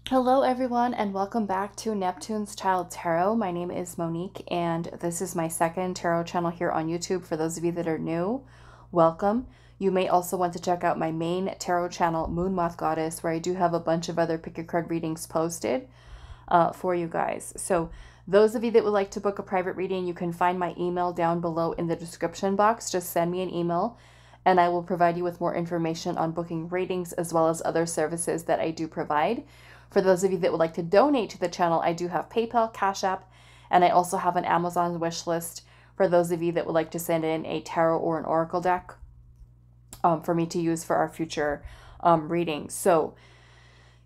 Hello everyone and welcome back to Neptune's Child Tarot. My name is Monique and this is my second tarot channel here on YouTube. For those of you that are new, welcome. You may also want to check out my main tarot channel, Moon Moth Goddess, where I do have a bunch of other pick your card readings posted for you guys. So those of you that would like to book a private reading, you can find my email down below in the description box. Just send me an email and I will provide you with more information on booking readings as well as other services that I do provide. For those of you that would like to donate to the channel, I do have PayPal, Cash App, and I also have an Amazon wish list for those of you that would like to send in a tarot or an oracle deck for me to use for our future readings. So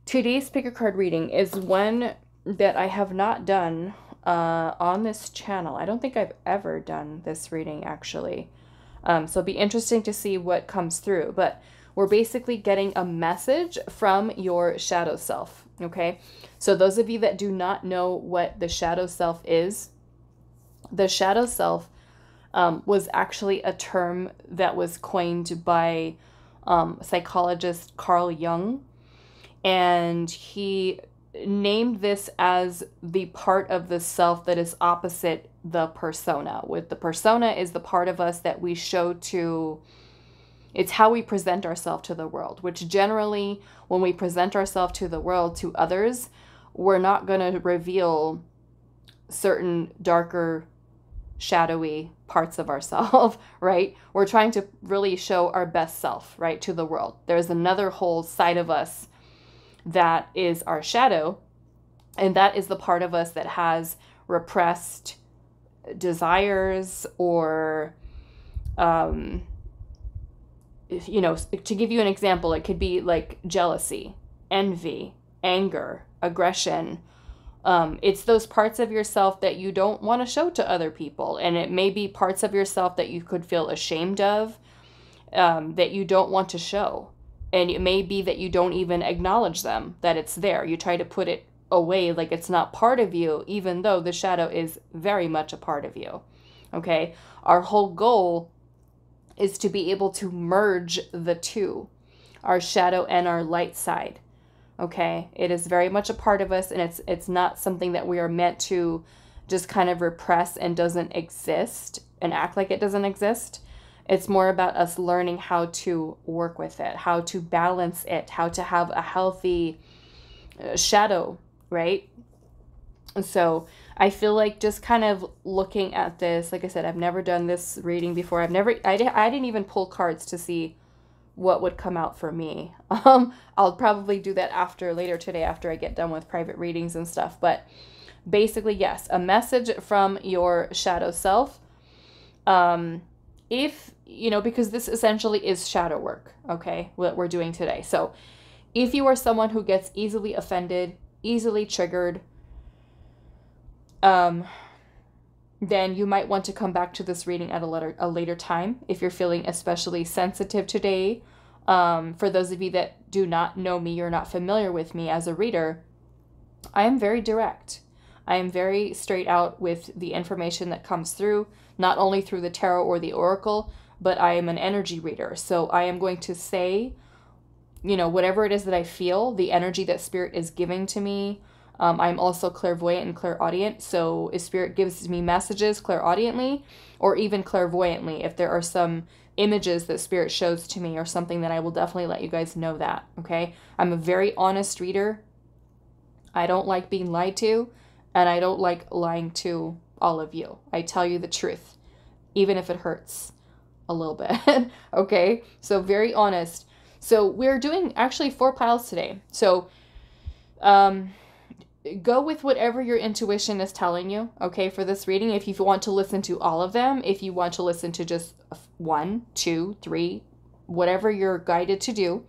today's pick a card reading is one that I have not done on this channel. I don't think I've ever done this reading actually. So it'll be interesting to see what comes through, but we're basically getting a message from your shadow self, okay? So those of you that do not know what the shadow self is, the shadow self was actually a term that was coined by psychologist Carl Jung, and he named this as the part of the self that is opposite the persona. With the persona is the part of us that we show to. It's how we present ourselves to the world, which generally when we present ourselves to the world, to others, we're not going to reveal certain darker, shadowy parts of ourselves, right? We're trying to really show our best self, right, to the world. There's another whole side of us that is our shadow, and that is the part of us that has repressed desires or you know, to give you an example, it could be like jealousy, envy, anger, aggression. It's those parts of yourself that you don't want to show to other people. And it may be parts of yourself that you could feel ashamed of, that you don't want to show. And it may be that you don't even acknowledge them, that it's there. You try to put it away like it's not part of you, even though the shadow is very much a part of you. Okay? Our whole goal is to be able to merge the two, our shadow and our light side. Okay, it is very much a part of us, and it's not something that we are meant to just kind of repress and doesn't exist and act like it doesn't exist. It's more about us learning how to work with it, how to balance it, how to have a healthy shadow, right? So I feel like just kind of looking at this, like I said, I've never done this reading before. I didn't even pull cards to see what would come out for me. I'll probably do that later today after I get done with private readings and stuff. But basically, yes, a message from your shadow self. If, you know, because this essentially is shadow work, okay, what we're doing today. So if you are someone who gets easily offended, easily triggered, then you might want to come back to this reading at a later time if you're feeling especially sensitive today. For those of you that do not know me, you're not familiar with me as a reader, I am very direct. I am very straight out with the information that comes through, not only through the tarot or the oracle, but I am an energy reader. So I am going to say, you know, whatever it is that I feel, the energy that spirit is giving to me. I'm also clairvoyant and clairaudient, so if spirit gives me messages clairaudiently or even clairvoyantly, if there are some images that spirit shows to me or something, then I will definitely let you guys know that, okay? I'm a very honest reader. I don't like being lied to, and I don't like lying to all of you. I tell you the truth, even if it hurts a little bit, okay? So very honest. So we're doing actually 4 piles today. So, go with whatever your intuition is telling you, okay, for this reading. If you want to listen to all of them, if you want to listen to just 1, 2, 3, whatever you're guided to do,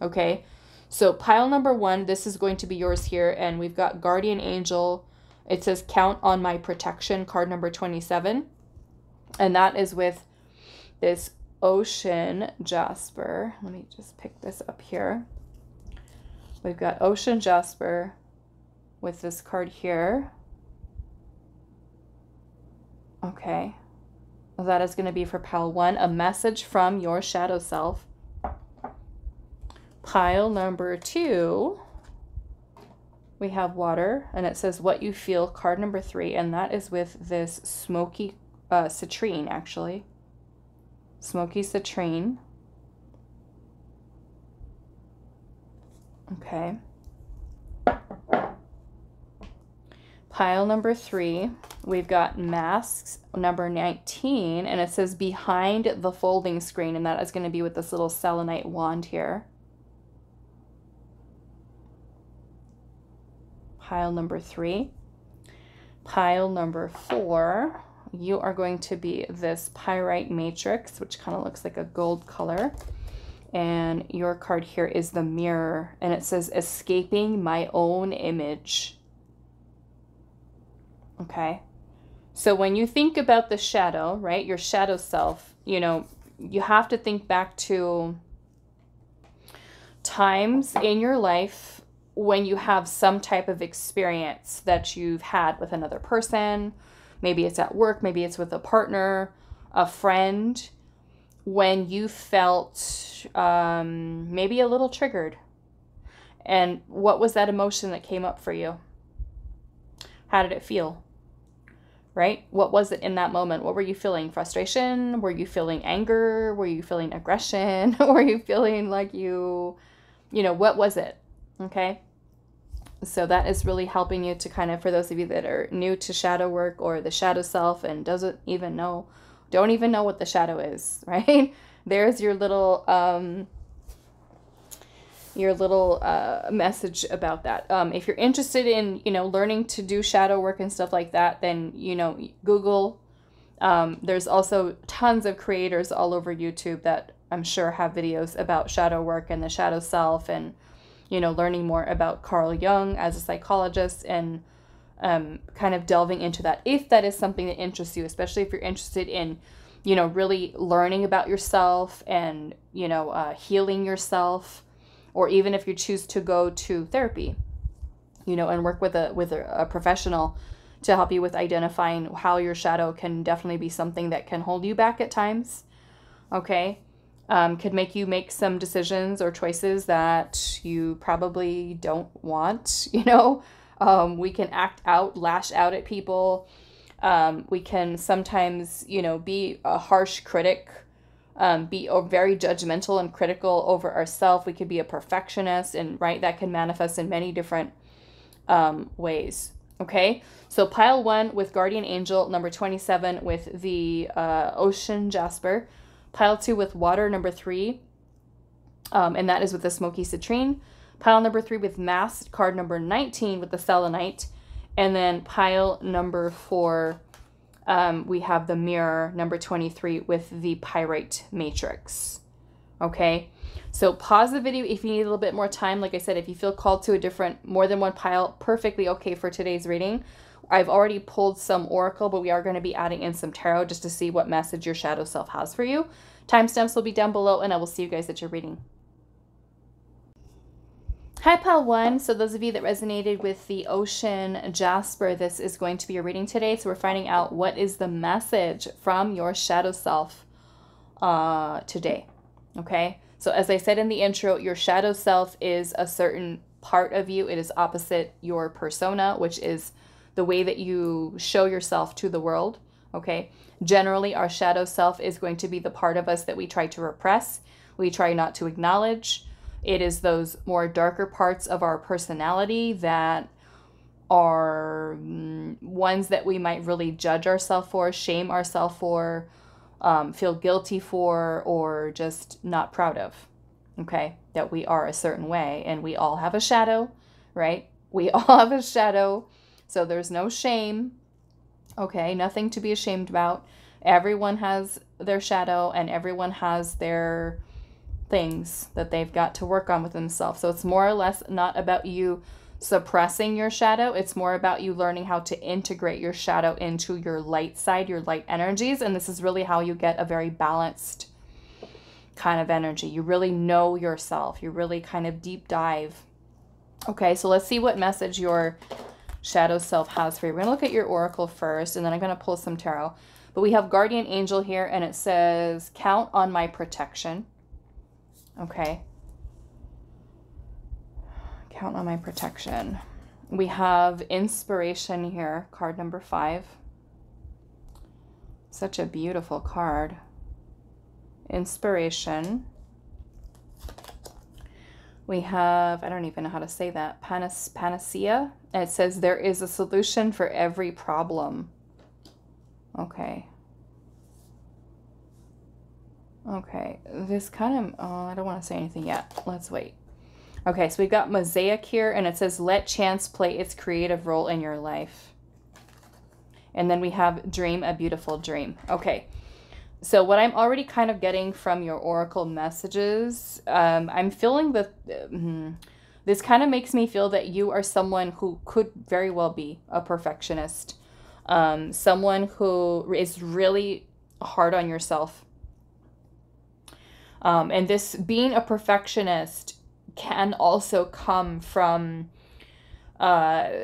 okay. So pile number 1, this is going to be yours here, and we've got Guardian Angel. It says Count on My Protection, card number 27, and that is with this Ocean Jasper. Let me just pick this up here. We've got Ocean Jasper with this card here. Okay. Well, that is going to be for pile 1, a message from your shadow self. Pile number 2. we have water, and it says what you feel, card number 3, and that is with this Smokey Citrine, actually. Smokey Citrine. Okay. Pile number 3, we've got masks number 19, and it says behind the folding screen, and that is going to be with this little selenite wand here. Pile number 3. Pile number 4, you are going to be this Pyrite matrix, which kind of looks like a gold color. And your card here is the mirror, and it says escaping my own image. Okay. So when you think about the shadow, right, your shadow self, you know, you have to think back to times in your life when you have some type of experience that you've had with another person. Maybe it's at work, maybe it's with a partner, a friend, when you felt maybe a little triggered. And what was that emotion that came up for you? How did it feel? Right? What was it in that moment? What were you feeling? Frustration? Were you feeling anger? Were you feeling aggression? Were you feeling like you know, what was it? Okay. So that is really helping you to kind of, for those of you that are new to shadow work or the shadow self and don't even know what the shadow is, right? There's your little message about that. If you're interested in, you know, learning to do shadow work and stuff like that, then, you know, Google. There's also tons of creators all over YouTube that I'm sure have videos about shadow work and the shadow self, and, you know, learning more about Carl Jung as a psychologist, and kind of delving into that if that is something that interests you, especially if you're interested in, you know, really learning about yourself and, you know, healing yourself, or even if you choose to go to therapy, you know, and work with a professional to help you with identifying how your shadow can definitely be something that can hold you back at times. Okay. Could make you make some decisions or choices that you probably don't want, you know. We can act out, lash out at people. We can sometimes, you know, be a harsh critic, be very judgmental and critical over ourselves. We could be a perfectionist, and right, that can manifest in many different ways. Okay, so pile 1 with guardian angel number 27 with the ocean Jasper. Pile 2 with water number 3, and that is with the Smokey Citrine. Pile number 3 with mask card number 19 with the selenite. And then pile number 4, we have the mirror number 23 with the Pyrite matrix. Okay, so pause the video if you need a little bit more time. Like I said, if you feel called to more than one pile, perfectly okay for today's reading. I've already pulled some oracle, but we are going to be adding in some tarot just to see what message your shadow self has for you. Timestamps will be down below, and I will see you guys at your reading. Hi, pile 1. So those of you that resonated with the ocean Jasper, this is going to be your reading today. So we're finding out what is the message from your shadow self today. Okay. So as I said in the intro, your shadow self is a certain part of you. It is opposite your persona, which is the way that you show yourself to the world. Okay. Generally, our shadow self is going to be the part of us that we try to repress. We try not to acknowledge. It is those more darker parts of our personality that are ones that we might really judge ourselves for, shame ourselves for, feel guilty for, or just not proud of. Okay, that we are a certain way, and we all have a shadow, right? We all have a shadow, so there's no shame. Okay, nothing to be ashamed about. Everyone has their shadow, and everyone has their things that they've got to work on with themselves. So it's more or less not about you suppressing your shadow. It's more about you learning how to integrate your shadow into your light side, your light energies. And this is really how you get a very balanced kind of energy. You really know yourself. You really kind of deep dive. Okay, so let's see what message your shadow self has for you. We're going to look at your oracle first, and then I'm going to pull some tarot. But we have guardian angel here, and it says, count on my protection. Okay. Count on my protection. We have inspiration here, card number 5. Such a beautiful card. Inspiration. We have, I don't even know how to say that, panacea. And it says there is a solution for every problem. Okay. Okay, this kind of, I don't want to say anything yet. Let's wait. Okay, so we've got mosaic here, and it says, let chance play its creative role in your life. And then we have dream a beautiful dream. Okay, so what I'm already kind of getting from your oracle messages, I'm feeling that this kind of makes me feel that you are someone who could very well be a perfectionist. Someone who is really hard on yourself. And this being a perfectionist can also come from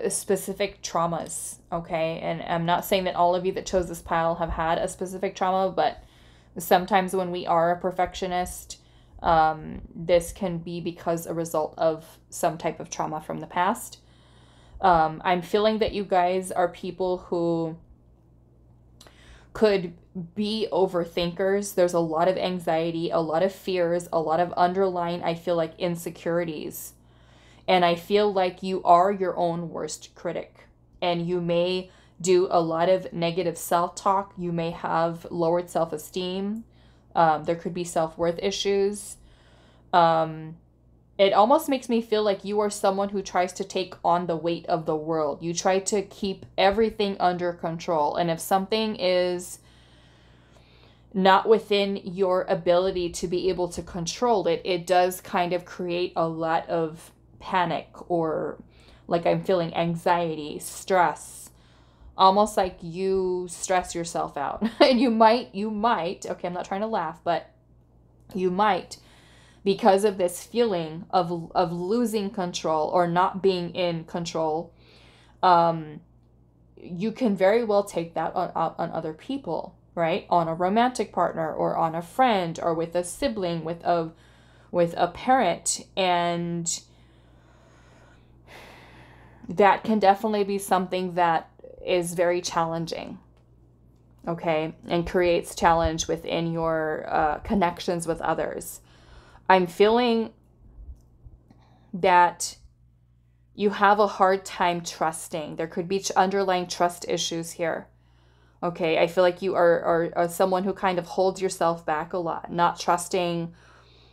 specific traumas, okay? And I'm not saying that all of you that chose this pile have had a specific trauma, but sometimes when we are a perfectionist, this can be because a result of some type of trauma from the past. I'm feeling that you guys are people who could be overthinkers. There's a lot of anxiety, a lot of fears, a lot of underlying, I feel like, insecurities. And I feel like you are your own worst critic. And you may do a lot of negative self-talk. You may have lowered self-esteem. There could be self-worth issues. It almost makes me feel like you are someone who tries to take on the weight of the world. You try to keep everything under control. And if something is not within your ability to be able to control it, it does kind of create a lot of panic, or like I'm feeling anxiety, stress, almost like you stress yourself out. And you might, okay, I'm not trying to laugh, but you might, because of this feeling of losing control or not being in control, you can very well take that on other people, right? On a romantic partner, or on a friend, or with a sibling, with a parent. And that can definitely be something that is very challenging, okay? And creates challenge within your connections with others. I'm feeling that you have a hard time trusting. There could be underlying trust issues here. Okay, I feel like you are someone who kind of holds yourself back a lot, not trusting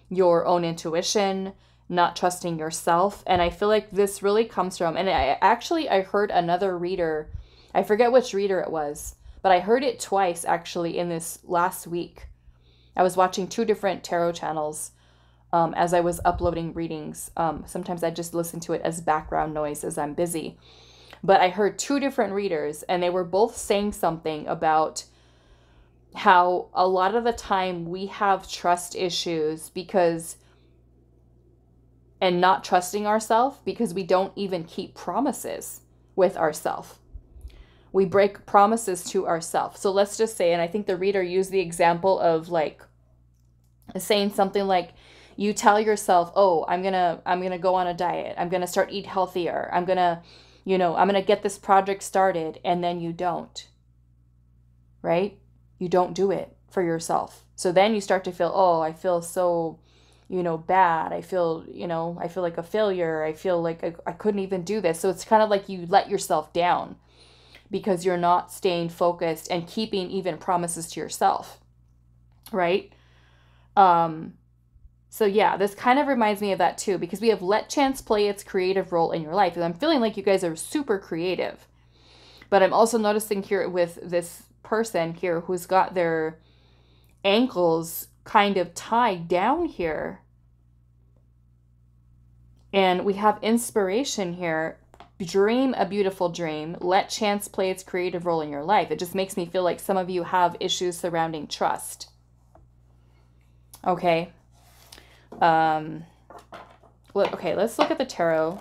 your own intuition, not trusting yourself. And I feel like this really comes from, and I heard another reader, I forget which reader it was, but I heard it twice actually in this last week. I was watching 2 different tarot channels as I was uploading readings. Sometimes I just listen to it as background noise as I'm busy. But I heard 2 different readers, and they were both saying something about how a lot of the time we have trust issues and not trusting ourselves because we don't even keep promises with ourselves. We break promises to ourselves. So let's just say, and I think the reader used the example of like saying something like, you tell yourself, oh, I'm gonna go on a diet. I'm gonna start eat healthier. I'm gonna get this project started, and then you don't, right? You don't do it for yourself. So then you start to feel, oh, I feel so, bad. I feel like a failure. I feel like I couldn't even do this. So it's kind of like you let yourself down because you're not staying focused and keeping even promises to yourself, right? So yeah, this kind of reminds me of that too, because we have let chance play its creative role in your life. And I'm feeling like you guys are super creative. But I'm also noticing here with this person here who's got their ankles kind of tied down here. And we have inspiration here. Dream a beautiful dream. Let chance play its creative role in your life. It just makes me feel like some of you have issues surrounding trust. Okay. Okay, let's look at the tarot.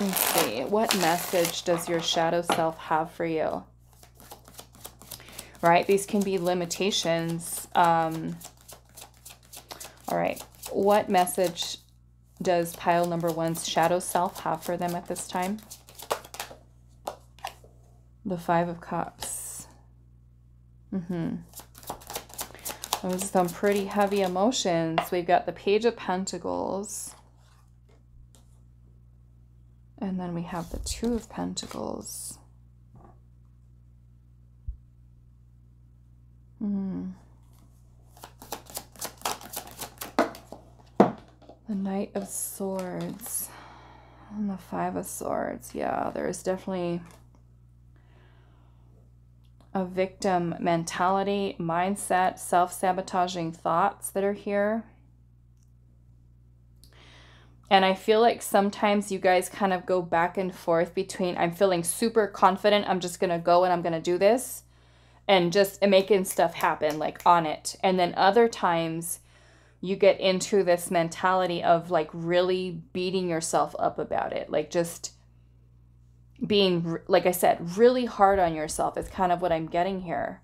Let's see. What message does your shadow self have for you? Right? These can be limitations. All right. What message does pile number one's shadow self have for them at this time? The Five of Cups. Those are some pretty heavy emotions. We've got the Page of Pentacles. And then we have the Two of Pentacles. The Knight of Swords. And the Five of Swords. Yeah, there's definitely a victim mentality, mindset, self-sabotaging thoughts that are here. And I feel like sometimes you guys kind of go back and forth between, I'm feeling super confident, I'm just going to go and I'm going to do this, and just making stuff happen, like on it. And then other times you get into this mentality of like really beating yourself up about it. Like just being, like I said, really hard on yourself is kind of what I'm getting here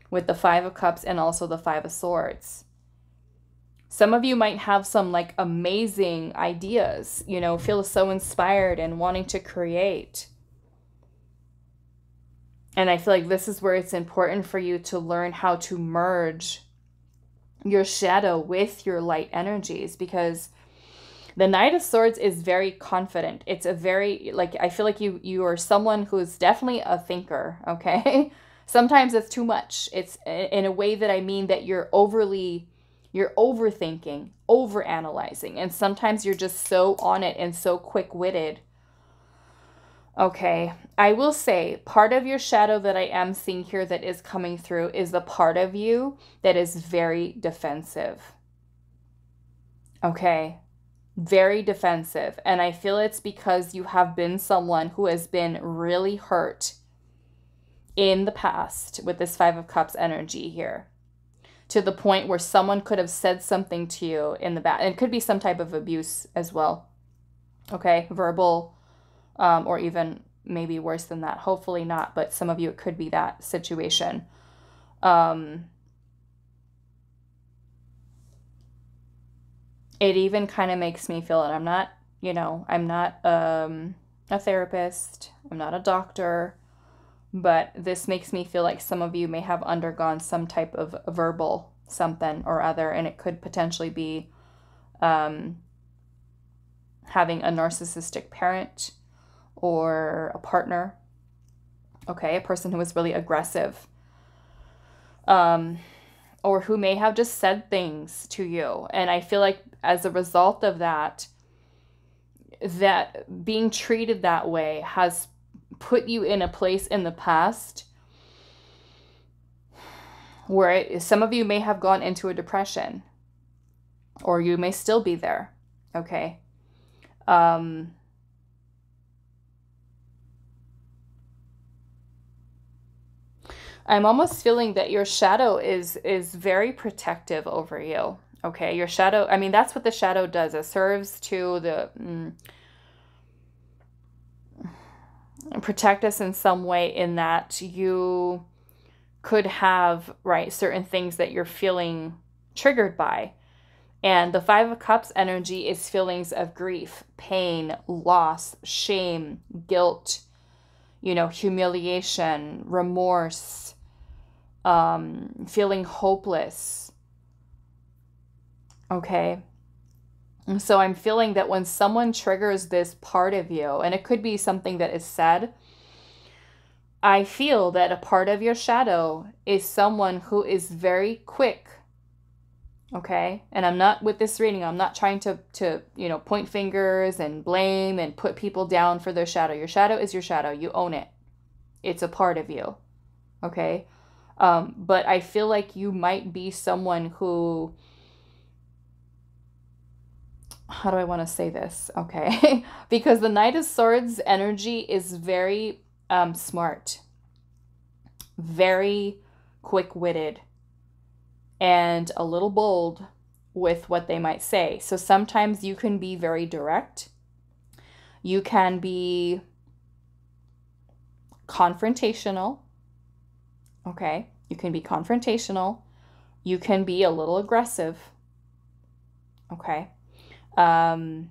with the Five of Cups and also the Five of Swords. Some of you might have some like amazing ideas, you know, feel so inspired and wanting to create. And I feel like this is where it's important for you to learn how to merge your shadow with your light energies, because the Knight of Swords is very confident. It's a very, like, I feel like you are someone who is definitely a thinker, okay? Sometimes it's too much. It's in a way that I mean that you're overthinking, overanalyzing, and sometimes you're just so on it and so quick-witted. Okay, I will say part of your shadow that I am seeing here that is coming through is the part of you that is very defensive. Okay, very defensive. And I feel it's because you have been someone who has been really hurt in the past with this Five of Cups energy here, to the point where someone could have said something to you in the back. And it could be some type of abuse as well. Okay, verbal, or even maybe worse than that. Hopefully not, but some of you, it could be that situation. It even kind of makes me feel, and I'm not, you know, I'm not a therapist, I'm not a doctor, but this makes me feel like some of you may have undergone some type of verbal something or other, and it could potentially be having a narcissistic parent or a partner, okay, a person who was really aggressive, or who may have just said things to you. And I feel like as a result of that, that being treated that way has put you in a place in the past where some of you may have gone into a depression, or you may still be there, okay? I'm almost feeling that your shadow is very protective over you, okay? Your shadow, I mean, that's what the shadow does. It serves to protect us in some way, in that you could have, right, certain things that you're feeling triggered by. And the Five of Cups energy is feelings of grief, pain, loss, shame, guilt, you know, humiliation, remorse, feeling hopeless. Okay. And so I'm feeling that when someone triggers this part of you, and it could be something that is said, I feel that a part of your shadow is someone who is very quick. Okay. And I'm not, with this reading, I'm not trying to, you know, point fingers and blame and put people down for their shadow. Your shadow is your shadow. You own it. It's a part of you. Okay. But I feel like you might be someone who, how do I want to say this? Okay. Because the Knight of Swords energy is very smart, very quick-witted, and a little bold with what they might say. So sometimes you can be very direct. You can be confrontational. Okay. You can be confrontational. You can be a little aggressive. Okay. You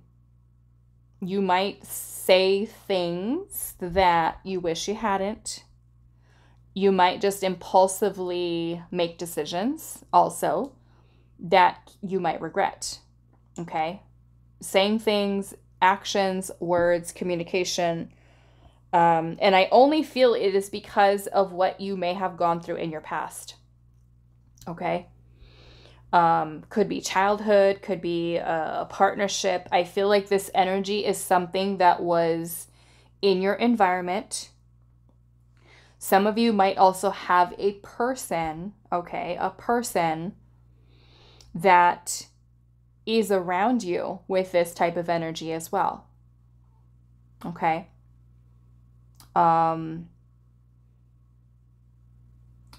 might say things that you wish you hadn't. You might just impulsively make decisions also that you might regret. Okay? Saying things, actions, words, communication. And I only feel it is because of what you may have gone through in your past. Okay? Could be childhood, could be a partnership. I feel like this energy is something that was in your environment. Some of you might also have a person, okay, a person that is around you with this type of energy as well. Okay.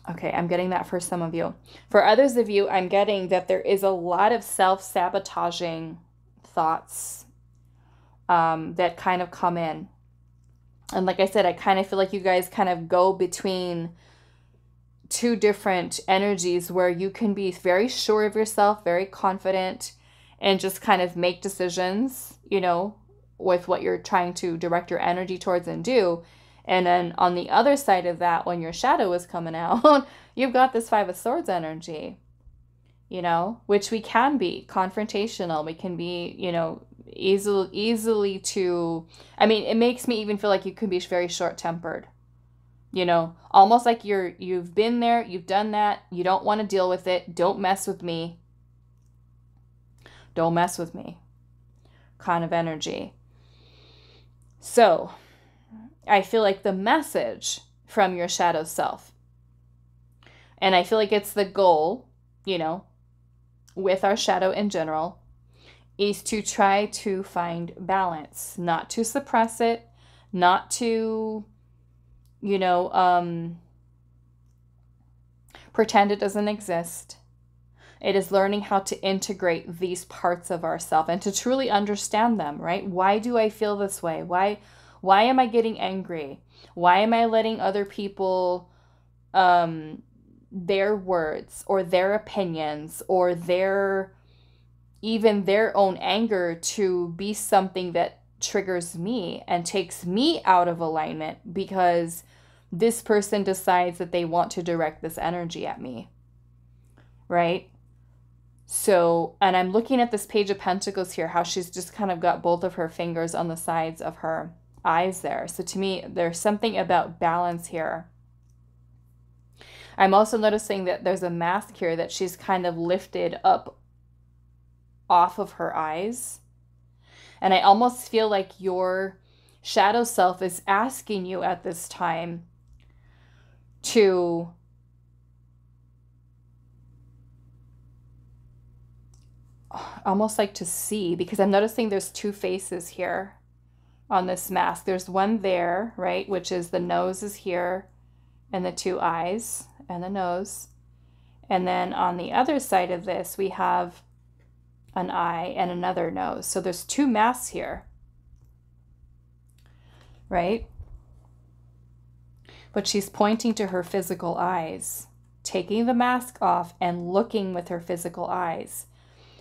Okay, I'm getting that for some of you. For others of you, I'm getting that there is a lot of self-sabotaging thoughts that kind of come in. And like I said, I kind of feel like you guys kind of go between two different energies where you can be very sure of yourself, very confident, and just kind of make decisions, you know, with what you're trying to direct your energy towards and do. And then on the other side of that, when your shadow is coming out, you've got this Five of Swords energy, you know, which we can be confrontational. We can be, you know, easily to, I mean, it makes me even feel like you can be very short-tempered, you know, almost like you've been there, you've done that, you don't want to deal with it, don't mess with me. Don't mess with me kind of energy. So I feel like the message from your shadow self, and I feel like it's the goal, you know, with our shadow in general, is to try to find balance, not to suppress it, not to, you know, pretend it doesn't exist. It is learning how to integrate these parts of ourselves and to truly understand them, right? Why do I feel this way? Why am I getting angry? Why am I letting other people, their words or their opinions or even their own anger to be something that triggers me and takes me out of alignment because this person decides that they want to direct this energy at me, right? So, and I'm looking at this Page of Pentacles here, how she's just kind of got both of her fingers on the sides of her eyes there. So to me, there's something about balance here. I'm also noticing that there's a mask here that she's kind of lifted up off of her eyes. And I almost feel like your shadow self is asking you at this time to almost like to see, because I'm noticing there's two faces here on this mask. There's one there, right, which is the nose is here and the two eyes and the nose. And then on the other side of this, we have an eye and another nose. So there's two masks here, right? But she's pointing to her physical eyes, taking the mask off and looking with her physical eyes.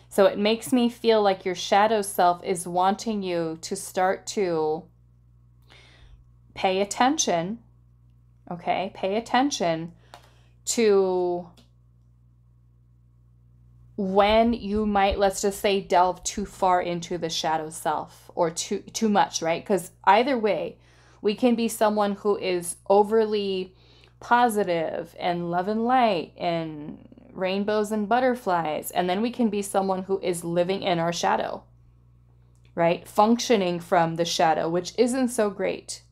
So it makes me feel like your shadow self is wanting you to start to pay attention, okay? Pay attention to when you might, let's just say, delve too far into the shadow self or too much, right? Because either way, we can be someone who is overly positive and love and light and rainbows and butterflies, and then we can be someone who is living in our shadow, right? Functioning from the shadow, which isn't so great,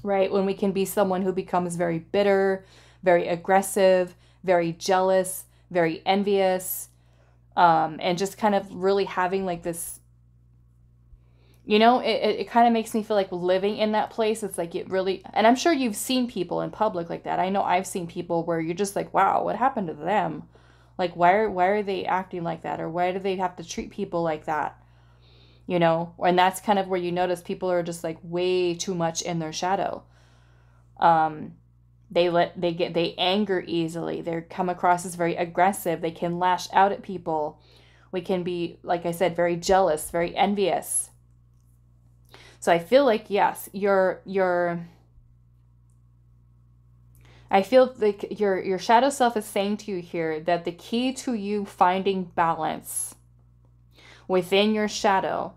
right? When we can be someone who becomes very bitter, very aggressive, very jealous, very envious, and just kind of really having like this, you know, it kind of makes me feel like living in that place. It's like it really, and I'm sure you've seen people in public like that. I know I've seen people where you're just like, wow, what happened to them? Like, why are they acting like that? Or why do they have to treat people like that? You know, and that's kind of where you notice people are just like way too much in their shadow. They anger easily. They come across as very aggressive. They can lash out at people We can be, like I said, very jealous, very envious. So I feel like, yes, I feel like your shadow self is saying to you here that the key to you finding balance within your shadow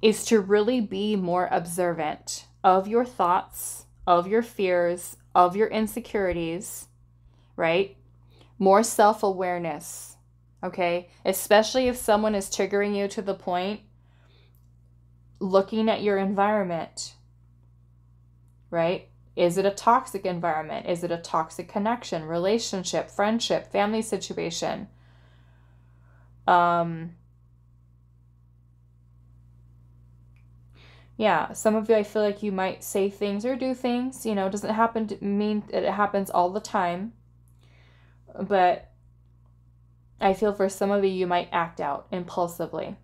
is to really be more observant of your thoughts, of your fears, of your insecurities, right? More self-awareness, okay? Especially if someone is triggering you to the point, looking at your environment, right? Is it a toxic environment? Is it a toxic connection, relationship, friendship, family situation? Yeah, some of you, I feel like you might say things or do things, you know, doesn't happen to mean that it happens all the time. But I feel for some of you, you might act out impulsively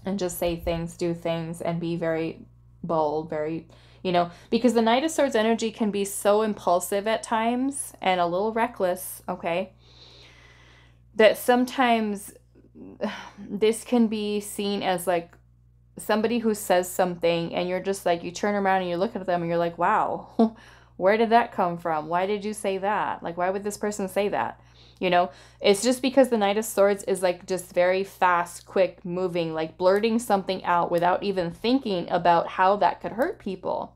and just say things, do things, and be very bold, very, you know, because the Knight of Swords energy can be so impulsive at times and a little reckless, okay, that sometimes this can be seen as like somebody who says something and you're just like, you turn around and you look at them and you're like, wow, where did that come from? Why did you say that? Like, why would this person say that? You know, it's just because the Knight of Swords is like just very fast, quick moving, like blurting something out without even thinking about how that could hurt people,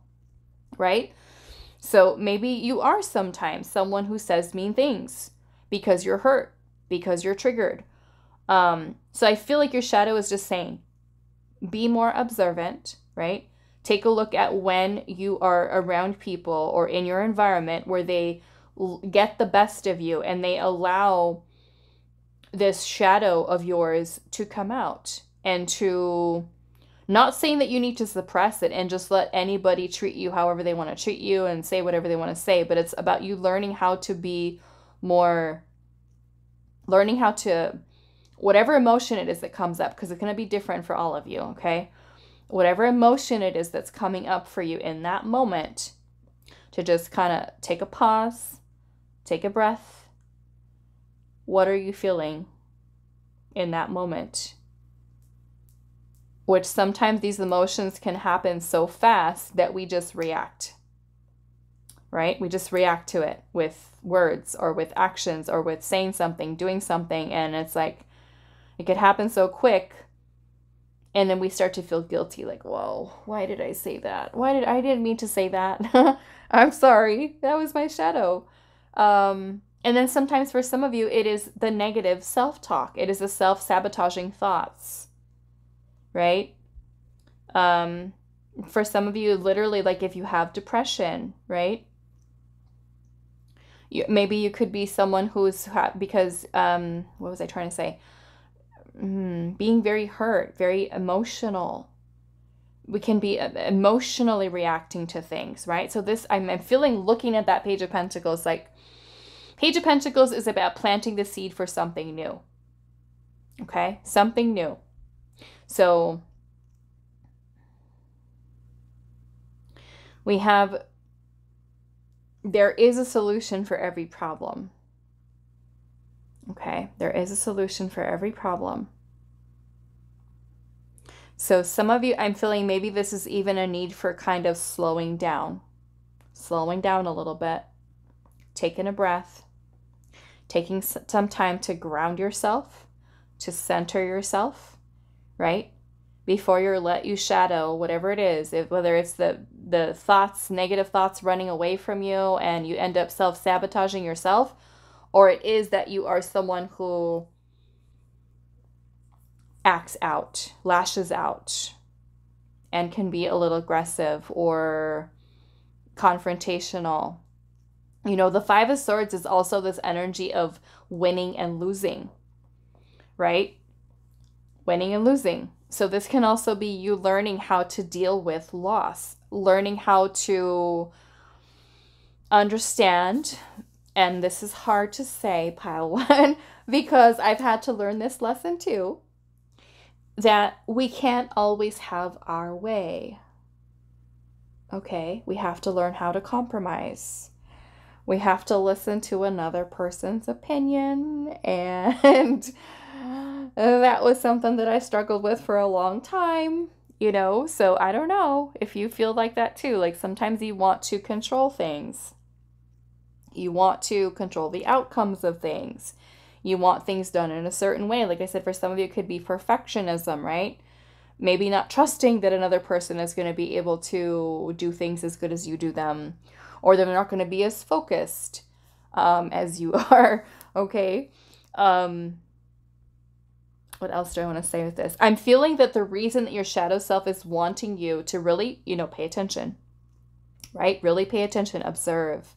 right? So maybe you are sometimes someone who says mean things because you're hurt, because you're triggered. So I feel like your shadow is just saying, be more observant, right? Take a look at when you are around people or in your environment where they get the best of you and they allow this shadow of yours to come out, and to, not saying that you need to suppress it and just let anybody treat you however they want to treat you and say whatever they want to say, but it's about you learning how to be more, learning how to, whatever emotion it is that comes up, because it's going to be different for all of you, okay? Whatever emotion it is that's coming up for you in that moment, to just kind of take a pause, take a breath. What are you feeling in that moment? Which sometimes these emotions can happen so fast that we just react, right? We just react to it with words or with actions or with saying something, doing something, and it's like, it could happen so quick, and then we start to feel guilty, like, whoa, why did I say that? I didn't mean to say that. I'm sorry. That was my shadow. And then sometimes for some of you, it is the negative self-talk. It is the self-sabotaging thoughts, right? For some of you, literally, like if you have depression, right? Maybe you could be someone who's, because, what was I trying to say? Being very hurt, very emotional. We can be emotionally reacting to things, right? So this, I'm feeling, looking at that Page of Pentacles, like Page of Pentacles is about planting the seed for something new. Okay? Something new. So we have, there is a solution for every problem. Okay, there is a solution for every problem. So some of you, I'm feeling maybe this is even a need for kind of slowing down a little bit, taking a breath, taking some time to ground yourself, to center yourself, right? Before you shadow whatever it is, whether it's the thoughts, negative thoughts running away from you and you end up self-sabotaging yourself, or it is that you are someone who acts out, lashes out, and can be a little aggressive or confrontational. You know, the Five of Swords is also this energy of winning and losing, right? Winning and losing. So this can also be you learning how to deal with loss, learning how to understand. And this is hard to say, pile one, because I've had to learn this lesson too, that we can't always have our way. Okay? We have to learn how to compromise. We have to listen to another person's opinion, and that was something that I struggled with for a long time, you know? So I don't know if you feel like that too. Like sometimes you want to control things. You want to control the outcomes of things. You want things done in a certain way. Like I said, for some of you, it could be perfectionism, right? Maybe not trusting that another person is going to be able to do things as good as you do them, or they're not going to be as focused as you are, okay? What else do I want to say with this? I'm feeling that the reason that your shadow self is wanting you to really, pay attention, right? Really pay attention, observe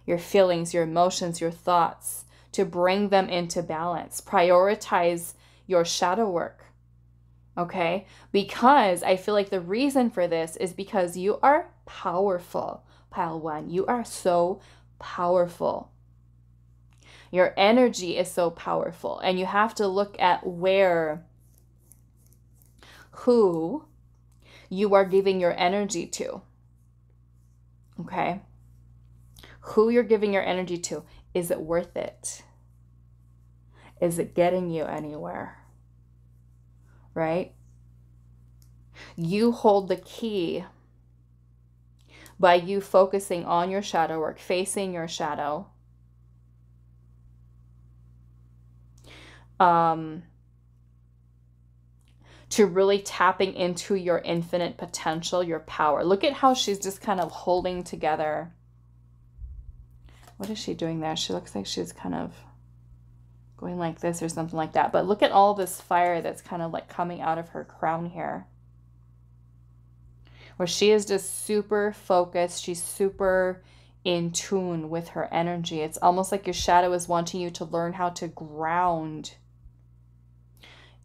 your feelings, your emotions, your thoughts, to bring them into balance. Prioritize your shadow work, okay? Because I feel like the reason for this is because you are powerful, pile one. You are so powerful. Your energy is so powerful, and you have to look at who you are giving your energy to, okay? Who you're giving your energy to. Is it worth it? Is it getting you anywhere? Right? You hold the key by you focusing on your shadow work, facing your shadow. To really tapping into your infinite potential, your power. Look at how she's just kind of holding together. What is she doing there? She looks like she's kind of going like this or something like that. But look at all this fire that's kind of like coming out of her crown here. Where she is just super focused. She's super in tune with her energy. It's almost like your shadow is wanting you to learn how to ground.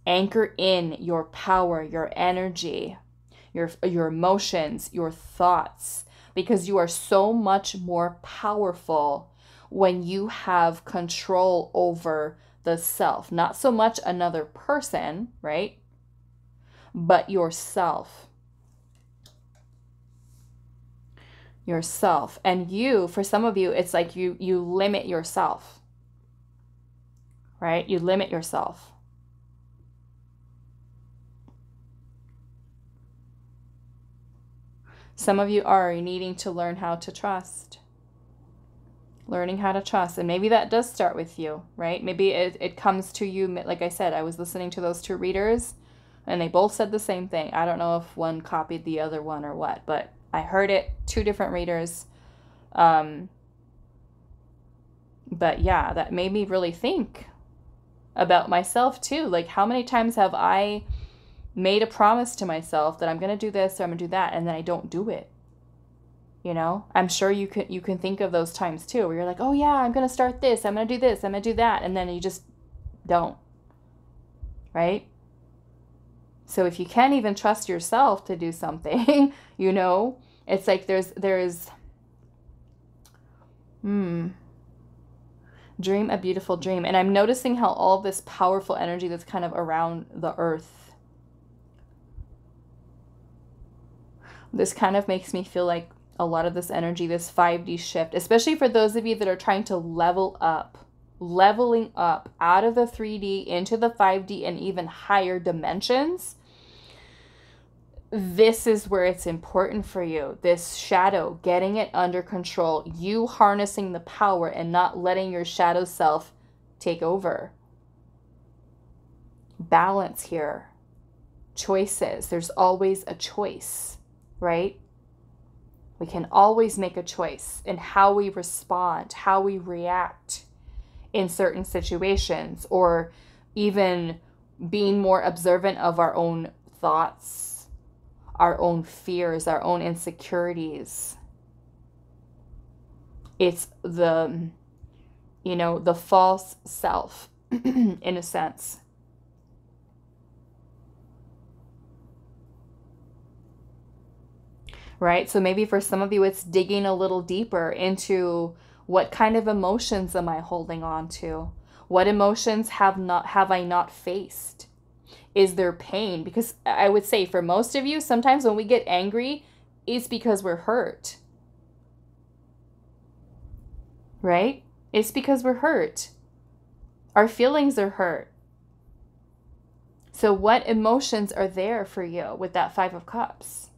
Anchor in your power, your energy, your emotions, your thoughts. Because you are so much more powerful when you have control over the self. Not so much another person, right? But yourself. Yourself. And you, for some of you, it's like you limit yourself. Right? You limit yourself. Some of you are needing to learn how to trust. Learning how to trust. And maybe that does start with you, right? Maybe it comes to you, like I said, I was listening to those two readers, and they both said the same thing. I don't know if one copied the other one or what, but I heard it, two different readers. But yeah, that made me really think about myself too. Like, how many times have I made a promise to myself that I'm going to do this or I'm going to do that, and then I don't do it? You know, I'm sure you can think of those times too, where you're like, oh yeah, I'm going to start this, I'm going to do this, I'm going to do that, and then you just don't, right? So if you can't even trust yourself to do something, it's like there's dream a beautiful dream. And I'm noticing how all this powerful energy that's kind of around the earth, this kind of makes me feel like a lot of this energy, this 5D shift, especially for those of you that are trying to leveling up out of the 3D into the 5D and even higher dimensions. This is where it's important for you. This shadow, getting it under control, you harnessing the power and not letting your shadow self take over. Balance here. Choices. There's always a choice, right? We can always make a choice in how we respond, how we react in certain situations, or even being more observant of our own thoughts, our own fears, our own insecurities. It's the false self, in a sense. Right? So maybe for some of you, it's digging a little deeper into what kind of emotions am I holding on to? What emotions have I not faced? Is there pain? Because I would say for most of you, sometimes when we get angry, it's because we're hurt. right? It's because we're hurt. Our feelings are hurt. So what emotions are there for you with that Five of Cups?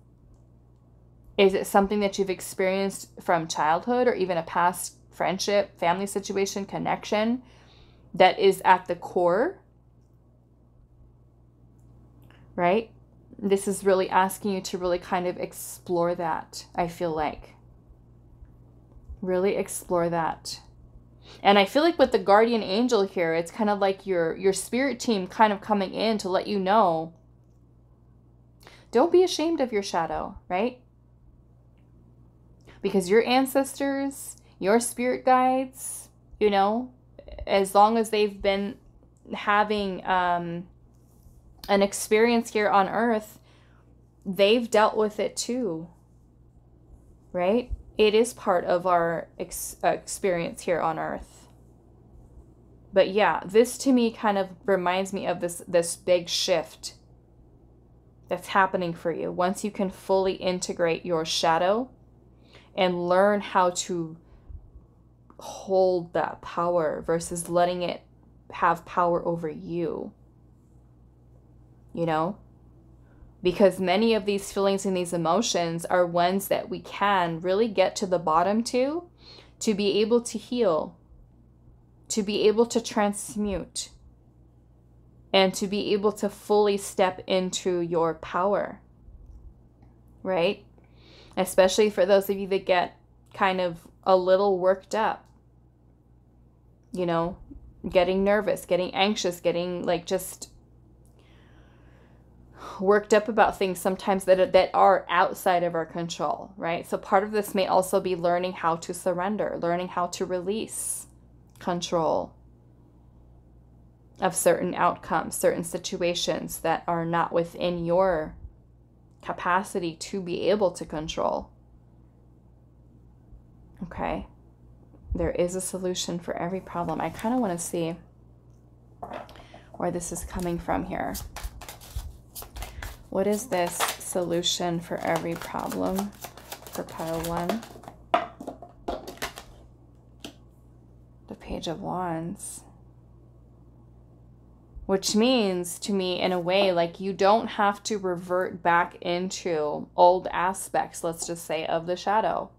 Is it something that you've experienced from childhood or even a past friendship, family situation, connection that is at the core? Right? This is really asking you to really kind of explore that, I feel like. Really explore that. And I feel like with the guardian angel here, it's kind of like your spirit team kind of coming in to let you know, don't be ashamed of your shadow, right? Because your ancestors, your spirit guides, you know, as long as they've been having an experience here on earth, they've dealt with it too, right? It is part of our experience here on earth. But yeah, this to me kind of reminds me of this big shift that's happening for you. Once you can fully integrate your shadow and learn how to hold that power versus letting it have power over you, you know? Because many of these feelings and these emotions are ones that we can really get to the bottom to be able to heal, to be able to transmute, and to be able to fully step into your power, right? Especially for those of you that get kind of a little worked up, you know, getting nervous, getting anxious, getting like just worked up about things sometimes that are outside of our control, right? So part of this may also be learning how to surrender, learning how to release control of certain outcomes, certain situations that are not within your capacity to be able to control. Okay. There is a solution for every problem. I kind of want to see where this is coming from here. What is this solution for every problem for pile 1? The Page of Wands. Which means to me, in a way, like you don't have to revert back into old aspects, let's just say, of the shadow.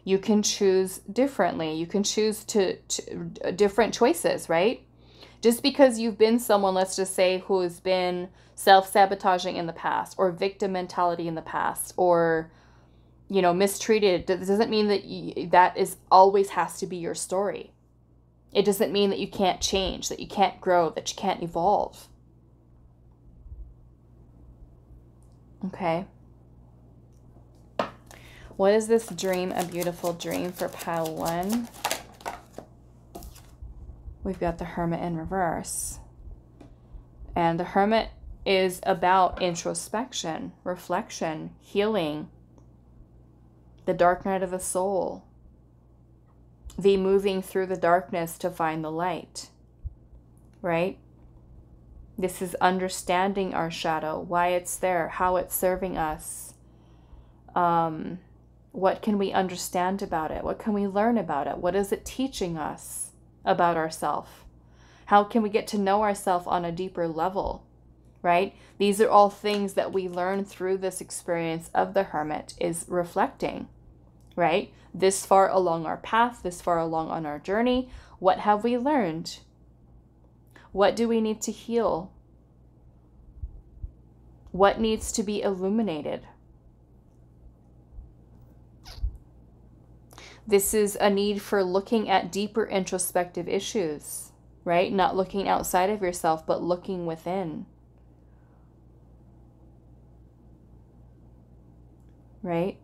You can choose differently. You can choose to different choices, right? Just because you've been someone, let's just say, who has been self-sabotaging in the past, or victim mentality in the past, or, you know, mistreated, doesn't mean that that is always has to be your story. It doesn't mean that you can't change, that you can't grow, that you can't evolve. Okay. What is this dream, a beautiful dream for pile 1? We've got the Hermit in reverse. And the Hermit is about introspection, reflection, healing, the dark night of the soul, the moving through the darkness to find the light, right? This is understanding our shadow, why it's there, how it's serving us. What can we understand about it? What can we learn about it? What is it teaching us about ourselves? How can we get to know ourselves on a deeper level, right? These are all things that we learn through this experience of the Hermit, is reflecting, right? This far along our path, this far along on our journey, what have we learned? What do we need to heal? What needs to be illuminated? This is a need for looking at deeper introspective issues, right? Not looking outside of yourself, but looking within. Right?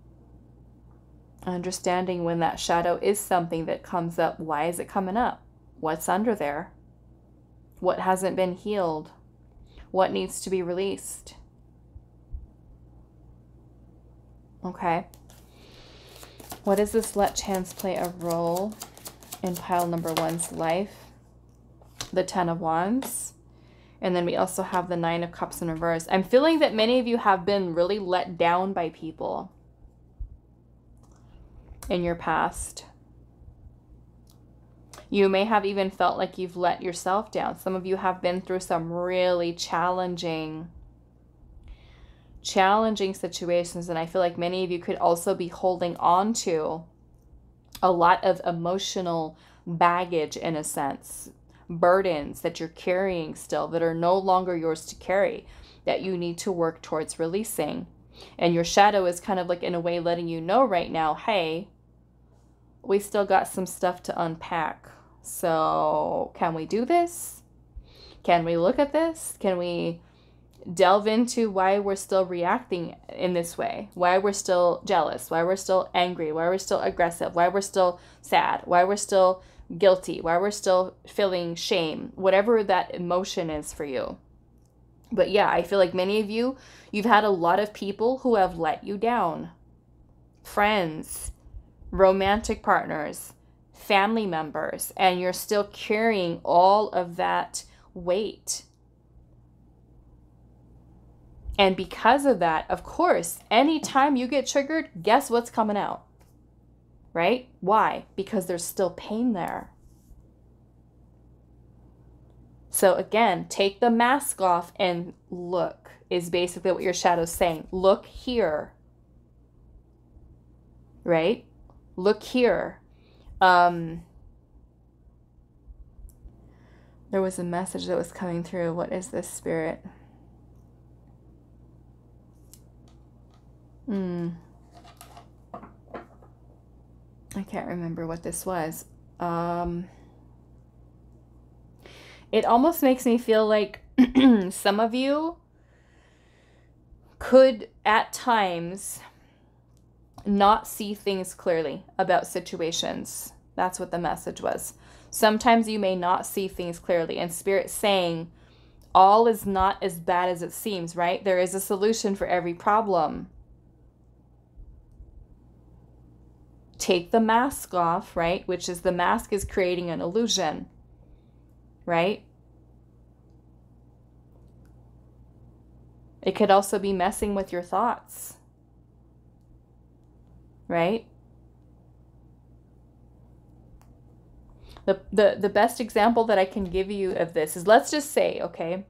Understanding when that shadow is something that comes up. Why is it coming up? What's under there? What hasn't been healed? What needs to be released? Okay. What does this let chance play a role in pile number 1's life? The Ten of Wands. And then we also have the Nine of Cups in reverse. I'm feeling that many of you have been really let down by people in your past. You may have even felt like you've let yourself down. Some of you have been through some really challenging situations, and I feel like many of you could also be holding on to a lot of emotional baggage, in a sense, burdens that you're carrying still that are no longer yours to carry, that you need to work towards releasing. And your shadow is kind of like, in a way, letting you know right now, hey, we still got some stuff to unpack. So can we do this? Can we look at this? Can we delve into why we're still reacting in this way? Why we're still jealous? Why we're still angry? Why we're still aggressive? Why we're still sad? Why we're still guilty? Why we're still feeling shame? Whatever that emotion is for you. But yeah, I feel like many of you, you've had a lot of people who have let you down. Friends, romantic partners, family members, and you're still carrying all of that weight. And because of that, of course, anytime you get triggered, guess what's coming out? Right? Why? Because there's still pain there. So again, take the mask off and look, is basically what your shadow's saying. Look here. Right? Look here. There was a message that was coming through. What is this, Spirit? I can't remember what this was. It almost makes me feel like some of you could at times not see things clearly about situations. That's what the message was. Sometimes you may not see things clearly, and Spirit's saying all is not as bad as it seems, right? There is a solution for every problem. Take the mask off, right? Which is, the mask is creating an illusion, right? It could also be messing with your thoughts, right? The best example that I can give you of this is, let's just say, okay,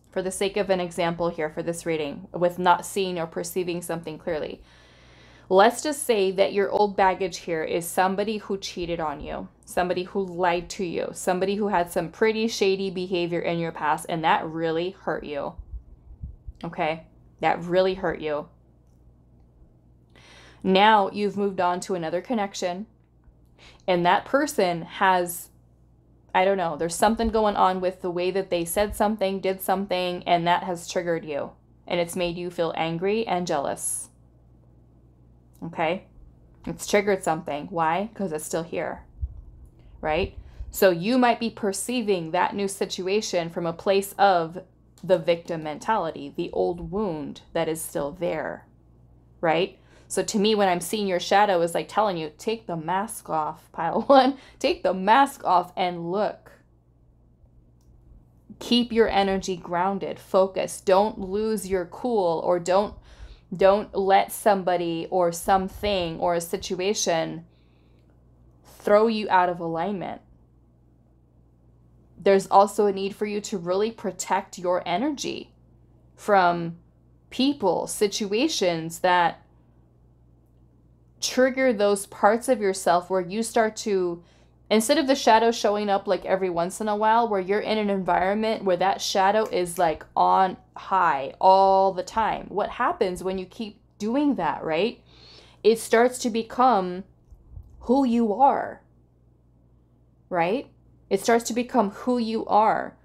for the sake of an example here for this reading, with not seeing or perceiving something clearly, let's just say that your old baggage here is somebody who cheated on you, somebody who lied to you, somebody who had some pretty shady behavior in your past, and that really hurt you. Okay, that really hurt you. Now you've moved on to another connection, and that person has, I don't know, there's something going on with the way that they said something, did something, and that has triggered you, and it's made you feel angry and jealous. Okay, it's triggered something. Why? Because it's still here, right? So you might be perceiving that new situation from a place of the victim mentality, the old wound that is still there, right? So to me, when I'm seeing your shadow, is like telling you, take the mask off, pile one, take the mask off and look. Keep your energy grounded, focus. Don't lose your cool, or don't let somebody or something or a situation throw you out of alignment. There's also a need for you to really protect your energy from people, situations that trigger those parts of yourself where you start to, instead of the shadow showing up like every once in a while, where you're in an environment where that shadow is like on high all the time. What happens when you keep doing that, right? It starts to become who you are, right? It starts to become who you are.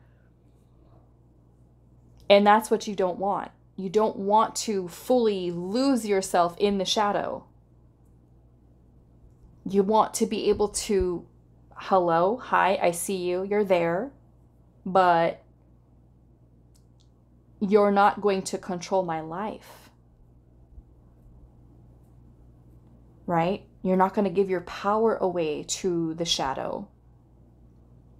And that's what you don't want. You don't want to fully lose yourself in the shadow. You want to be able to, hello, hi, I see you, you're there, but you're not going to control my life, right? You're not going to give your power away to the shadow,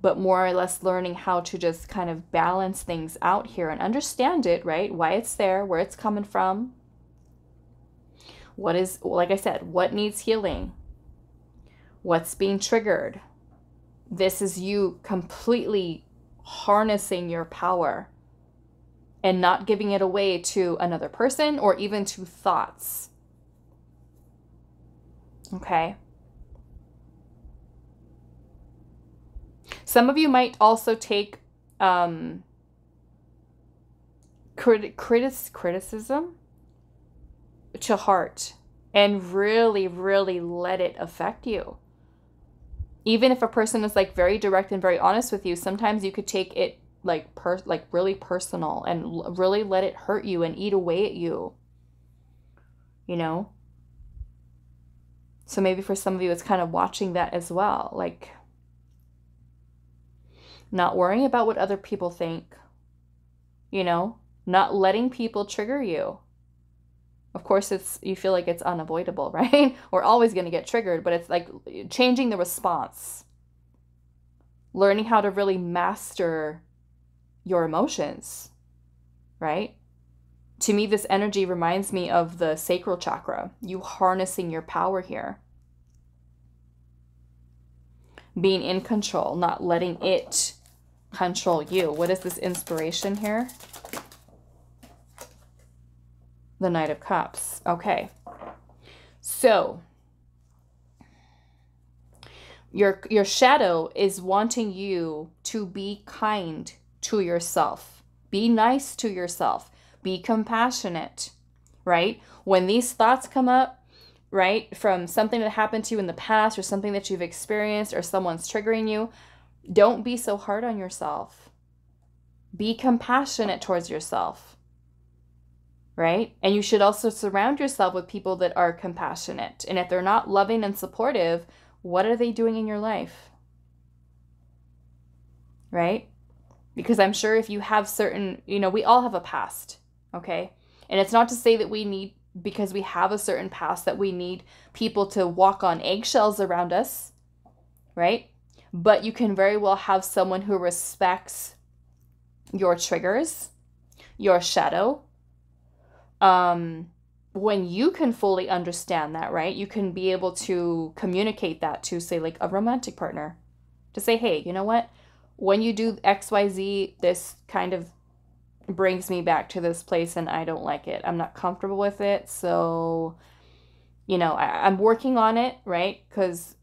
but more or less learning how to just kind of balance things out here and understand it, right? Why it's there, where it's coming from. What is, like I said, what needs healing? What's being triggered? This is you completely harnessing your power and not giving it away to another person or even to thoughts. Okay. Some of you might also take criticism to heart and really, really let it affect you. Even if a person is like very direct and very honest with you, sometimes you could take it like really personal and really let it hurt you and eat away at you. You know? So maybe for some of you, it's kind of watching that as well. Like, not worrying about what other people think. You know? Not letting people trigger you. Of course, you feel like it's unavoidable, right? We're always going to get triggered, but it's like changing the response. Learning how to really master your emotions, right? To me, this energy reminds me of the sacral chakra. You harnessing your power here. Being in control, not letting it control you. What is this inspiration here? The Knight of Cups. Okay. So, your shadow is wanting you to be kind to yourself. Be nice to yourself. Be compassionate, right? When these thoughts come up, right, from something that happened to you in the past or something that you've experienced or someone's triggering you, don't be so hard on yourself. Be compassionate towards yourself. Right? And you should also surround yourself with people that are compassionate. And if they're not loving and supportive, what are they doing in your life? Right? Because I'm sure if you have certain, we all have a past, okay? And it's not to say that we need, because we have a certain past, that we need people to walk on eggshells around us, right? But you can very well have someone who respects your triggers, your shadow. When you can fully understand that, right, you can be able to communicate that to, say, like a romantic partner, to say, hey, you know what, when you do XYZ, this kind of brings me back to this place and I don't like it. I'm not comfortable with it. So, I'm working on it, right? Because,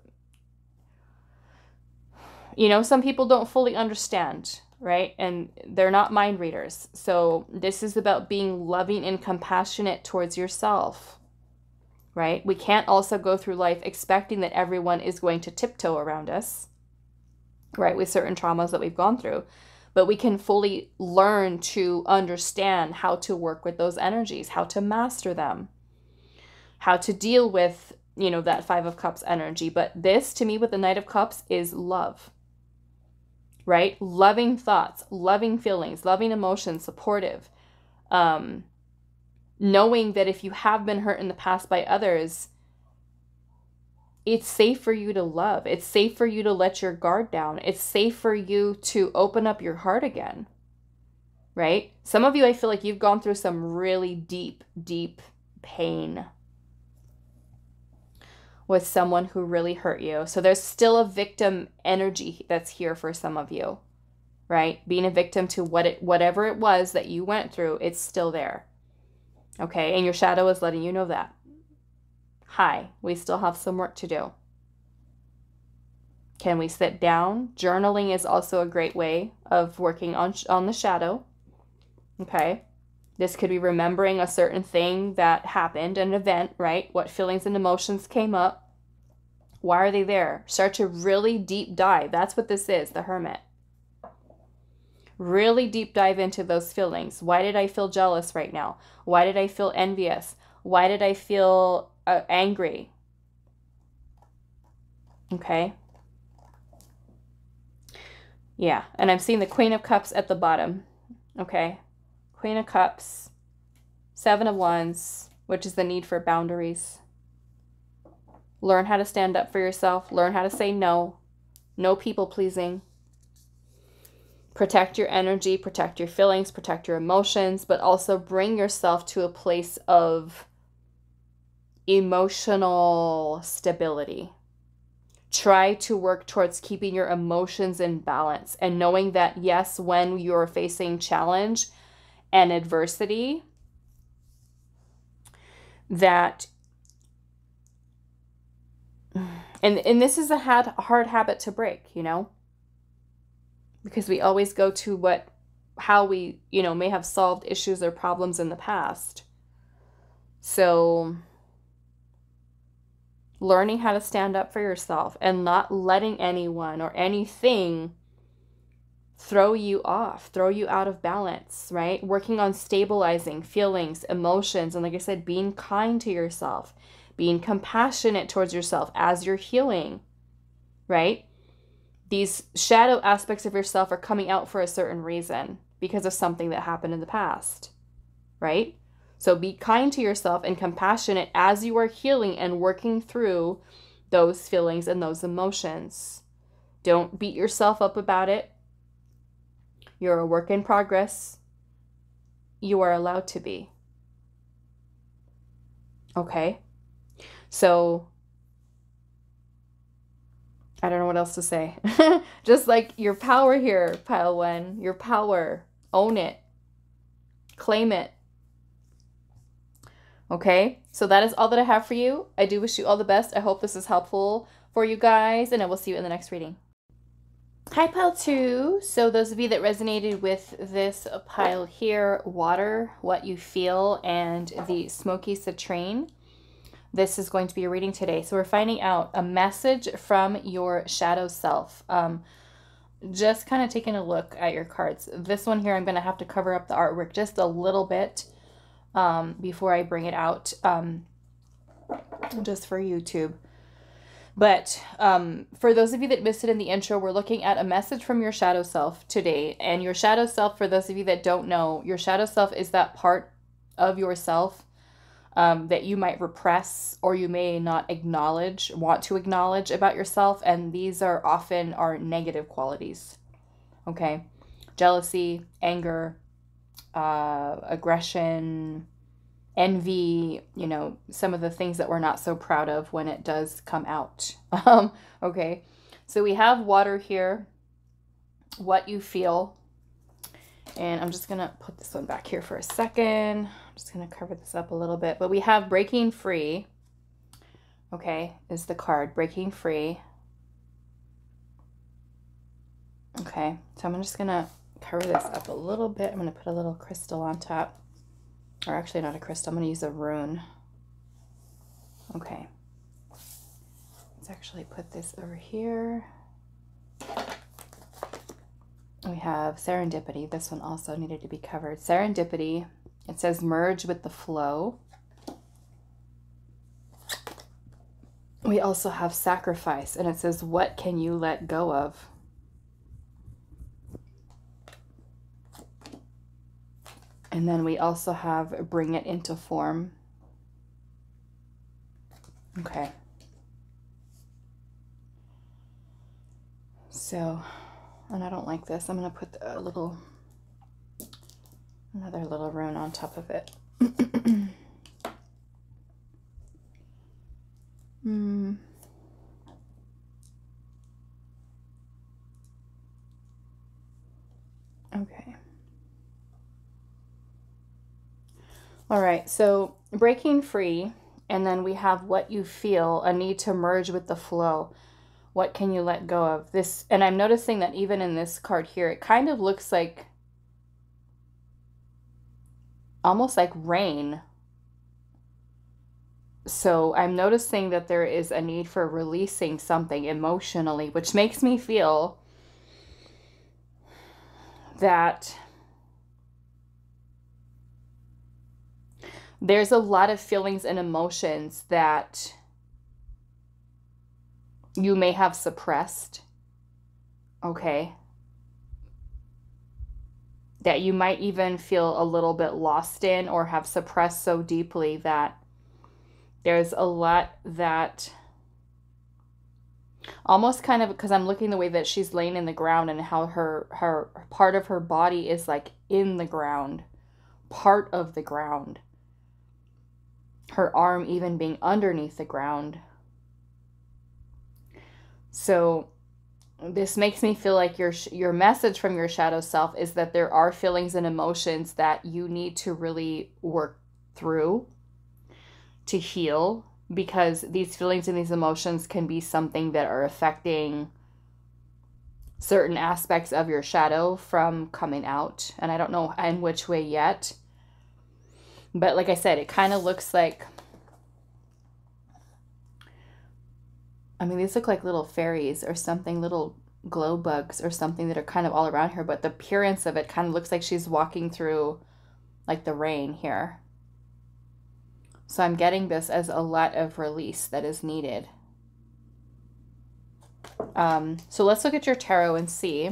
some people don't fully understand, right? And they're not mind readers. So this is about being loving and compassionate towards yourself, right? We can't also go through life expecting that everyone is going to tiptoe around us, right? With certain traumas that we've gone through. But we can fully learn to understand how to work with those energies, how to master them, how to deal with, that Five of Cups energy. But this, to me, with the Knight of Cups is love. Right? Loving thoughts, loving feelings, loving emotions, supportive. Knowing that if you have been hurt in the past by others, it's safe for you to love. It's safe for you to let your guard down. It's safe for you to open up your heart again. Right? Some of you, I feel like you've gone through some really deep, deep pain with someone who really hurt you. So there's still a victim energy that's here for some of you, right? Being a victim to whatever it was that you went through, it's still there. Okay, and your shadow is letting you know that. Hi, we still have some work to do. Can we sit down? Journaling is also a great way of working on the shadow. Okay. This could be remembering a certain thing that happened, an event, right? What feelings and emotions came up? Why are they there? Start to really deep dive. That's what this is, the Hermit. Really deep dive into those feelings. Why did I feel jealous right now? Why did I feel envious? Why did I feel angry? Okay. Yeah, and I'm seeing the Queen of Cups at the bottom. Okay. Queen of Cups, Seven of Wands, which is the need for boundaries. Learn how to stand up for yourself. Learn how to say no. No people pleasing. Protect your energy, protect your feelings, protect your emotions, but also bring yourself to a place of emotional stability. Try to work towards keeping your emotions in balance and knowing that, yes, when you're facing challenge and adversity, that, and this is a hard habit to break, you know, because we always go to how we, you know, may have solved issues or problems in the past. So learning how to stand up for yourself and not letting anyone or anything throw you off, throw you out of balance, right? Working on stabilizing feelings, emotions, and like I said, being kind to yourself, being compassionate towards yourself as you're healing, right? These shadow aspects of yourself are coming out for a certain reason because of something that happened in the past, right? So be kind to yourself and compassionate as you are healing and working through those feelings and those emotions. Don't beat yourself up about it. You're a work in progress. You are allowed to be. Okay? So, I don't know what else to say. Just like your power here, Pile 1. Your power. Own it. Claim it. Okay, so that is all that I have for you. I do wish you all the best. I hope this is helpful for you guys, and I will see you in the next reading. Hi, Pile 2. So those of you that resonated with this pile here, water, what you feel, and the Smokey Citrine, this is going to be a reading today. So we're finding out a message from your shadow self. Just kind of taking a look at your cards. This one here, I'm going to have to cover up the artwork just a little bit before I bring it out, just for YouTube. But for those of you that missed it in the intro, we're looking at a message from your shadow self today. And your shadow self, for those of you that don't know, your shadow self is that part of yourself that you might repress or you may not want to acknowledge about yourself. And these are often our negative qualities. Okay? Jealousy, anger, aggression, envy, you know, some of the things that we're not so proud of when it does come out. Okay, so we have water here, what you feel, and I'm just gonna put this one back here for a second. I'm just gonna cover this up a little bit, but we have breaking free. Okay, is the card breaking free. Okay, so I'm just gonna cover this up a little bit. I'm going to put a little crystal on top. Or actually not a crystal. I'm going to use a rune. Okay. Let's actually put this over here. We have serendipity. This one also needed to be covered. Serendipity. It says merge with the flow. We also have sacrifice. And it says, what can you let go of? And then we also have bring it into form. Okay. So, and I don't like this. I'm going to put another little rune on top of it. Okay. All right, so breaking free, and then we have what you feel, a need to merge with the flow. What can you let go of? This, and I'm noticing that even in this card here, it kind of looks like almost like rain. So I'm noticing that there is a need for releasing something emotionally, which makes me feel that there's a lot of feelings and emotions that you may have suppressed, okay? That you might even feel a little bit lost in or have suppressed so deeply that there's a lot that almost kind of, because I'm looking the way that she's laying in the ground and how her part of her body is like in the ground, part of the ground. Her arm even being underneath the ground. So this makes me feel like your message from your shadow self is that there are feelings and emotions that you need to really work through to heal, because these feelings and these emotions can be something that are affecting certain aspects of your shadow from coming out. And I don't know in which way yet. But like I said, it kind of looks like, I mean, these look like little fairies or something, little glow bugs or something that are kind of all around her. But the appearance of it kind of looks like she's walking through like the rain here. So I'm getting this as a lot of release that is needed. So let's look at your tarot and see.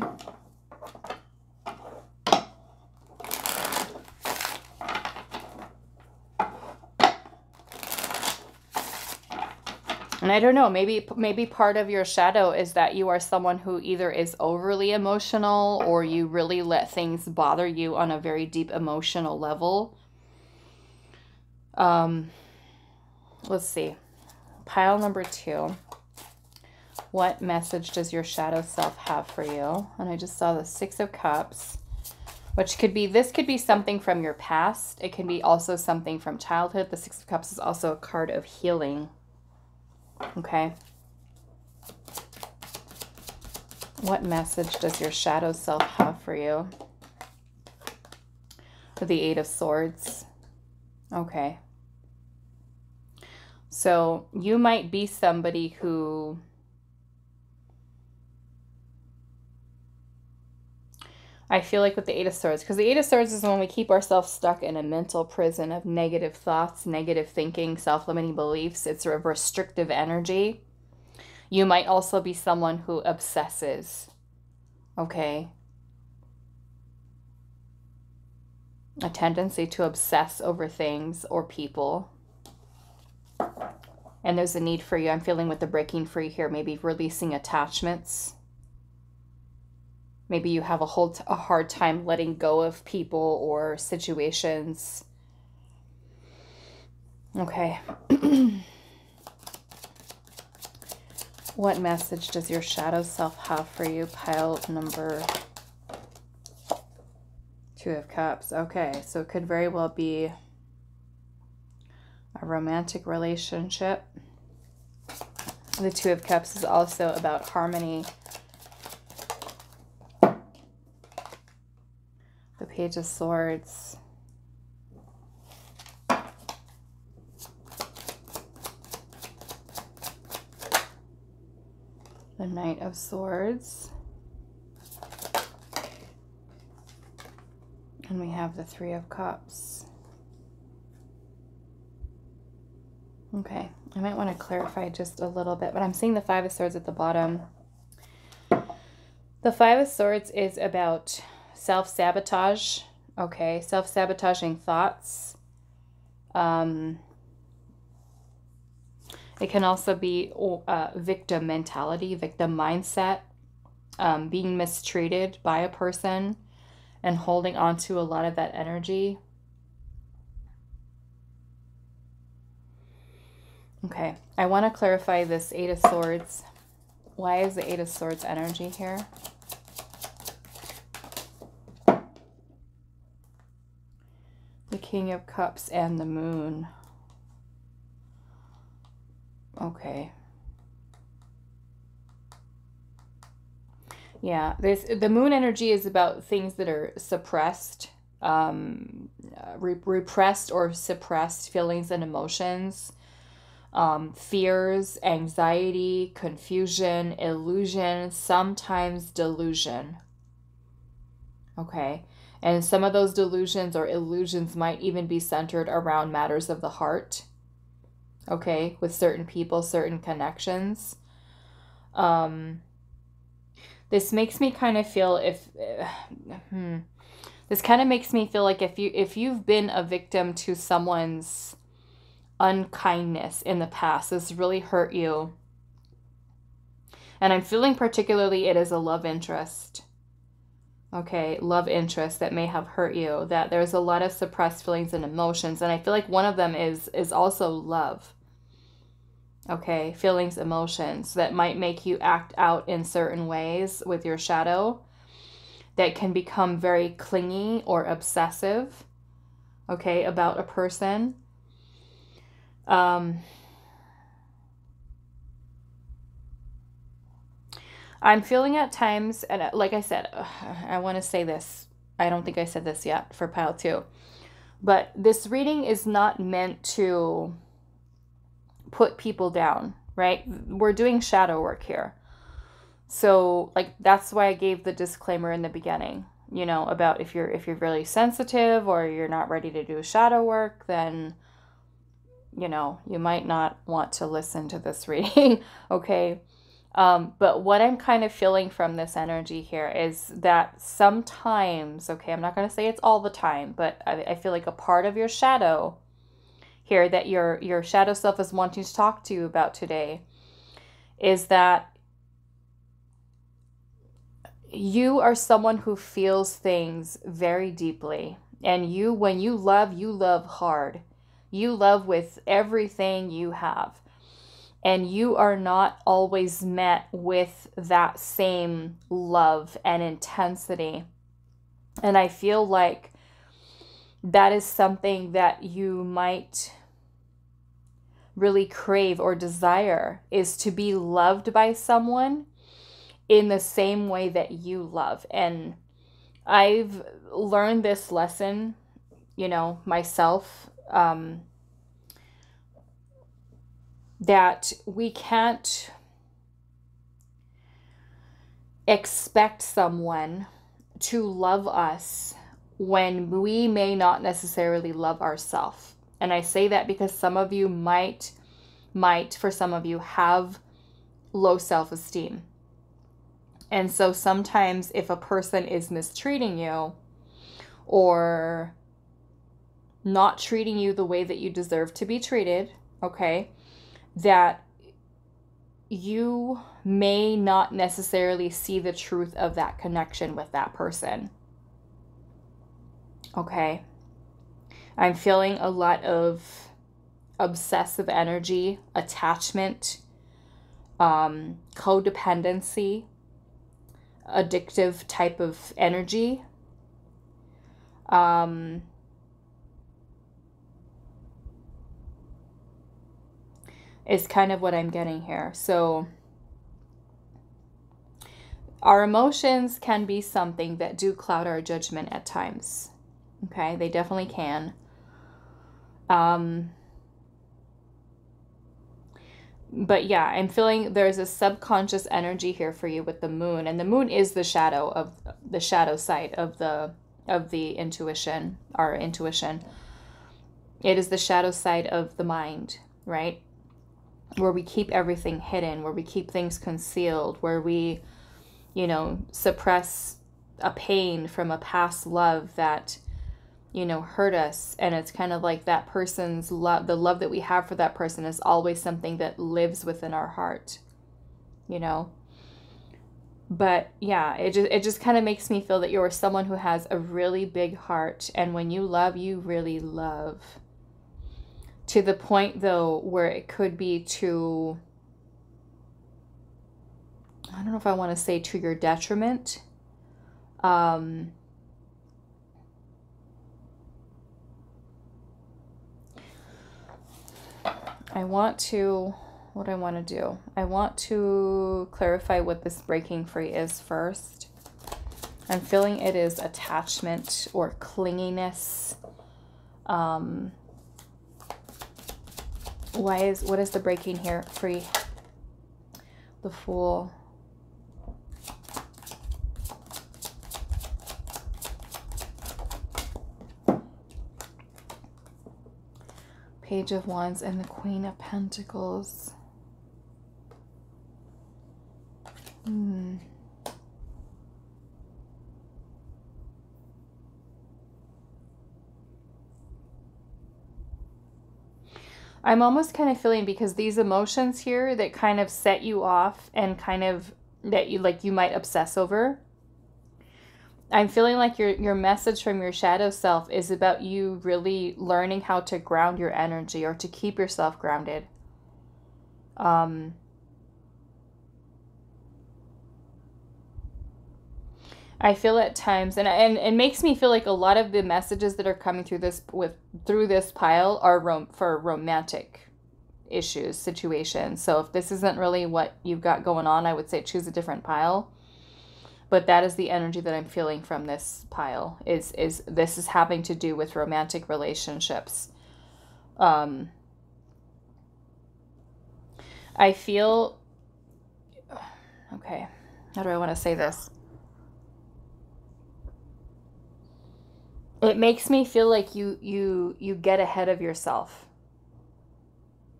And I don't know, maybe part of your shadow is that you are someone who either is overly emotional, or you really let things bother you on a very deep emotional level. Let's see. Pile number 2. What message does your shadow self have for you? And I just saw the 6 of Cups, which could be, this could be something from your past. It can be also something from childhood. The 6 of Cups is also a card of healing. Okay. What message does your shadow self have for you? The 8 of Swords. Okay. So you might be somebody who I feel like with the 8 of Swords, because the 8 of Swords is when we keep ourselves stuck in a mental prison of negative thoughts, negative thinking, self-limiting beliefs. It's a restrictive energy. You might also be someone who obsesses, okay? A tendency to obsess over things or people. And there's a need for you. I'm feeling with the breaking free here, maybe releasing attachments. Maybe you have a hard time letting go of people or situations. Okay. What message does your shadow self have for you? Pile number 2 of Cups. Okay, so it could very well be a romantic relationship. The 2 of Cups is also about harmony. The Page of Swords. The Knight of Swords. And we have the 3 of Cups. Okay, I might want to clarify just a little bit, but I'm seeing the 5 of Swords at the bottom. The 5 of Swords is about self-sabotage, okay? Self-sabotaging thoughts. It can also be victim mentality, victim mindset, being mistreated by a person and holding on to a lot of that energy. Okay, I want to clarify this 8 of Swords. Why is the 8 of Swords energy here? The King of Cups and the Moon. Okay. Yeah, the Moon energy is about things that are suppressed, repressed or suppressed feelings and emotions, fears, anxiety, confusion, illusion, sometimes delusion. Okay. And some of those delusions or illusions might even be centered around matters of the heart. Okay, with certain people, certain connections. This makes me kind of feel this kind of makes me feel like if you've been a victim to someone's unkindness in the past, this really hurt you. And I'm feeling particularly it is a love interest. Okay, love interest that may have hurt you, that there's a lot of suppressed feelings and emotions, and I feel like one of them is also love. okay? Feelings, emotions that might make you act out in certain ways with your shadow that can become very clingy or obsessive, okay, about a person. I'm feeling at times, and like I said, I want to say this. I don't think I said this yet for pile 2. But this reading is not meant to put people down, right? We're doing shadow work here. So, like, that's why I gave the disclaimer in the beginning, you know, about if you're really sensitive or you're not ready to do shadow work, then, you know, you might not want to listen to this reading, okay? But what I'm kind of feeling from this energy here is that sometimes, okay, I'm not going to say it's all the time, but I feel like a part of your shadow here that your shadow self is wanting to talk to you about today is that you are someone who feels things very deeply. And when you love hard. You love with everything you have. And you are not always met with that same love and intensity. And I feel like that is something that you might really crave or desire, is to be loved by someone in the same way that you love. And I've learned this lesson, you know, myself, that we can't expect someone to love us when we may not necessarily love ourselves. And I say that because some of you might, for some of you, have low self-esteem. And so sometimes if a person is mistreating you or not treating you the way that you deserve to be treated, okay, that you may not necessarily see the truth of that connection with that person. Okay. I'm feeling a lot of obsessive energy, attachment, codependency, addictive type of energy. Is kind of what I'm getting here. So our emotions can be something that do cloud our judgment at times. Okay, they definitely can. But yeah, I'm feeling there's a subconscious energy here for you with the moon, and the moon is the shadow side of the intuition, our intuition. It is the shadow side of the mind, right? Where we keep everything hidden, where we keep things concealed, where we, you know, suppress a pain from a past love that, you know, hurt us. And it's kind of like that person's love, the love that we have for that person is always something that lives within our heart, you know. But yeah, it just kind of makes me feel that you're someone who has a really big heart, and when you love, you really love. To the point, though, where it could be to, I don't know if I want to say to your detriment. I want to clarify what this breaking free is first. I'm feeling it is attachment or clinginess. What is the breaking here free? The Fool. Page of Wands and the Queen of Pentacles. I'm almost kind of feeling, because these emotions here that kind of set you off and kind of that you might obsess over. I'm feeling like your message from your shadow self is about you really learning how to ground your energy, or to keep yourself grounded. I feel at times, and it makes me feel like a lot of the messages that are coming through this pile are for romantic issues, situations. So if this isn't really what you've got going on, I would say choose a different pile. But that is the energy that I'm feeling from this pile. Is this is having to do with romantic relationships. I feel, okay, how do I want to say this? It makes me feel like you get ahead of yourself.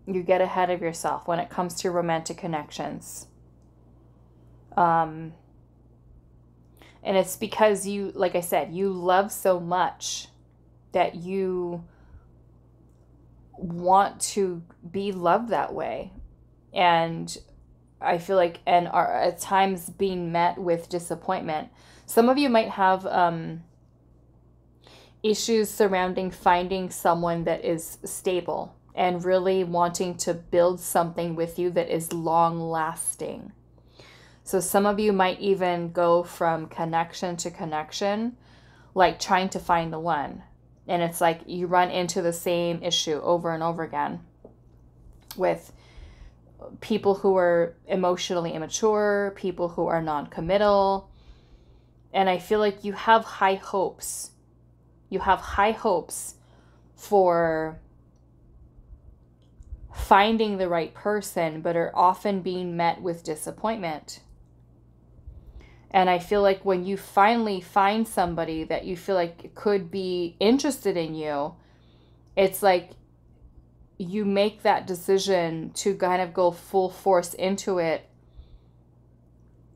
You get ahead of yourself when it comes to romantic connections. And it's because you, like I said, you love so much that you want to be loved that way. And I feel like, and are at times being met with disappointment. Some of you might have issues surrounding finding someone that is stable and really wanting to build something with you that is long lasting. So some of you might even go from connection to connection, like trying to find the one. And it's like you run into the same issue over and over again with people who are emotionally immature, people who are non-committal. And I feel like you have high hopes. You have high hopes for finding the right person, but are often being met with disappointment. And I feel like when you finally find somebody that you feel like could be interested in you, it's like you make that decision to kind of go full force into it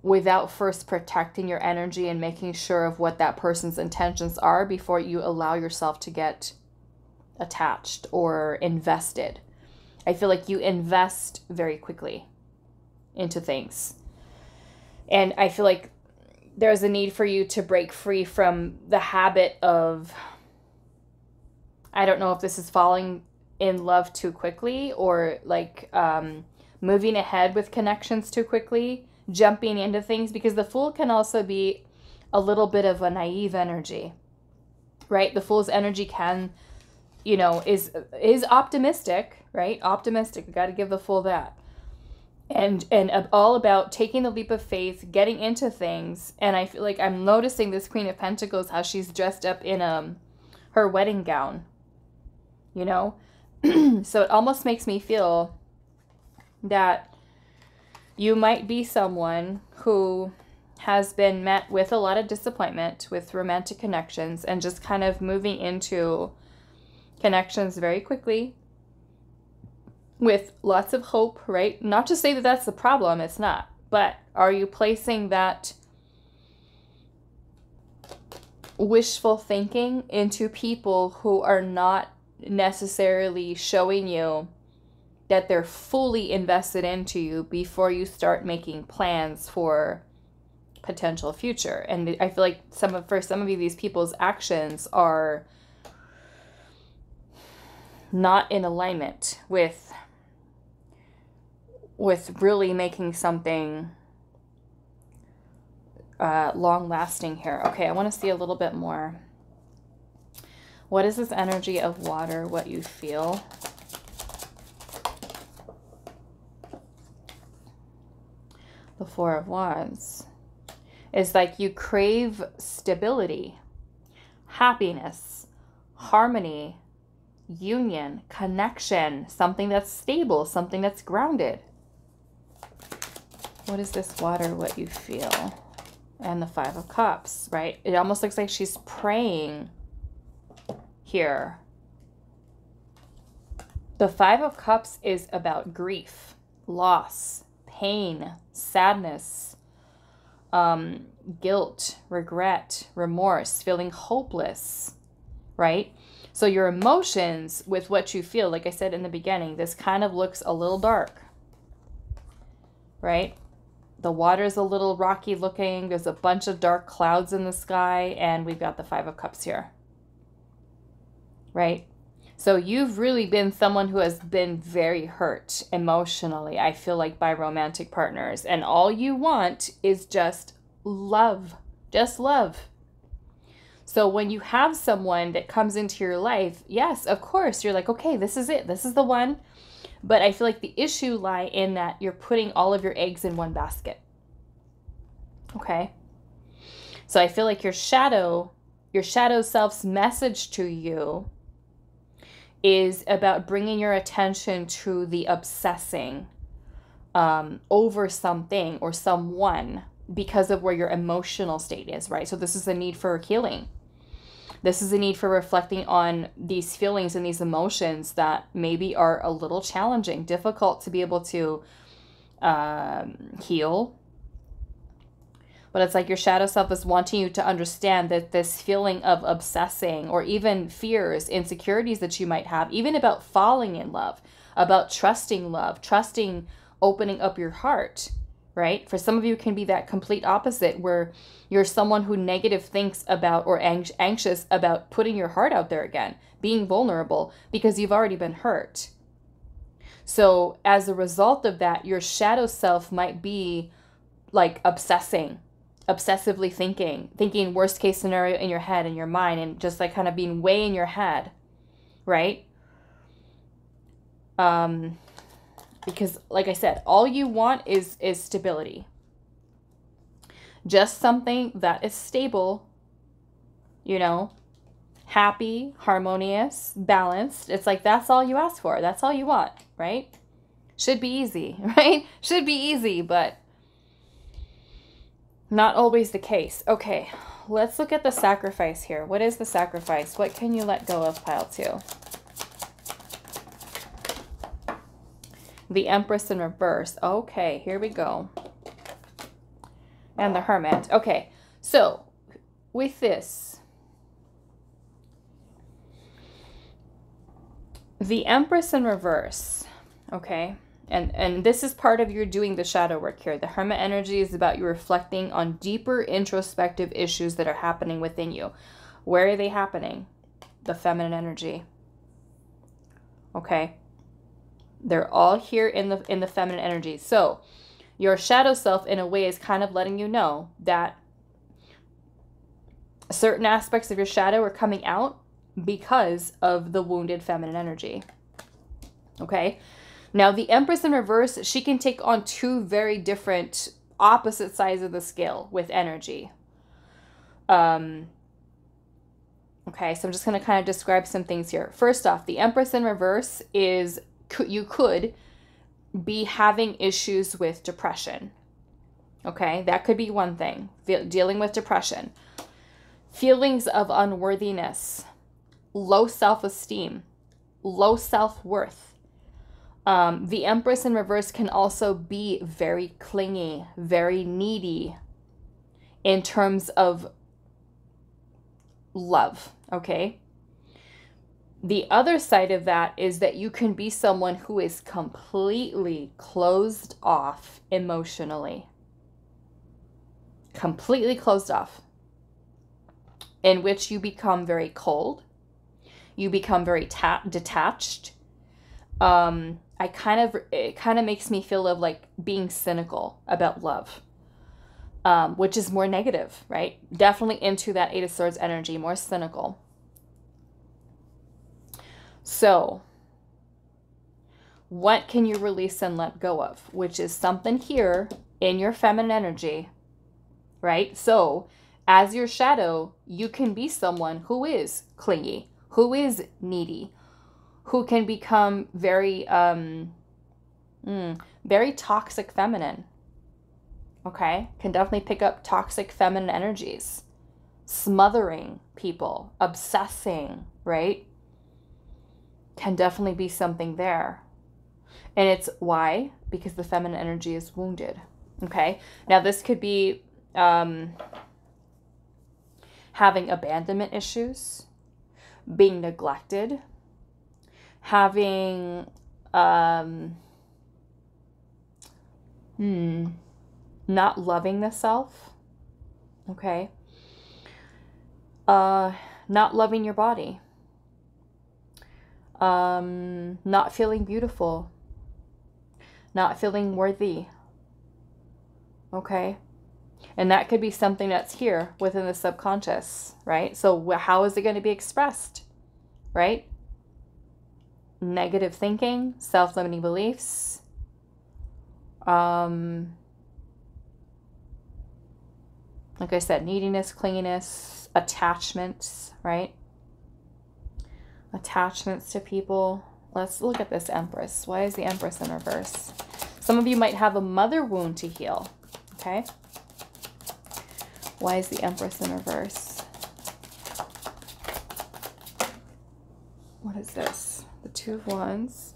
without first protecting your energy and making sure of what that person's intentions are before you allow yourself to get attached or invested. I feel like you invest very quickly into things. And I feel like there's a need for you to break free from the habit of, I don't know if this is falling in love too quickly or like moving ahead with connections too quickly, jumping into things, because the Fool can also be a little bit of a naive energy, right? The Fool's energy can, you know, is optimistic, right? Optimistic. We got to give the Fool that. And all about taking the leap of faith, getting into things. And I feel like I'm noticing this Queen of Pentacles, how she's dressed up in her wedding gown, you know? So it almost makes me feel that you might be someone who has been met with a lot of disappointment with romantic connections and just kind of moving into connections very quickly with lots of hope, right? Not to say that that's the problem, it's not. But are you placing that wishful thinking into people who are not necessarily showing you that they're fully invested into you before you start making plans for potential future? And I feel like for some of you, these people's actions are not in alignment with really making something long lasting here. Okay, I want to see a little bit more. What is this energy of water, what you feel? The Four of Wands. It's like you crave stability, happiness, harmony, union, connection, something that's stable, something that's grounded. What is this water, what you feel? And the Five of Cups, right? It almost looks like she's praying here. The Five of Cups is about grief, loss, pain, sadness, guilt, regret, remorse, feeling hopeless, right? So your emotions with what you feel, like I said in the beginning, this kind of looks a little dark, right? The water's a little rocky looking. There's a bunch of dark clouds in the sky, and we've got the Five of Cups here, right? So you've really been someone who has been very hurt emotionally, I feel like, by romantic partners. And all you want is just love. Just love. So when you have someone that comes into your life, yes, of course, you're like, okay, this is it. This is the one. But I feel like the issue lie in that you're putting all of your eggs in one basket. Okay? So I feel like your shadow self's message to you is about bringing your attention to the obsessing over something or someone because of where your emotional state is, right? So this is a need for healing. This is a need for reflecting on these feelings and these emotions that maybe are a little challenging, difficult to be able to heal. But it's like your shadow self is wanting you to understand that this feeling of obsessing, or even fears, insecurities that you might have, even about falling in love, about trusting love, trusting opening up your heart, right? For some of you, it can be that complete opposite, where you're someone who negative thinks about or anxious about putting your heart out there again, being vulnerable, because you've already been hurt. So as a result of that, your shadow self might be like obsessively thinking worst case scenario in your head, in your mind, and just like kind of being way in your head, right? Because like I said, all you want is stability. Just something that is stable, you know, happy, harmonious, balanced. It's like, that's all you ask for. That's all you want, right? Should be easy, right? Should be easy, but not always the case. Okay, let's look at the sacrifice here. What is the sacrifice? What can you let go of, pile 2? The Empress in reverse. Okay, here we go. And the Hermit. Okay, so with this, the Empress in reverse, okay, and this is part of your doing the shadow work here. The Hermit energy is about you reflecting on deeper introspective issues that are happening within you. Where are they happening? The feminine energy. Okay. They're all here in the feminine energy. So your shadow self, in a way, is kind of letting you know that certain aspects of your shadow are coming out because of the wounded feminine energy. Okay. Now, the Empress in reverse, she can take on 2 very different opposite sides of the scale with energy. Okay, so I'm just going to kind of describe some things here. First off, the Empress in reverse is, you could be having issues with depression. Okay, that could be one thing, dealing with depression. Feelings of unworthiness, low self-esteem, low self-worth. The Empress in reverse can also be very clingy, very needy in terms of love, okay? The other side of that is that you can be someone who is completely closed off emotionally. Completely closed off. In which you become very cold. You become very detached. It kind of makes me feel of like being cynical about love, which is more negative, right? Definitely into that 8 of Swords energy, more cynical. So what can you release and let go of? Which is something here in your feminine energy, right? So as your shadow, you can be someone who is clingy, who is needy, who can become very, very toxic feminine. Okay? Can definitely pick up toxic feminine energies. Smothering people, obsessing, right? Can definitely be something there. And it's why? Because the feminine energy is wounded. Okay? Now this could be having abandonment issues, being neglected, having not loving the self, okay, not loving your body, Not feeling beautiful. Not feeling worthy. Okay? And that could be something that's here within the subconscious, right? So how is it going to be expressed, right? Negative thinking, self-limiting beliefs, like I said, neediness, clinginess, attachments, right? Attachments to people. Let's look at this Empress. Why is the Empress in reverse? Some of you might have a mother wound to heal, okay? Why is the Empress in reverse? What is this? The Two of Wands.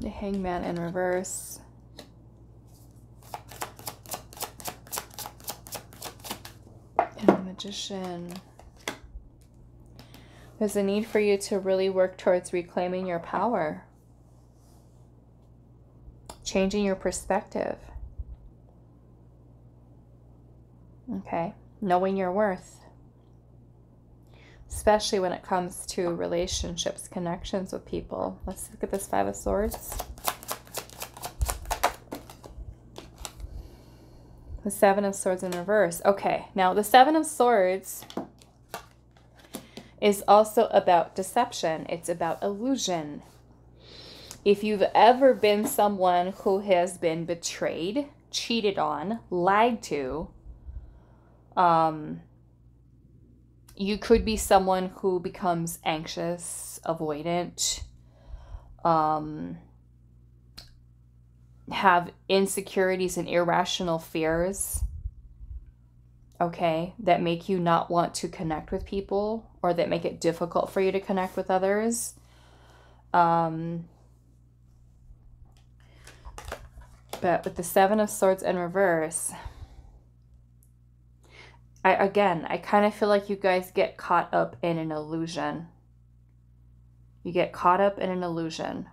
The Hangman in reverse. And the Magician. There's a need for you to really work towards reclaiming your power. Changing your perspective. Okay, knowing your worth, especially when it comes to relationships, connections with people. Let's look at this Five of Swords. The Seven of Swords in reverse. Okay, now the Seven of Swords is also about deception. It's about illusion. If you've ever been someone who has been betrayed, cheated on, lied to, you could be someone who becomes anxious, avoidant, have insecurities and irrational fears, okay, that make you not want to connect with people or that make it difficult for you to connect with others. But with the Seven of Swords in reverse, I kind of feel like you guys get caught up in an illusion. You get caught up in an illusion.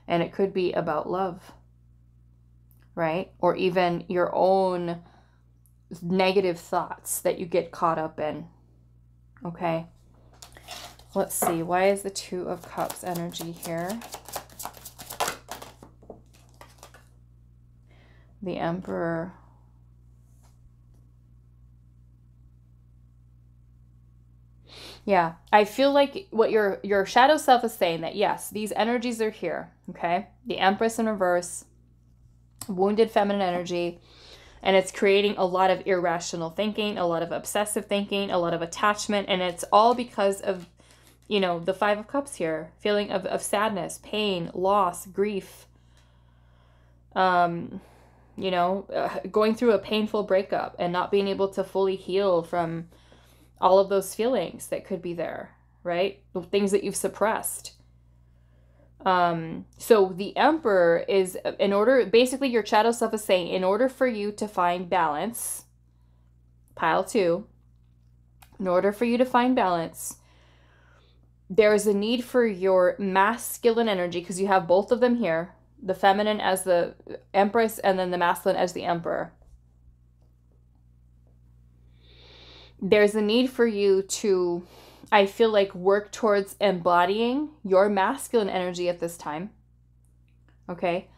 And it could be about love, right? Or even your own negative thoughts that you get caught up in. Okay. Let's see. Why is the Two of Cups energy here? The Emperor. Yeah, I feel like what your shadow self is saying that, yes, these energies are here, okay? The Empress in reverse, wounded feminine energy, and it's creating a lot of irrational thinking, a lot of obsessive thinking, a lot of attachment, and it's all because of, you know, the Five of Cups here, feeling of sadness, pain, loss, grief, you know, going through a painful breakup and not being able to fully heal from all of those feelings that could be there, right? The things that you've suppressed. So the Emperor is, in order, basically your shadow self is saying, in order for you to find balance, pile 2, in order for you to find balance, there is a need for your masculine energy, because you have both of them here, the feminine as the Empress and then the masculine as the Emperor. There's a need for you to, I feel like, work towards embodying your masculine energy at this time. Okay?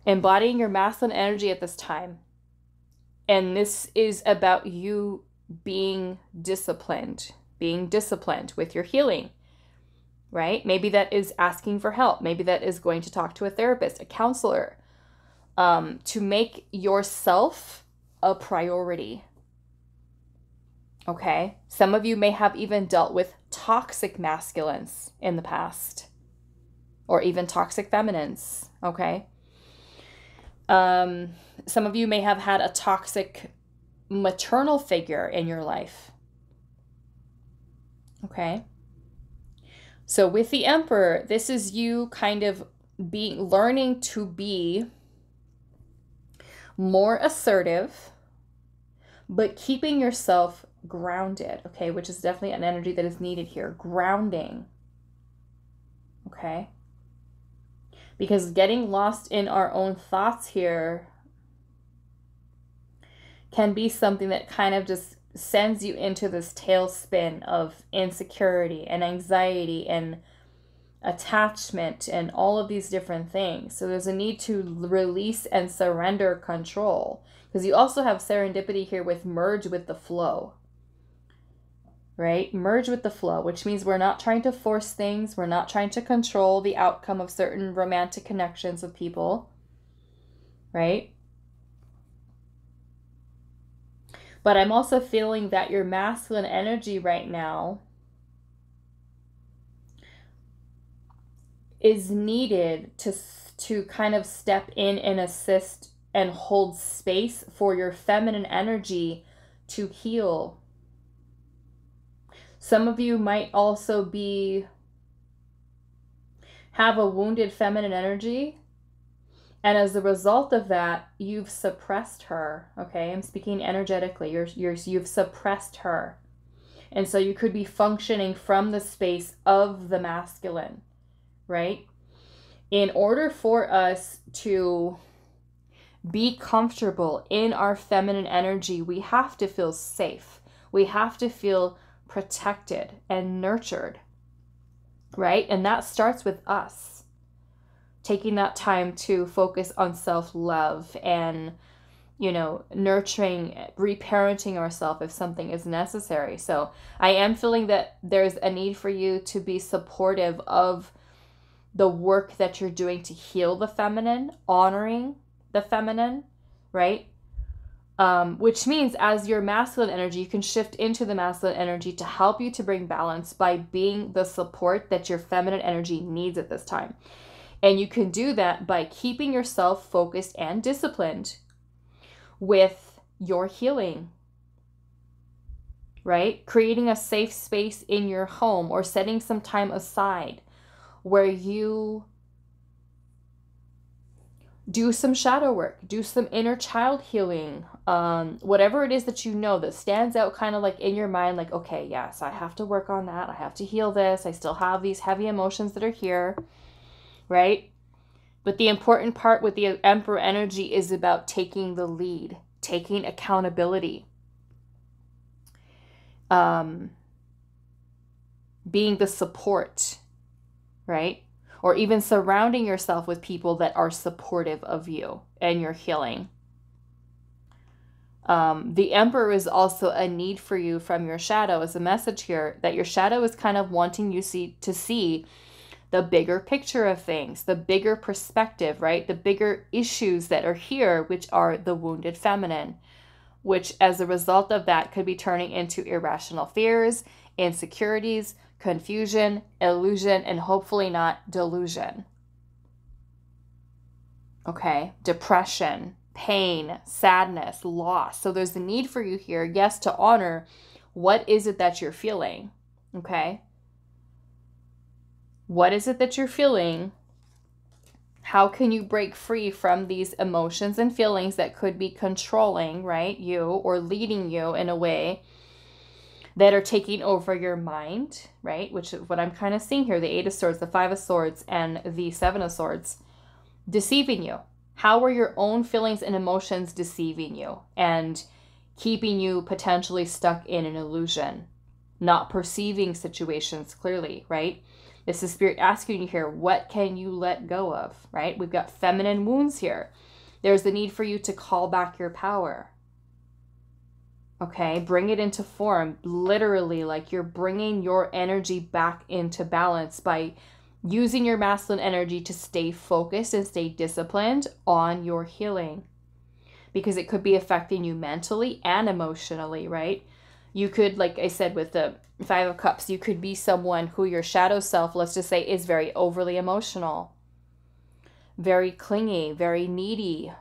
Embodying your masculine energy at this time. And this is about you being disciplined with your healing, right? Maybe that is asking for help. Maybe that is going to talk to a therapist, a counselor, to make yourself a priority. Okay, some of you may have even dealt with toxic masculines in the past, or even toxic feminines, okay? Some of you may have had a toxic maternal figure in your life, okay? So with the Emperor, this is you kind of learning to be more assertive, but keeping yourself grounded, okay, which is definitely an energy that is needed here. Grounding, okay? Because getting lost in our own thoughts here can be something that kind of just sends you into this tailspin of insecurity and anxiety and attachment and all of these different things. So there's a need to release and surrender control, because you also have serendipity here with merge with the flow, right? Merge with the flow, which means we're not trying to force things. We're not trying to control the outcome of certain romantic connections with people, right? But I'm also feeling that your masculine energy right now is needed to kind of step in and assist and hold space for your feminine energy to heal. Some of you might also have a wounded feminine energy, and as a result of that, you've suppressed her. Okay, I'm speaking energetically. You've suppressed her, and so you could be functioning from the space of the masculine, right? In order for us to be comfortable in our feminine energy, we have to feel safe. We have to feel protected and nurtured, right? And that starts with us taking that time to focus on self-love and, you know, nurturing, reparenting ourselves if something is necessary. So I am feeling that there's a need for you to be supportive of the work that you're doing to heal the feminine, honoring the feminine, right? Which means as your masculine energy, you can shift into the masculine energy to help you to bring balance by being the support that your feminine energy needs at this time. And you can do that by keeping yourself focused and disciplined with your healing, right? Creating a safe space in your home or setting some time aside where you do some shadow work, do some inner child healing, whatever it is that you know that stands out kind of like in your mind, like, okay, yes, I have to work on that. I have to heal this. I still have these heavy emotions that are here, right? But the important part with the Emperor energy is about taking the lead, taking accountability, being the support, right? Or even surrounding yourself with people that are supportive of you and your healing. The Emperor is also a need for you from your shadow as a message here that your shadow is kind of wanting you to see the bigger picture of things, the bigger perspective, right? The bigger issues that are here, which are the wounded feminine, which as a result of that could be turning into irrational fears, insecurities, confusion, illusion, and hopefully not delusion. Okay, depression, pain, sadness, loss. So there's the need for you here, yes, to honor what is it that you're feeling, okay? What is it that you're feeling? How can you break free from these emotions and feelings that could be controlling, right, you, or leading you in a way that are taking over your mind, right? Which is what I'm kind of seeing here, the 8 of Swords, the 5 of Swords, and the 7 of Swords, deceiving you. How are your own feelings and emotions deceiving you and keeping you potentially stuck in an illusion, not perceiving situations clearly, right? This is Spirit asking you here, what can you let go of, right? We've got feminine wounds here. There's the need for you to call back your power. Okay, bring it into form, literally, like you're bringing your energy back into balance by using your masculine energy to stay focused and stay disciplined on your healing, because it could be affecting you mentally and emotionally, right? You could, like I said, with the 5 of Cups, you could be someone who your shadow self, let's just say, is very overly emotional, very clingy, very needy,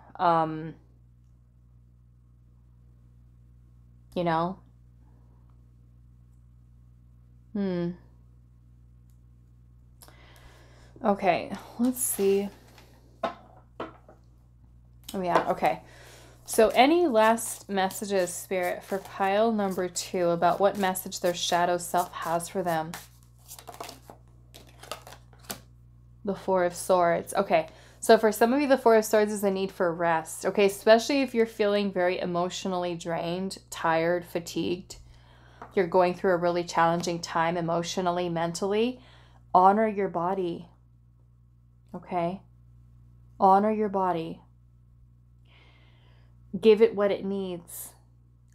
you know? Okay, let's see. Oh yeah, okay. So any last messages, Spirit, for pile number 2 about what message their shadow self has for them? The 4 of Swords. Okay, So for some of you, the Four of Swords is a need for rest. Okay, especially if you're feeling very emotionally drained, tired, fatigued. You're going through a really challenging time emotionally, mentally. Honor your body. Okay? Honor your body. Give it what it needs.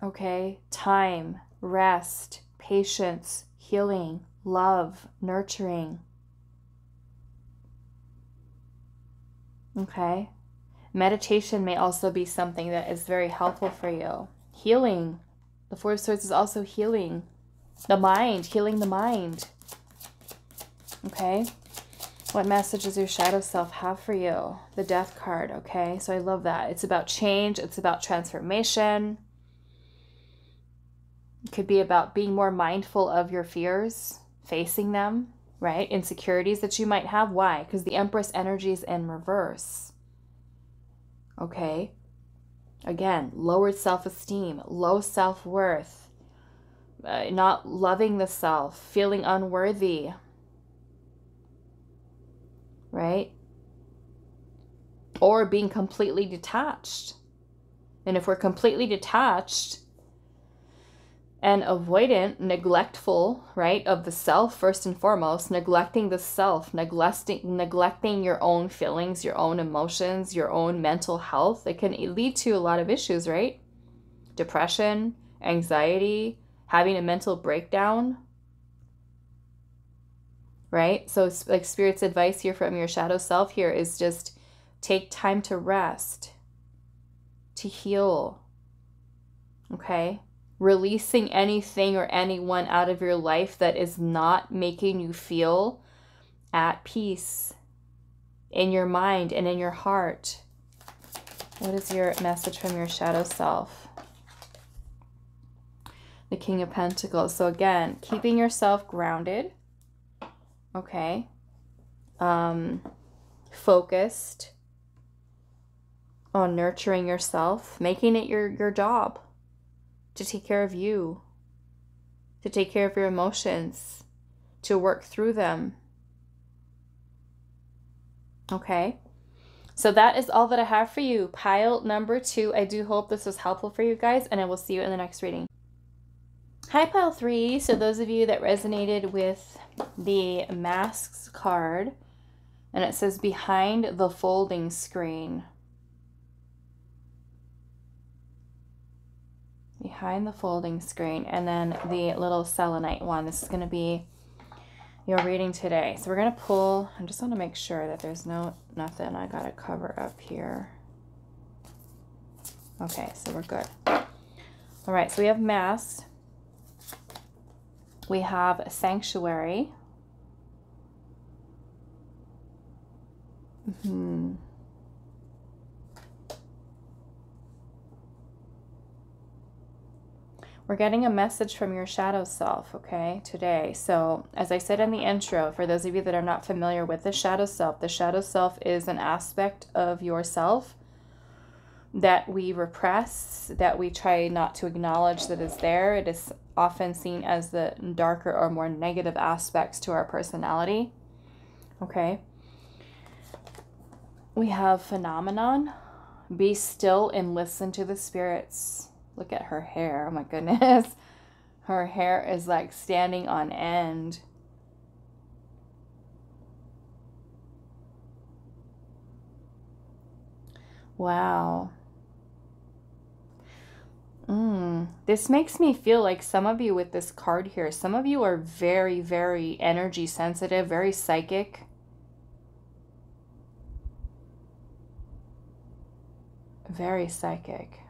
Okay? Time, rest, patience, healing, love, nurturing. Okay? Meditation may also be something that is very helpful for you. Healing. The Four of Swords is also healing the mind, healing the mind. Okay? What message does your shadow self have for you? The Death card, okay? So I love that. It's about change. It's about transformation. It could be about being more mindful of your fears, facing them, right? Insecurities that you might have. Why? Because the Empress energy is in reverse. Okay? Again, lowered self-esteem, low self-worth, not loving the self, feeling unworthy, right? Or being completely detached. And if we're completely detached and avoidant, neglectful, right, of the self, first and foremost, neglecting the self, neglecting your own feelings, your own emotions, your own mental health, it can lead to a lot of issues, right? Depression, anxiety, having a mental breakdown, right? So like Spirit's advice here from your shadow self here is just take time to rest, to heal, okay? Releasing anything or anyone out of your life that is not making you feel at peace in your mind and in your heart. What is your message from your shadow self? The King of Pentacles. So again, keeping yourself grounded, okay? Focused on nurturing yourself, making it your job to take care of you, to take care of your emotions, to work through them. Okay? So that is all that I have for you. Pile number 2. I do hope this was helpful for you guys, and I will see you in the next reading. Hi, pile 3. So those of you that resonated with the Masks card, and it says behind the folding screen. Behind the folding screen, and then the little Selenite one. This is going to be your reading today. So we're going to pull, I just want to make sure that there's nothing I got to cover up here. Okay, so we're good. All right, so we have Mass. We have Sanctuary. We're getting a message from your shadow self, okay, today. So as I said in the intro, for those of you that are not familiar with the shadow self is an aspect of yourself that we repress, that we try not to acknowledge that is there. It is often seen as the darker or more negative aspects to our personality, okay. We have Phenomenon. Be still and listen to the spirits. Look at her hair. Oh my goodness. Her hair is like standing on end. Wow. This makes me feel like some of you with this card here, some of you are very, very energy sensitive, very psychic. Very psychic.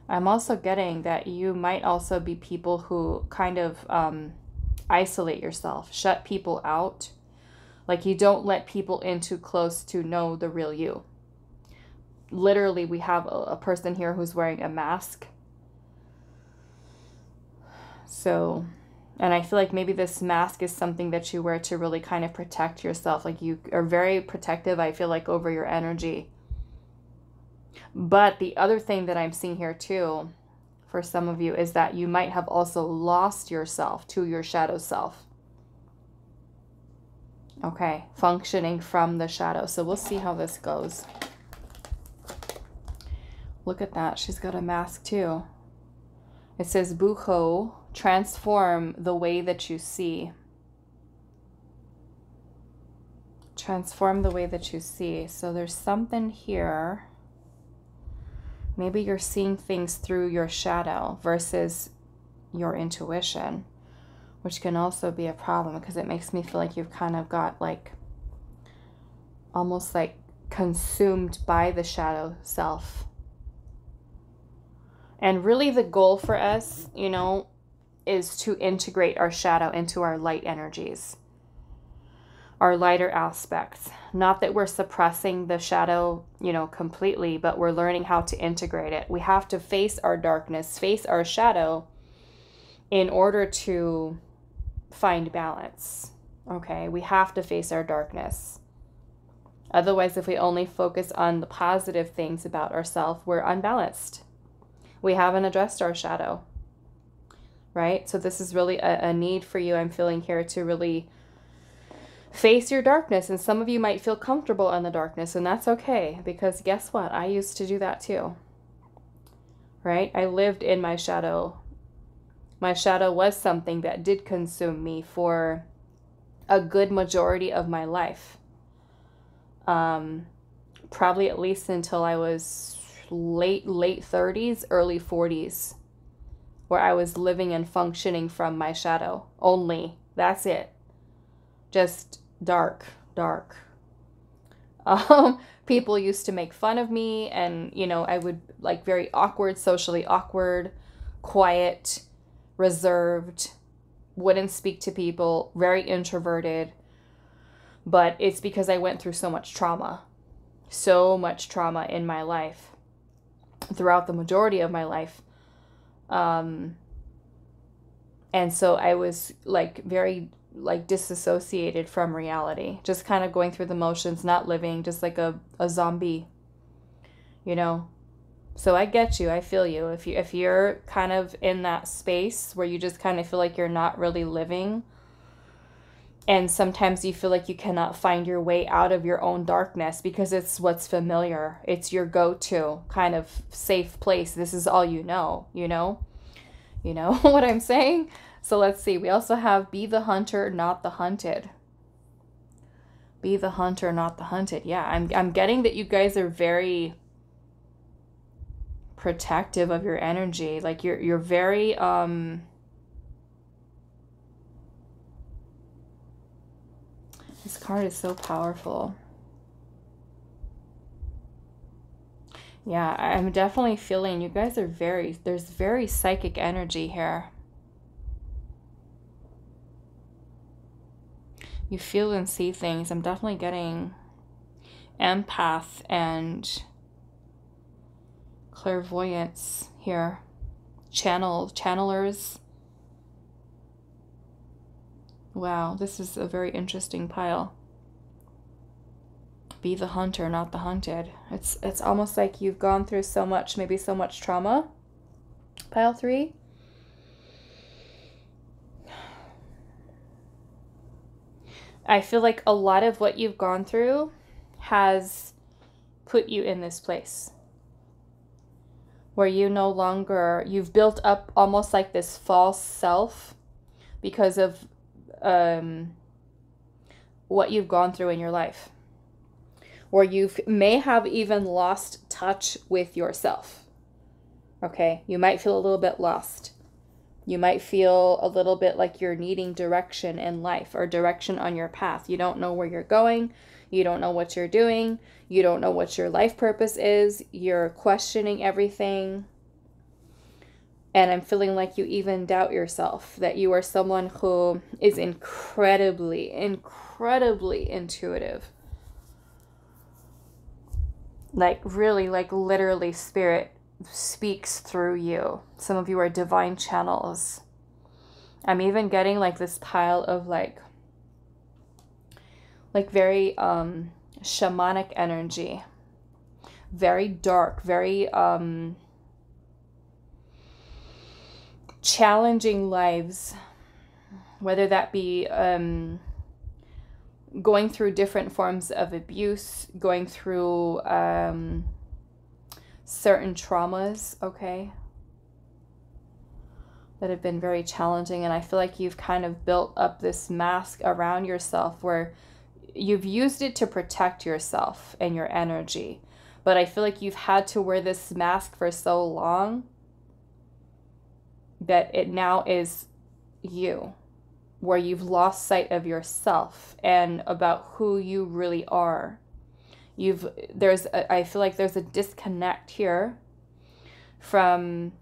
I'm also getting that you might also be people who kind of isolate yourself, shut people out. Like you don't let people in too close to know the real you. Literally, we have a person here who's wearing a mask. So, and I feel like maybe this mask is something that you wear to really kind of protect yourself. Like you are very protective, I feel like, over your energy. But the other thing that I'm seeing here too, for some of you, is that you might have also lost yourself to your shadow self. Okay, functioning from the shadow. So we'll see how this goes. Look at that. She's got a mask too. It says, Buho, transform the way that you see. Transform the way that you see. So there's something here. Maybe you're seeing things through your shadow versus your intuition, which can also be a problem because it makes me feel like you've kind of got like, almost like consumed by the shadow self. And really the goal for us, you know, is to integrate our shadow into our light energies, our lighter aspects. Not that we're suppressing the shadow, you know, completely, but we're learning how to integrate it. We have to face our darkness, face our shadow in order to find balance. Okay, we have to face our darkness. Otherwise, if we only focus on the positive things about ourselves, we're unbalanced. We haven't addressed our shadow, right? So this is really a need for you, I'm feeling here, to really face your darkness. And some of you might feel comfortable in the darkness, and that's okay, because guess what? I used to do that too, right? I lived in my shadow. My shadow was something that did consume me for a good majority of my life. Probably at least until I was late 30s, early 40s, where I was living and functioning from my shadow only. That's it. Just dark. People used to make fun of me, and, you know, I would like very awkward, socially awkward, quiet, reserved, wouldn't speak to people, very introverted. But it's because I went through so much trauma in my life, throughout the majority of my life. And so I was like very like disassociated from reality, just kind of going through the motions, not living, just like a zombie, you know. So I get you, I feel you. If you're kind of in that space where you just kind of feel like you're not really living, and sometimes you feel like you cannot find your way out of your own darkness because it's what's familiar. It's your go-to kind of safe place. This is all you know, you know? You know what I'm saying? So let's see. We also have be the hunter, not the hunted. Be the hunter, not the hunted. Yeah, I'm getting that you guys are very protective of your energy. Like you're very this card is so powerful. Yeah, I'm definitely feeling you guys are there's very psychic energy here. You feel and see things. I'm definitely getting empath and clairvoyance here. Channelers. Wow, this is a very interesting pile. Be the hunter, not the hunted. It's almost like you've gone through so much, maybe so much trauma. Pile 3. I feel like a lot of what you've gone through has put you in this place where you've built up almost like this false self because of what you've gone through in your life, or you may have even lost touch with yourself. Okay, you might feel a little bit lost. You might feel a little bit like you're needing direction in life or direction on your path. You don't know where you're going. You don't know what you're doing. You don't know what your life purpose is. You're questioning everything. And I'm feeling like you even doubt yourself, that you are someone who is incredibly, incredibly intuitive. Like really, like literally spirit speaks through you. Some of you are divine channels. I'm even getting like this pile of like very shamanic energy. Very dark, very challenging lives, whether that be going through different forms of abuse, going through certain traumas, okay, that have been very challenging. And I feel like you've kind of built up this mask around yourself where you've used it to protect yourself and your energy. But I feel like you've had to wear this mask for so long that it now is you, where you've lost sight of yourself and about who you really are. I feel like there's a disconnect here from,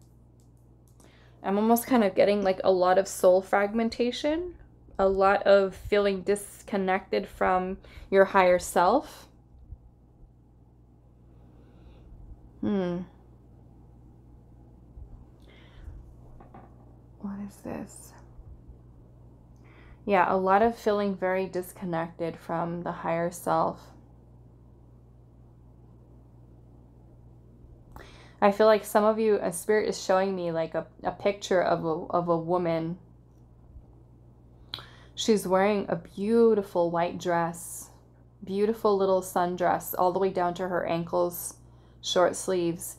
I'm almost kind of getting like a lot of soul fragmentation, a lot of feeling disconnected from your higher self. What is this? Yeah, a lot of feeling very disconnected from the higher self. I feel like some of you, a spirit is showing me like a picture of a woman. She's wearing a beautiful white dress, beautiful little sundress, all the way down to her ankles, short sleeves.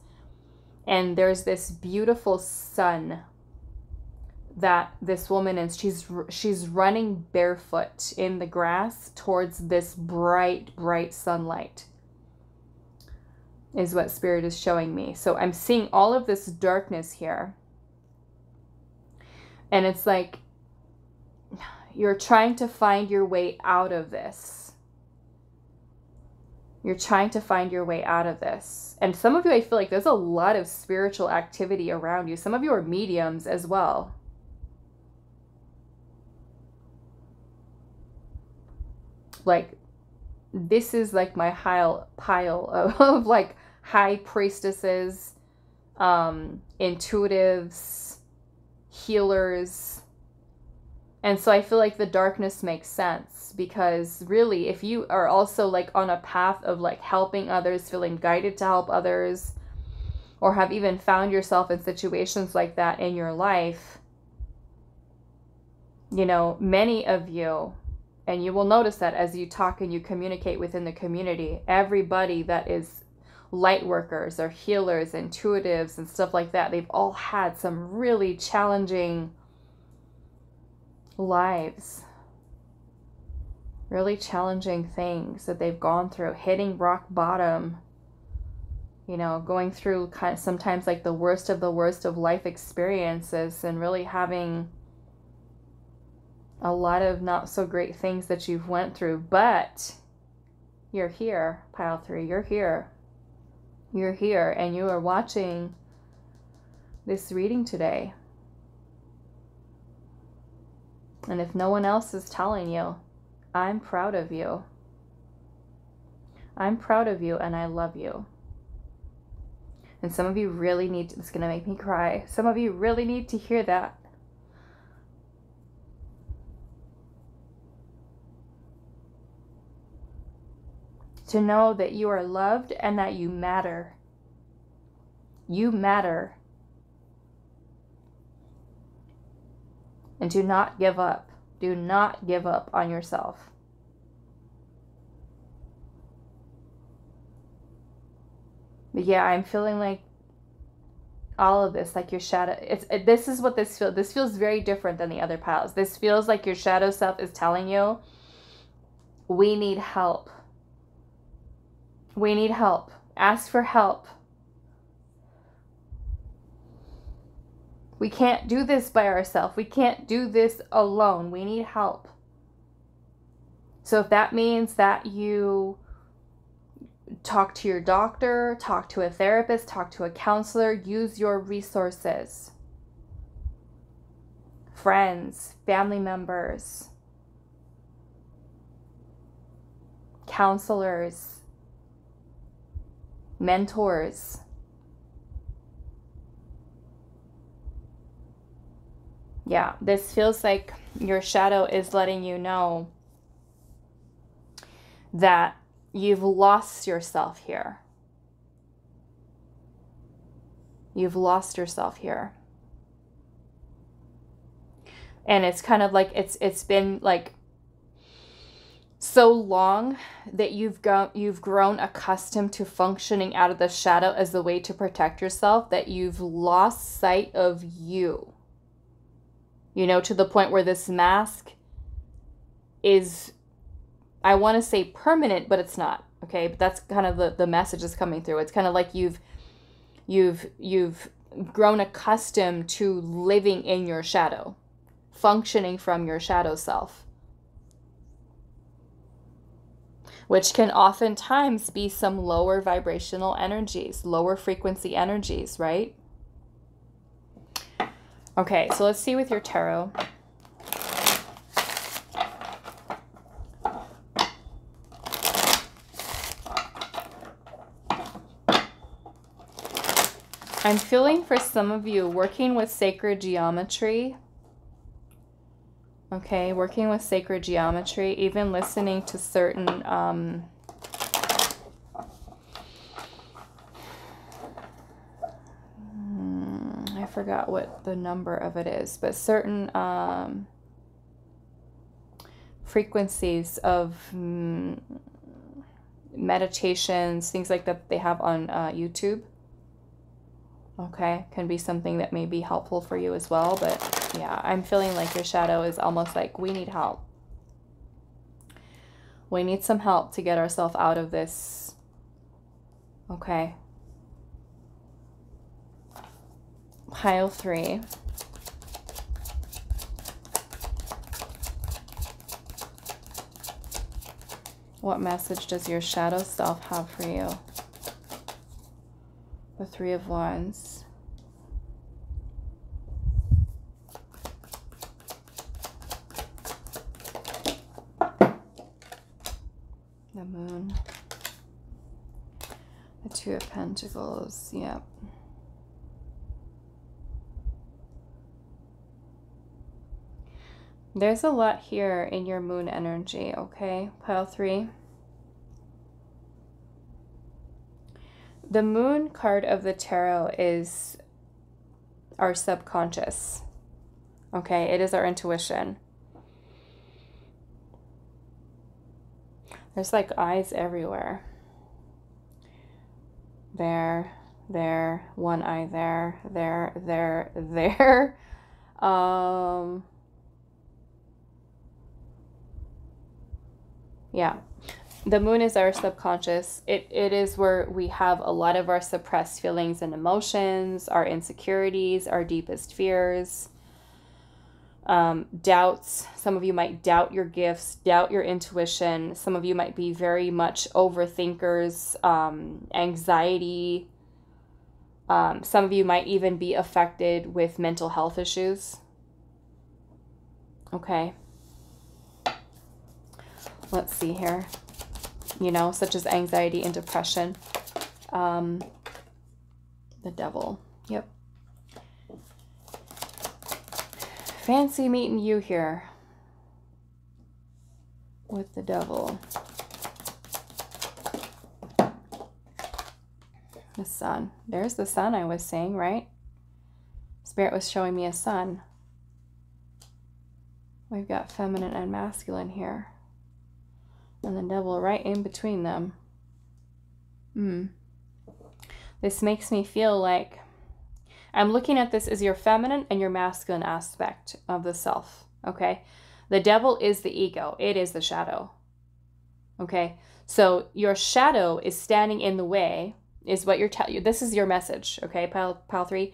And there's this beautiful sun that this woman is. She's running barefoot in the grass towards this bright, bright sunlight, is what Spirit is showing me. So I'm seeing all of this darkness here. And it's like you're trying to find your way out of this. You're trying to find your way out of this. And some of you, I feel like there's a lot of spiritual activity around you. Some of you are mediums as well. Like, this is like my pile of like high priestesses, intuitives, healers. And so I feel like the darkness makes sense, because really, if you are also like on a path of like helping others, feeling guided to help others, or have even found yourself in situations like that in your life, you know, many of you, and you will notice that as you talk and you communicate within the community, everybody that is light workers or healers, intuitives and stuff like that, they've all had some really challenging lives, really challenging things that they've gone through, hitting rock bottom, you know, going through kind of sometimes like the worst of life experiences, and really having a lot of not so great things that you've went through. But you're here, pile 3, you're here. You're here, and you are watching this reading today. And if no one else is telling you, I'm proud of you. I'm proud of you, and I love you. And some of you really need to, it's going to make me cry. Some of you really need to hear that. To know that you are loved and that you matter. You matter. And do not give up. Do not give up on yourself. But yeah, I'm feeling like all of this, like your shadow, this is what this feels. This feels very different than the other piles. This feels like your shadow self is telling you, we need help. We need help. Ask for help. We can't do this by ourselves. We can't do this alone. We need help. So if that means that you talk to your doctor, talk to a therapist, talk to a counselor, use your resources. Friends, family members, counselors, mentors. Yeah, this feels like your shadow is letting you know that you've lost yourself here. You've lost yourself here. And it's kind of like it's been like so long that you've grown accustomed to functioning out of the shadow as the way to protect yourself that you've lost sight of you. You know, to the point where this mask is, I want to say permanent, but it's not. Okay, but that's kind of the message that's coming through. It's kind of like you've grown accustomed to living in your shadow, functioning from your shadow self, which can oftentimes be some lower vibrational energies, lower frequency energies, right? Okay, so let's see with your tarot. I'm feeling for some of you working with sacred geometry. Okay, working with sacred geometry, even listening to certain I forgot what the number of it is, but certain frequencies of meditations, things like that they have on YouTube. Okay, can be something that may be helpful for you as well. But yeah, I'm feeling like your shadow is almost like, we need help. We need some help to get ourselves out of this. Okay. Pile 3. What message does your shadow self have for you? The 3 of Wands. The Moon. The 2 of Pentacles. Yep. There's a lot here in your Moon energy, okay? Pile 3. The Moon card of the tarot is our subconscious, okay? It is our intuition. There's like eyes everywhere. There, one eye there, there. Yeah. The Moon is our subconscious. It is where we have a lot of our suppressed feelings and emotions, our insecurities, our deepest fears, doubts. Some of you might doubt your gifts, doubt your intuition. Some of you might be very much overthinkers, anxiety. Some of you might even be affected with mental health issues. Okay. Let's see here. You know, such as anxiety and depression. The Devil. Yep. Fancy meeting you here with the Devil. The Sun. There's the Sun I was saying, right? Spirit was showing me a sun. We've got feminine and masculine here. And the Devil right in between them. This makes me feel like I'm looking at this as your feminine and your masculine aspect of the self. Okay. The Devil is the ego. It is the shadow. Okay. So your shadow is standing in the way, is what you're telling you. This is your message. Okay. Pile 3.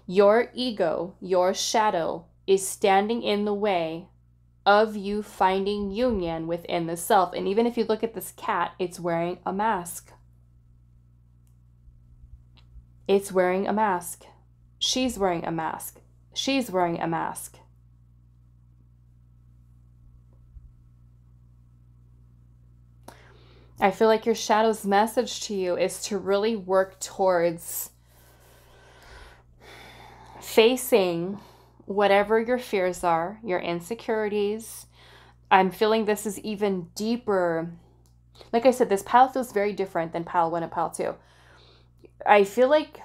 Your ego, your shadow is standing in the way of you finding union within the self. And even if you look at this cat, it's wearing a mask. It's wearing a mask. She's wearing a mask. She's wearing a mask. I feel like your shadow's message to you is to really work towards facing whatever your fears are, your insecurities. I'm feeling this is even deeper. Like I said, this pile feels very different than pile 1 and pile 2. I feel like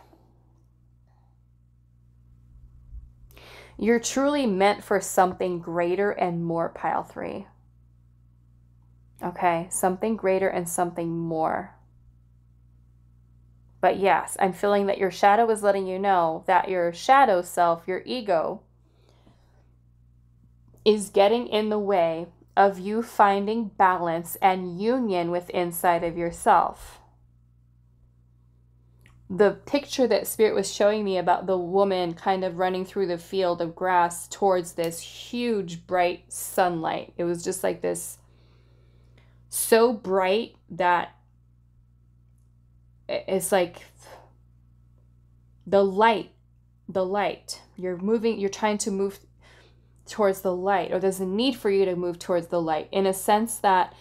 you're truly meant for something greater and more, pile 3. Okay, something greater and something more. But yes, I'm feeling that your shadow is letting you know that your shadow self, your ego, is getting in the way of you finding balance and union with inside of yourself. The picture that Spirit was showing me about the woman kind of running through the field of grass towards this huge bright sunlight. It was just like this, so bright that it's like the light, you're trying to move towards the light, or there's a need for you to move towards the light, in a sense that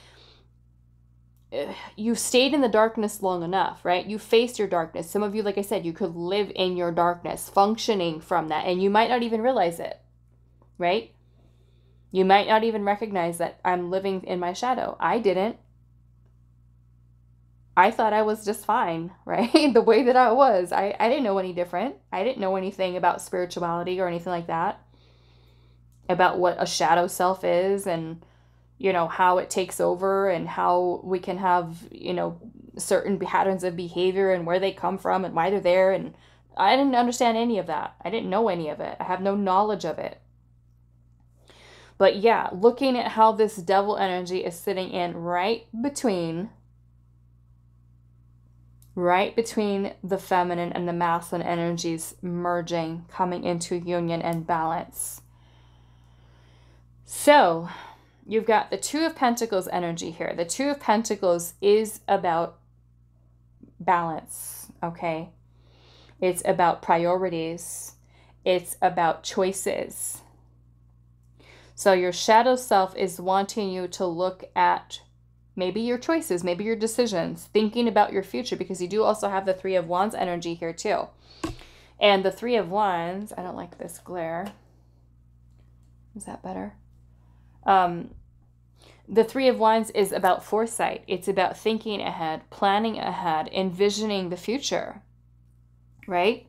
you stayed in the darkness long enough, right? You faced your darkness. Some of you, like I said, you could live in your darkness, functioning from that, and you might not even realize it, right? You might not even recognize that I'm living in my shadow. I didn't. I thought I was just fine, right? The way that I was. I didn't know any different. I didn't know anything about spirituality or anything like that, about what a shadow self is, and how it takes over, and how we can have, certain patterns of behavior and where they come from and why they're there. And I didn't understand any of that. I didn't know any of it. I have no knowledge of it. But yeah, looking at how this devil energy is sitting in right between the feminine and the masculine energies merging, coming into union and balance. So you've got the Two of Pentacles energy here. The Two of Pentacles is about balance, okay? It's about priorities. It's about choices. So your shadow self is wanting you to look at maybe your choices, maybe your decisions, thinking about your future, because you do also have the Three of Wands energy here too. And the Three of Wands, I don't like this glare. Is that better? The Three of Wands is about foresight. It's about thinking ahead, planning ahead, envisioning the future, right?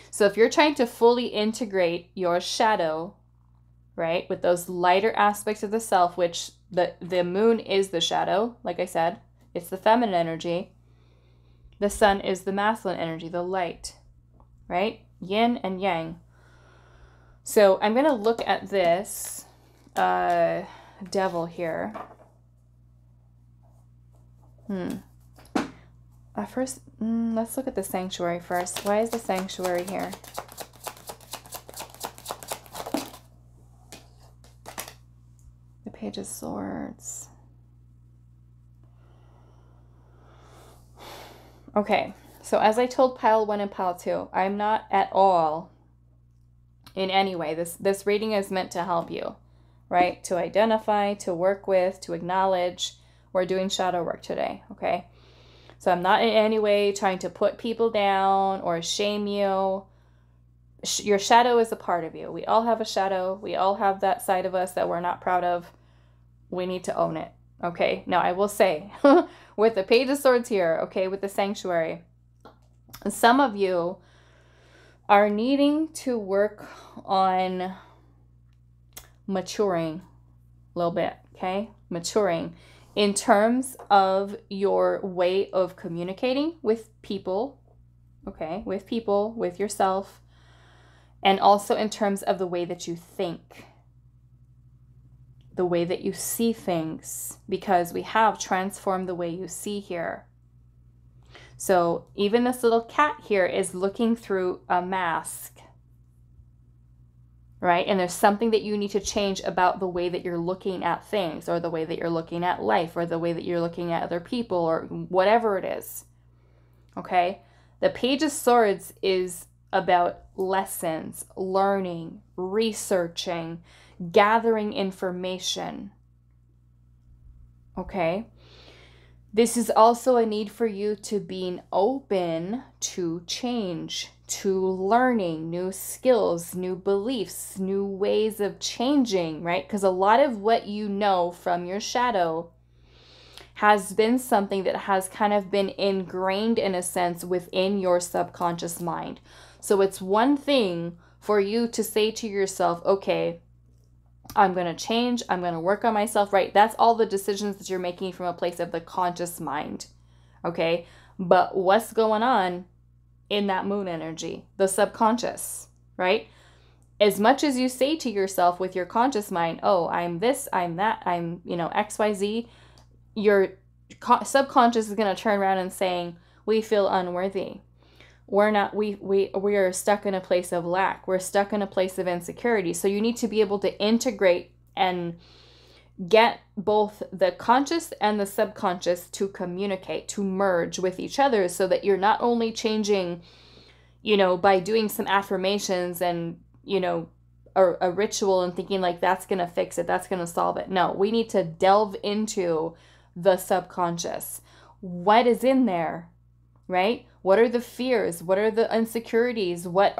So if you're trying to fully integrate your shadow, right, with those lighter aspects of the self, which the moon is the shadow, like I said, it's the feminine energy. The sun is the masculine energy, the light, right? Yin and yang. So I'm going to look at this devil here. First, let's look at the sanctuary first. Why is the sanctuary here? The Page of Swords. Okay, so as I told pile 1 and pile 2, I'm not at all in any way. This reading is meant to help you, right? To identify, to work with, to acknowledge. We're doing shadow work today, okay? So I'm not in any way trying to put people down or shame you. Your shadow is a part of you. We all have a shadow. We all have that side of us that we're not proud of. We need to own it, okay? Now, I will say, with the Page of Swords here, okay, with the sanctuary, some of you are needing to work on maturing a little bit, okay? Maturing in terms of your way of communicating with people, okay? With people, with yourself, and also in terms of the way that you think, the way that you see things, because we have transformed the way you see here. So even this little cat here is looking through a mask, right? And there's something that you need to change about the way that you're looking at things, or the way that you're looking at life, or the way that you're looking at other people, or whatever it is, okay? The Page of Swords is about lessons, learning, researching, gathering information, okay? This is also a need for you to being open to change, to learning new skills, new beliefs, new ways of changing, right? Because a lot of what you know from your shadow has been something that has kind of been ingrained in a sense within your subconscious mind. So it's one thing for you to say to yourself, okay, I'm going to change. I'm going to work on myself, right? That's all the decisions that you're making from a place of the conscious mind. Okay. But what's going on in that moon energy? The subconscious, right? As much as you say to yourself with your conscious mind, oh, I'm this, I'm that, I'm, XYZ, your subconscious is going to turn around and saying, we feel unworthy. We're not, we are stuck in a place of lack. We're stuck in a place of insecurity. So you need to be able to integrate and get both the conscious and the subconscious to communicate, to merge with each other, so that you're not only changing, by doing some affirmations and, a ritual and thinking like that's going to fix it, that's going to solve it. No, we need to delve into the subconscious. What is in there, right? What are the fears? What are the insecurities? What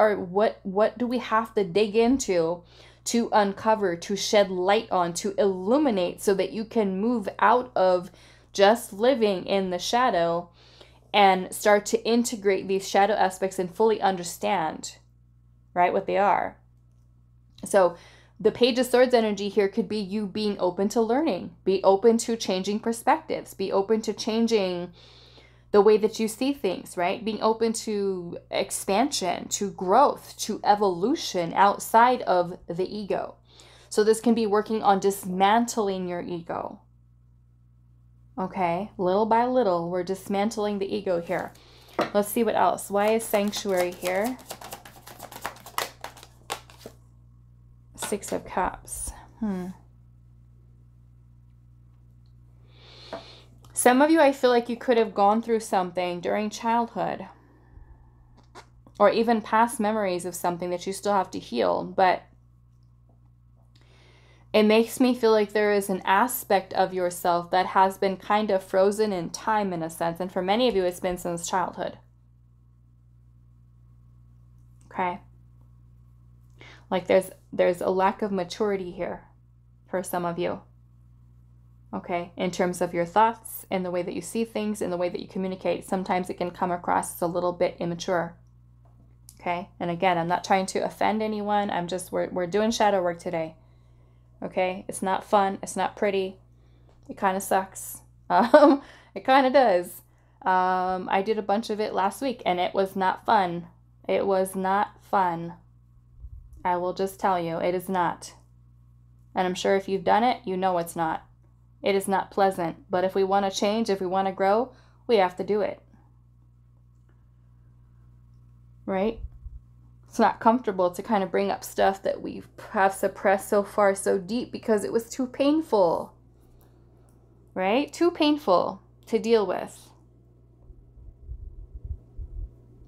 do we have to dig into to uncover, to shed light on, to illuminate, so that you can move out of just living in the shadow and start to integrate these shadow aspects and fully understand, right, what they are. So the Page of Swords energy here could be you being open to learning, be open to changing perspectives, be open to changing the way that you see things, right? Being open to expansion, to growth, to evolution outside of the ego. So this can be working on dismantling your ego. Okay, little by little, we're dismantling the ego here. Let's see what else. Why is Sanctuary here? Six of Cups. Some of you, I feel like you could have gone through something during childhood, or even past memories of something that you still have to heal, but it makes me feel like there is an aspect of yourself that has been kind of frozen in time, in a sense, and for many of you it's been since childhood. Okay, like there's a lack of maturity here for some of you. Okay, in terms of your thoughts and the way that you see things and the way that you communicate, sometimes it can come across as a little bit immature. Okay, and again, I'm not trying to offend anyone. I'm just, we're doing shadow work today. Okay, it's not fun. It's not pretty. It kind of sucks. It kind of does. I did a bunch of it last week and it was not fun. It was not fun. I will just tell you, it is not. And I'm sure if you've done it, you know it's not. It is not pleasant, but if we want to change, if we want to grow, we have to do it. Right? It's not comfortable to kind of bring up stuff that we have suppressed so far, so deep, because it was too painful. Right? Too painful to deal with.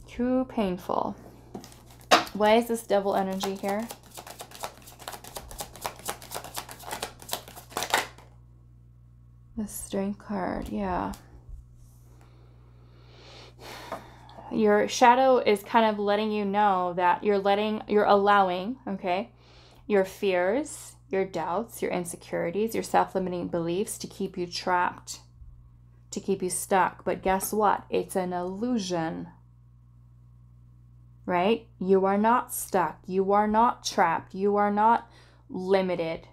Too painful. Why is this Devil energy here? The Strength card, yeah. Your shadow is kind of letting you know that you're allowing, okay, your fears, your doubts, your insecurities, your self-limiting beliefs to keep you trapped, to keep you stuck. But guess what? It's an illusion, right? You are not stuck. You are not trapped. You are not limited.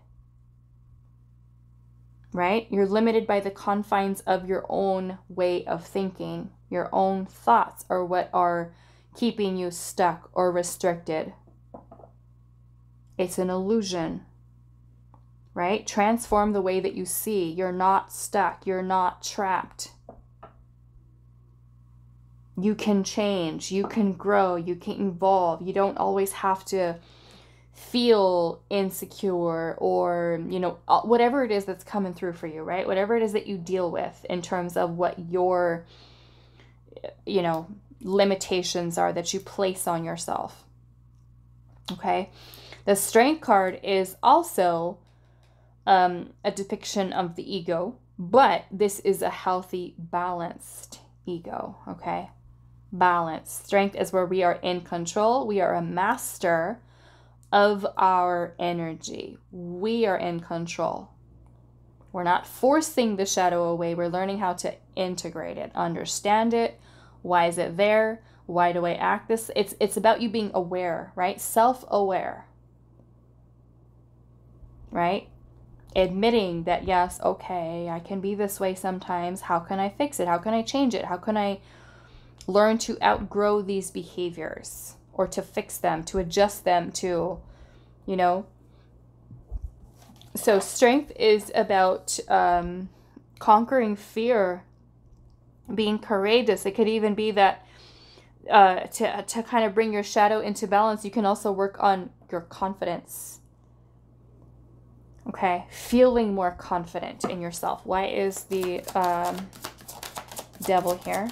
Right? You're limited by the confines of your own way of thinking. Your own thoughts are what are keeping you stuck or restricted. It's an illusion. Right? Transform the way that you see. You're not stuck. You're not trapped. You can change. You can grow. You can evolve. You don't always have to feel insecure or, whatever it is that's coming through for you, right? Whatever it is that you deal with in terms of what your, limitations are that you place on yourself. Okay. The Strength card is also a depiction of the ego, but this is a healthy, balanced ego. Okay. Balance. Strength is where we are in control. We are a master of our energy. We are in control. We're not forcing the shadow away. We're learning how to integrate it, understand it. Why is it there? Why do I act this? It's about you being aware, right? Self-aware. right? Admitting that, yes, okay, I can be this way sometimes. How can I fix it? How can I change it? How can I learn to outgrow these behaviors, or to fix them, to adjust them, to, you know? So strength is about conquering fear, being courageous. It could even be that to kind of bring your shadow into balance, you can also work on your confidence. Okay, feeling more confident in yourself. Why is the devil here?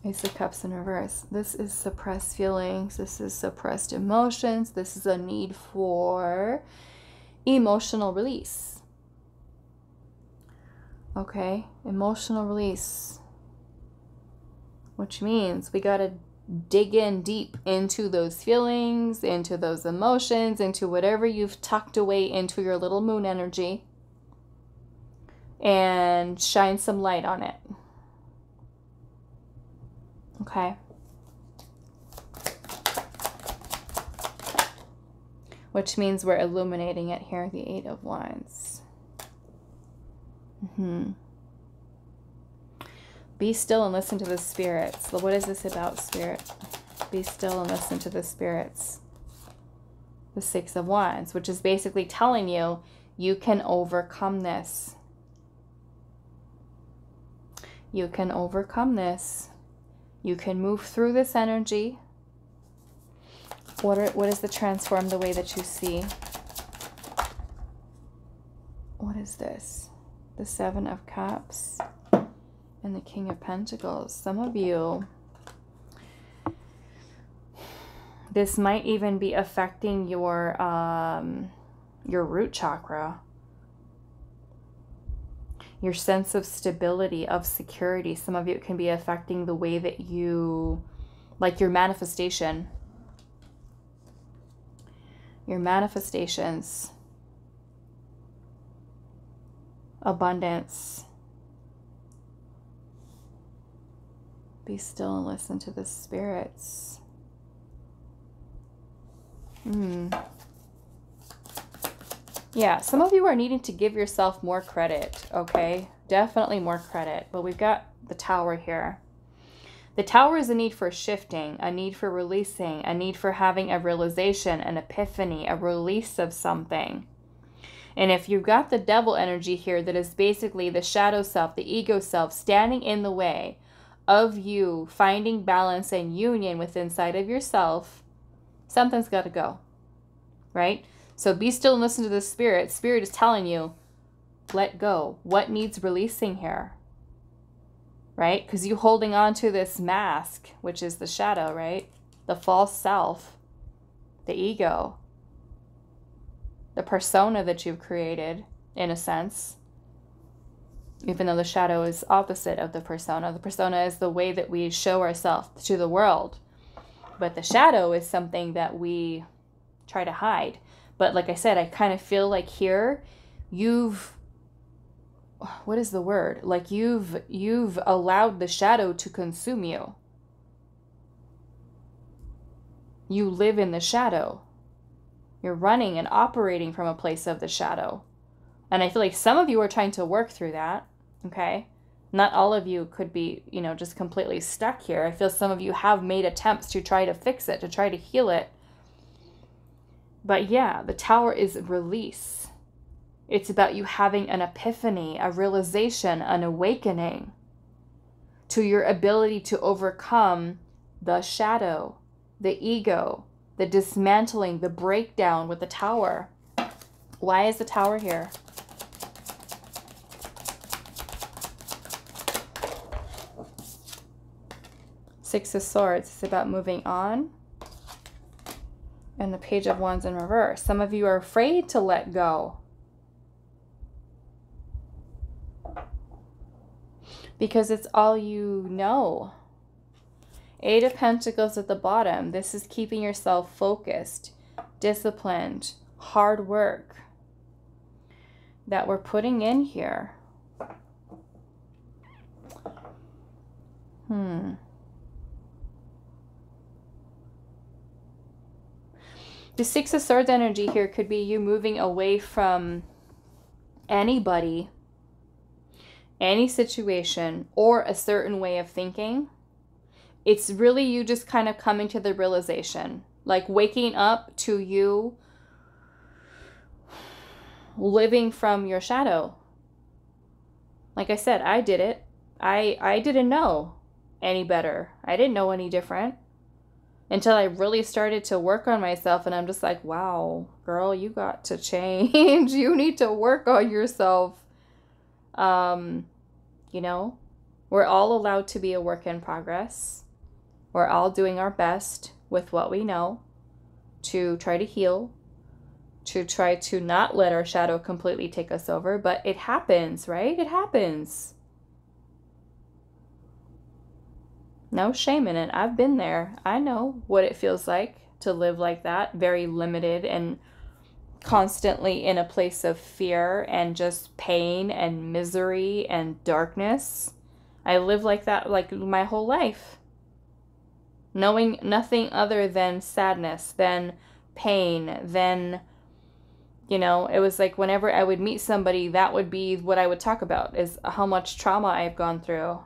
Ace of Cups in reverse. This is suppressed feelings. This is suppressed emotions. This is a need for emotional release. Okay, emotional release. Which means we got to dig in deep into those feelings, into those emotions, into whatever you've tucked away into your little moon energy, and shine some light on it. Okay. Which means we're illuminating it here, the Eight of Wands. Be still and listen to the spirits. What is this about, Spirit? Be still and listen to the spirits. The Six of Wands, which is basically telling you, you can overcome this. You can overcome this. You can move through this energy. What is the transform the way that you see? What is this? The Seven of Cups and the King of Pentacles. Some of you, this might even be affecting your root chakra. Your sense of stability, of security. Some of you, it can be affecting the way that you, like your manifestation. Your manifestations. Abundance. Be still and listen to the spirits. Yeah, some of you are needing to give yourself more credit, okay? Definitely more credit. But we've got the Tower here. The Tower is a need for shifting, a need for releasing, a need for having a realization, an epiphany, a release of something. And if you've got the Devil energy here, that is basically the shadow self, the ego self, standing in the way of you finding balance and union with inside of yourself, something's got to go, right? So be still and listen to the Spirit. Spirit is telling you, let go. What needs releasing here? Right? Because you holding on to this mask, which is the shadow, right? The false self, the ego, the persona that you've created, in a sense. Even though the shadow is opposite of the persona. The persona is the way that we show ourselves to the world. But the shadow is something that we try to hide. But like I said, I kind of feel like here you've, what is the word? Like you've allowed the shadow to consume you. You live in the shadow. You're running and operating from a place of the shadow. And I feel like some of you are trying to work through that, okay? Not all of you could be, you know, just completely stuck here. I feel some of you have made attempts to try to fix it, to try to heal it. But yeah, the Tower is release. It's about you having an epiphany, a realization, an awakening to your ability to overcome the shadow, the ego, the dismantling, the breakdown with the Tower. Why is the Tower here? Six of Swords. It's about moving on. And the Page of Wands in reverse. Some of you are afraid to let go. Because it's all you know. Eight of Pentacles at the bottom. This is keeping yourself focused, disciplined, hard work that we're putting in here. The Six of Swords energy here could be you moving away from anybody, any situation, or a certain way of thinking. It's really you just kind of coming to the realization, like waking up to you living from your shadow. Like I said, I did it. I didn't know any better. I didn't know any different until I really started to work on myself. And I'm just like, wow, girl, you got to change. You need to work on yourself. You know, we're all allowed to be a work in progress. We're all doing our best with what we know to try to heal, to try to not let our shadow completely take us over. But it happens, right? It happens. No shame in it. I've been there. I know what it feels like to live like that, very limited and constantly in a place of fear and just pain and misery and darkness. I lived like that like my whole life, knowing nothing other than sadness, than pain, than, you know, it was like whenever I would meet somebody, that would be what I would talk about, is how much trauma I've gone through.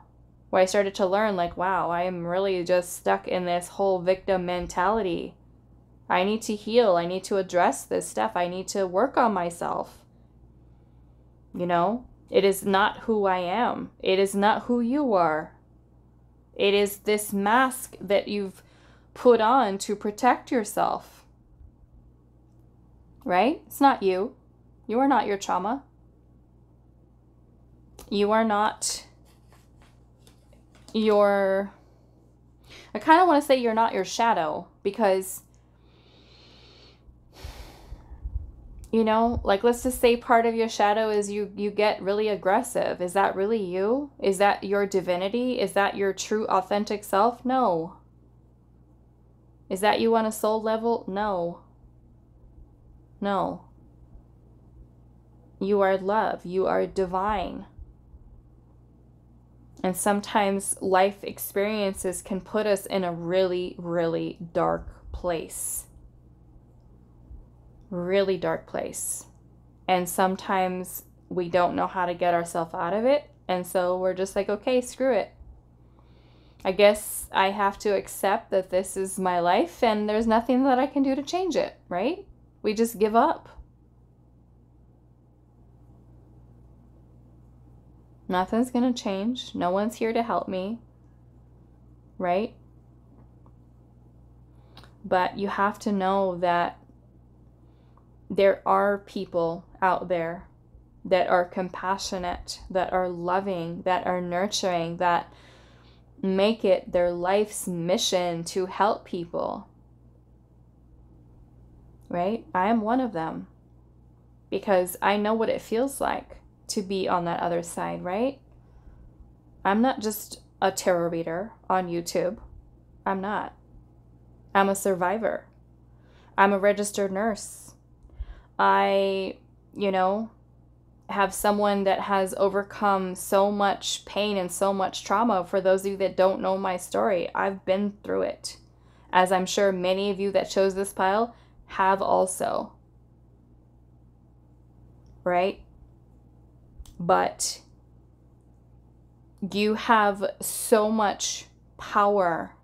Where I started to learn, like, wow, I am really just stuck in this whole victim mentality. I need to heal. I need to address this stuff. I need to work on myself. You know, it is not who I am. It is not who you are. It is this mask that you've put on to protect yourself. Right? It's not you. You are not your trauma. You are not your... I kind of want to say you're not your shadow, because, you know, like, let's just say part of your shadow is you get really aggressive. Is that really you? Is that your divinity? Is that your true authentic self? No. Is that you on a soul level? No. No. You are love. You are divine. And sometimes life experiences can put us in a really, really dark place. Really dark place. And sometimes we don't know how to get ourselves out of it. And so we're just like, okay, screw it. I guess I have to accept that this is my life and there's nothing that I can do to change it, right? We just give up. Nothing's going to change. No one's here to help me, right? But you have to know that there are people out there that are compassionate, that are loving, that are nurturing, that make it their life's mission to help people, right? I am one of them because I know what it feels like to be on that other side, right? I'm not just a tarot reader on YouTube. I'm not. I'm a survivor. I'm a registered nurse. I, you know, have someone that has overcome so much pain and so much trauma. For those of you that don't know my story, I've been through it, as I'm sure many of you that chose this pile have also, right? But you have so much power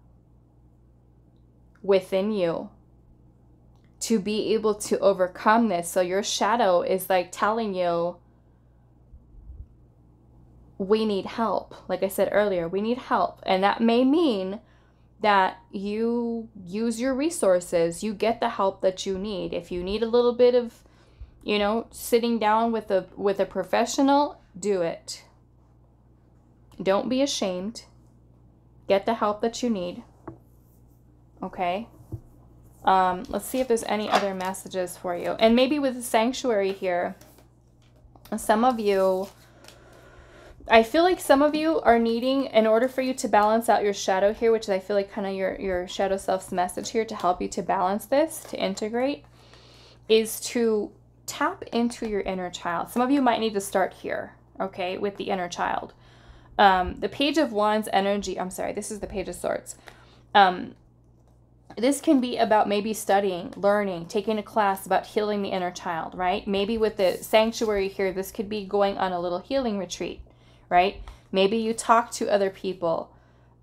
within you to be able to overcome this. So your shadow is like telling you, we need help. Like I said earlier, we need help. And that may mean that you use your resources, you get the help that you need. If you need a little bit of, you know, sitting down with a professional, do it. Don't be ashamed. Get the help that you need. Okay? Let's see if there's any other messages for you. And maybe with the sanctuary here, some of you, I feel like some of you are needing, in order for you to balance out your shadow here, which is I feel like kind of your shadow self's message here to help you to balance this, to integrate, is to tap into your inner child. Some of you might need to start here, okay, with the inner child. The Page of Wands energy, I'm sorry, this is the Page of Swords. This can be about maybe studying, learning, taking a class about healing the inner child, right? Maybe with the sanctuary here, this could be going on a little healing retreat, right? Maybe you talk to other people,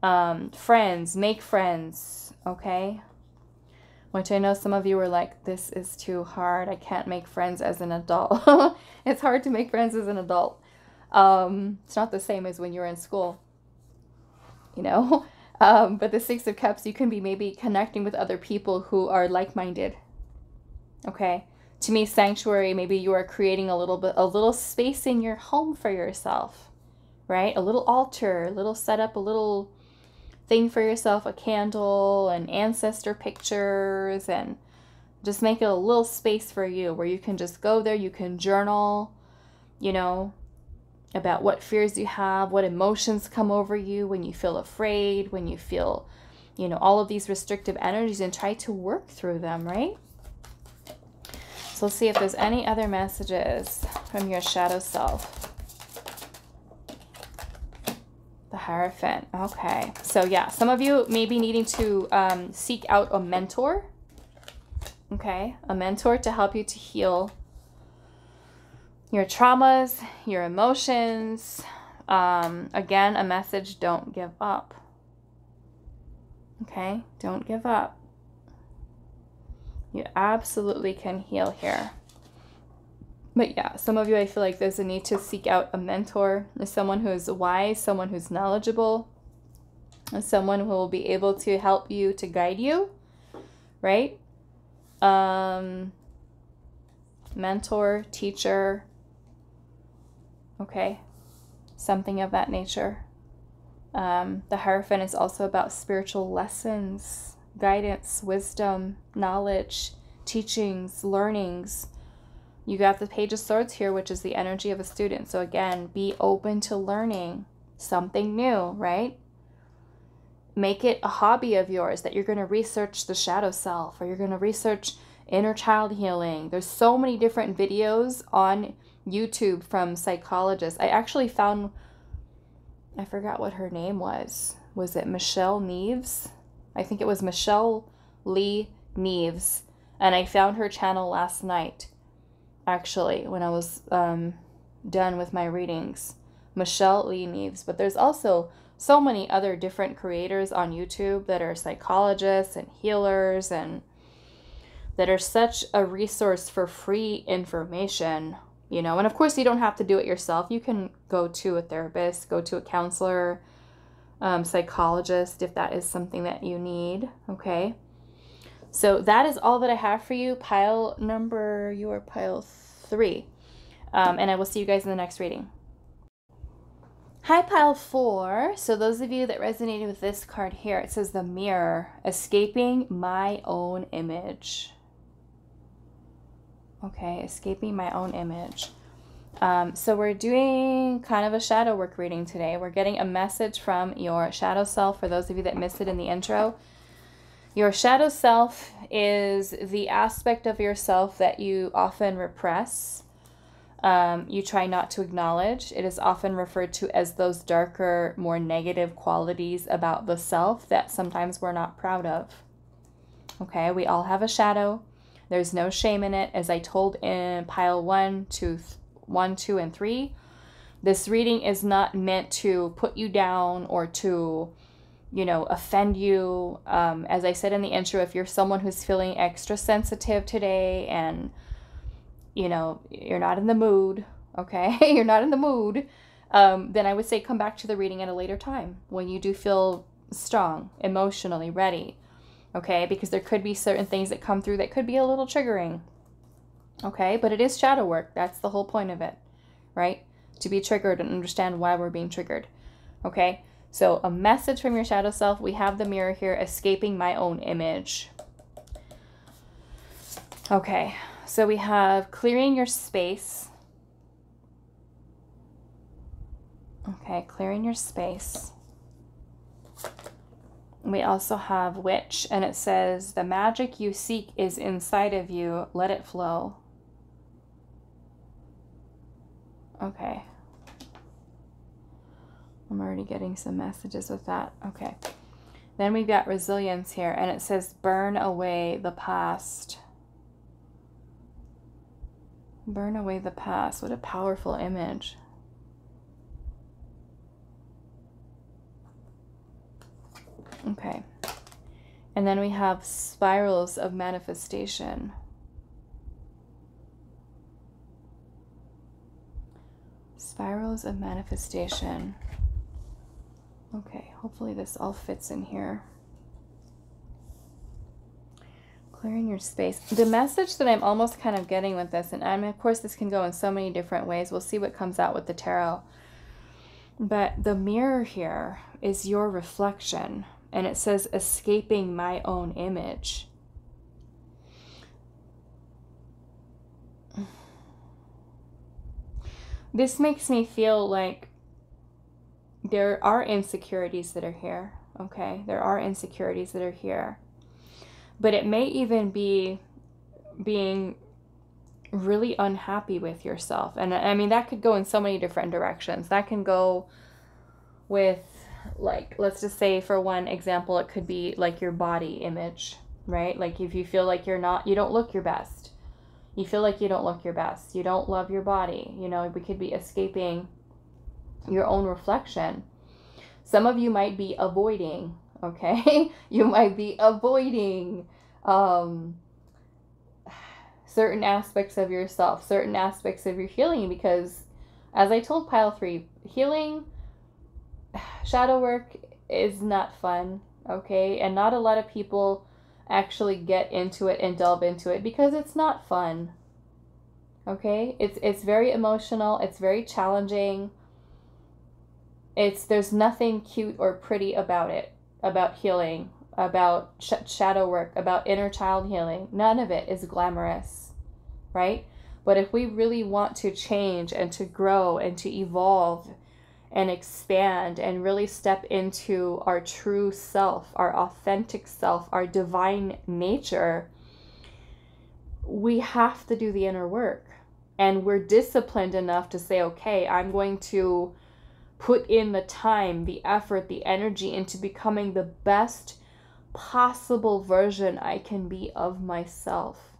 friends, make friends, okay? Which I know some of you are like, this is too hard. I can't make friends as an adult. It's hard to make friends as an adult. It's not the same as when you're in school, you know? But the Six of Cups, you can be maybe connecting with other people who are like-minded, okay? To me, sanctuary, maybe you are creating a little space in your home for yourself, right? A little altar, a little setup, a little thing for yourself, a candle and ancestor pictures, and just make it a little space for you where you can just go there, you can journal, you know, about what fears you have, what emotions come over you when you feel afraid, when you feel, you know, all of these restrictive energies, and try to work through them, right? So let's see if there's any other messages from your shadow self. The Hierophant. Okay. So yeah, some of you may be needing to seek out a mentor. Okay. A mentor to help you to heal your traumas, your emotions. Again, a message, don't give up. Okay. Don't give up. You absolutely can heal here. But yeah, some of you, I feel like there's a need to seek out a mentor, someone who is wise, someone who's knowledgeable, someone who will be able to help you, to guide you, right? Mentor, teacher, okay, something of that nature. The Hierophant is also about spiritual lessons, guidance, wisdom, knowledge, teachings, learnings. You got the Page of Swords here, which is the energy of a student. So again, be open to learning something new, right? Make it a hobby of yours that you're going to research the shadow self, or you're going to research inner child healing. There's so many different videos on YouTube from psychologists. I actually found, I forgot what her name was. Was it Michelle Neves? I think it was Michelle Lee Neves. And I found her channel last night, actually, when I was done with my readings. Michelle Lee Neves. But there's also so many other different creators on YouTube that are psychologists and healers, and that are such a resource for free information, you know. And of course, you don't have to do it yourself. You can go to a therapist, go to a counselor, psychologist, if that is something that you need, okay? So that is all that I have for you. Pile number, you are pile 3. And I will see you guys in the next reading. Hi, pile 4. So those of you that resonated with this card here, it says the Mirror, escaping my own image. Okay, escaping my own image. So we're doing kind of a shadow work reading today. We're getting a message from your shadow self. For those of you that missed it in the intro, your shadow self is the aspect of yourself that you often repress. You try not to acknowledge. It is often referred to as those darker, more negative qualities about the self that sometimes we're not proud of. Okay, we all have a shadow. There's no shame in it. As I told in pile 1, 2, and 3, this reading is not meant to put you down or to, you know, offend you. As I said in the intro, if you're someone who's feeling extra sensitive today and, you know, you're not in the mood, okay, you're not in the mood, then I would say come back to the reading at a later time when you do feel strong, emotionally ready, okay, because there could be certain things that come through that could be a little triggering, okay, but it is shadow work. That's the whole point of it, right? To be triggered and understand why we're being triggered, okay? So a message from your shadow self. We have the Mirror here, escaping my own image. Okay, so we have clearing your space. Okay, clearing your space. We also have Witch, and it says, the magic you seek is inside of you. Let it flow. Okay. I'm already getting some messages with that. Okay. Then we've got resilience here, and it says burn away the past. Burn away the past. What a powerful image. Okay. And then we have spirals of manifestation. Spirals of manifestation. Okay, hopefully this all fits in here. Clearing your space. The message that I'm almost kind of getting with this, and I mean, of course this can go in so many different ways. We'll see what comes out with the tarot. But the mirror here is your reflection. And it says, escaping my own image. This makes me feel like there are insecurities that are here, okay? There are insecurities that are here. But it may even be being really unhappy with yourself. And I mean, that could go in so many different directions. That can go with, like, let's just say for one example, it could be like your body image, right? Like if you feel like you don't look your best. You feel like you don't look your best. You don't love your body. You know, we could be escaping your own reflection. Some of you might be avoiding, okay? You might be avoiding certain aspects of yourself, certain aspects of your healing, because as I told pile 3, healing, shadow work is not fun, okay? And not a lot of people actually get into it and delve into it because it's not fun, okay? It's very emotional. It's very challenging. There's nothing cute or pretty about it, about healing, about shadow work, about inner child healing. None of it is glamorous, right? But if we really want to change and to grow and to evolve and expand and really step into our true self, our authentic self, our divine nature, we have to do the inner work. And we're disciplined enough to say, okay, I'm going to put in the time, the effort, the energy into becoming the best possible version I can be of myself,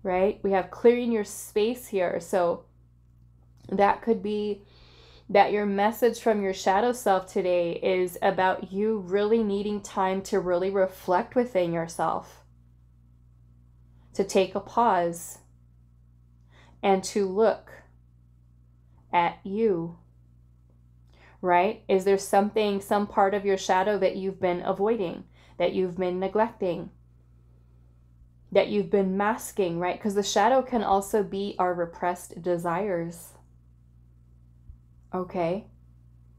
right? We have clearing your space here. So that could be that your message from your shadow self today is about you really needing time to really reflect within yourself, to take a pause and to look at you, right? Is there some part of your shadow that you've been avoiding, that you've been neglecting, that you've been masking, right? Because the shadow can also be our repressed desires. Okay,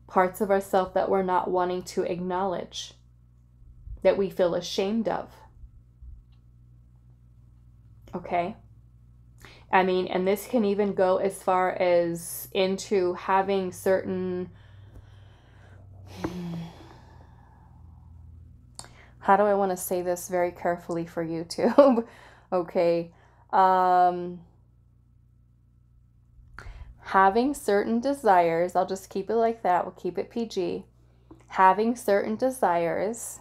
parts of ourselves that we're not wanting to acknowledge, that we feel ashamed of. Okay, I mean, and this can even go as far as into having certain, how do I want to say this very carefully for YouTube? Okay, having certain desires, I'll just keep it like that, we'll keep it PG. Having certain desires,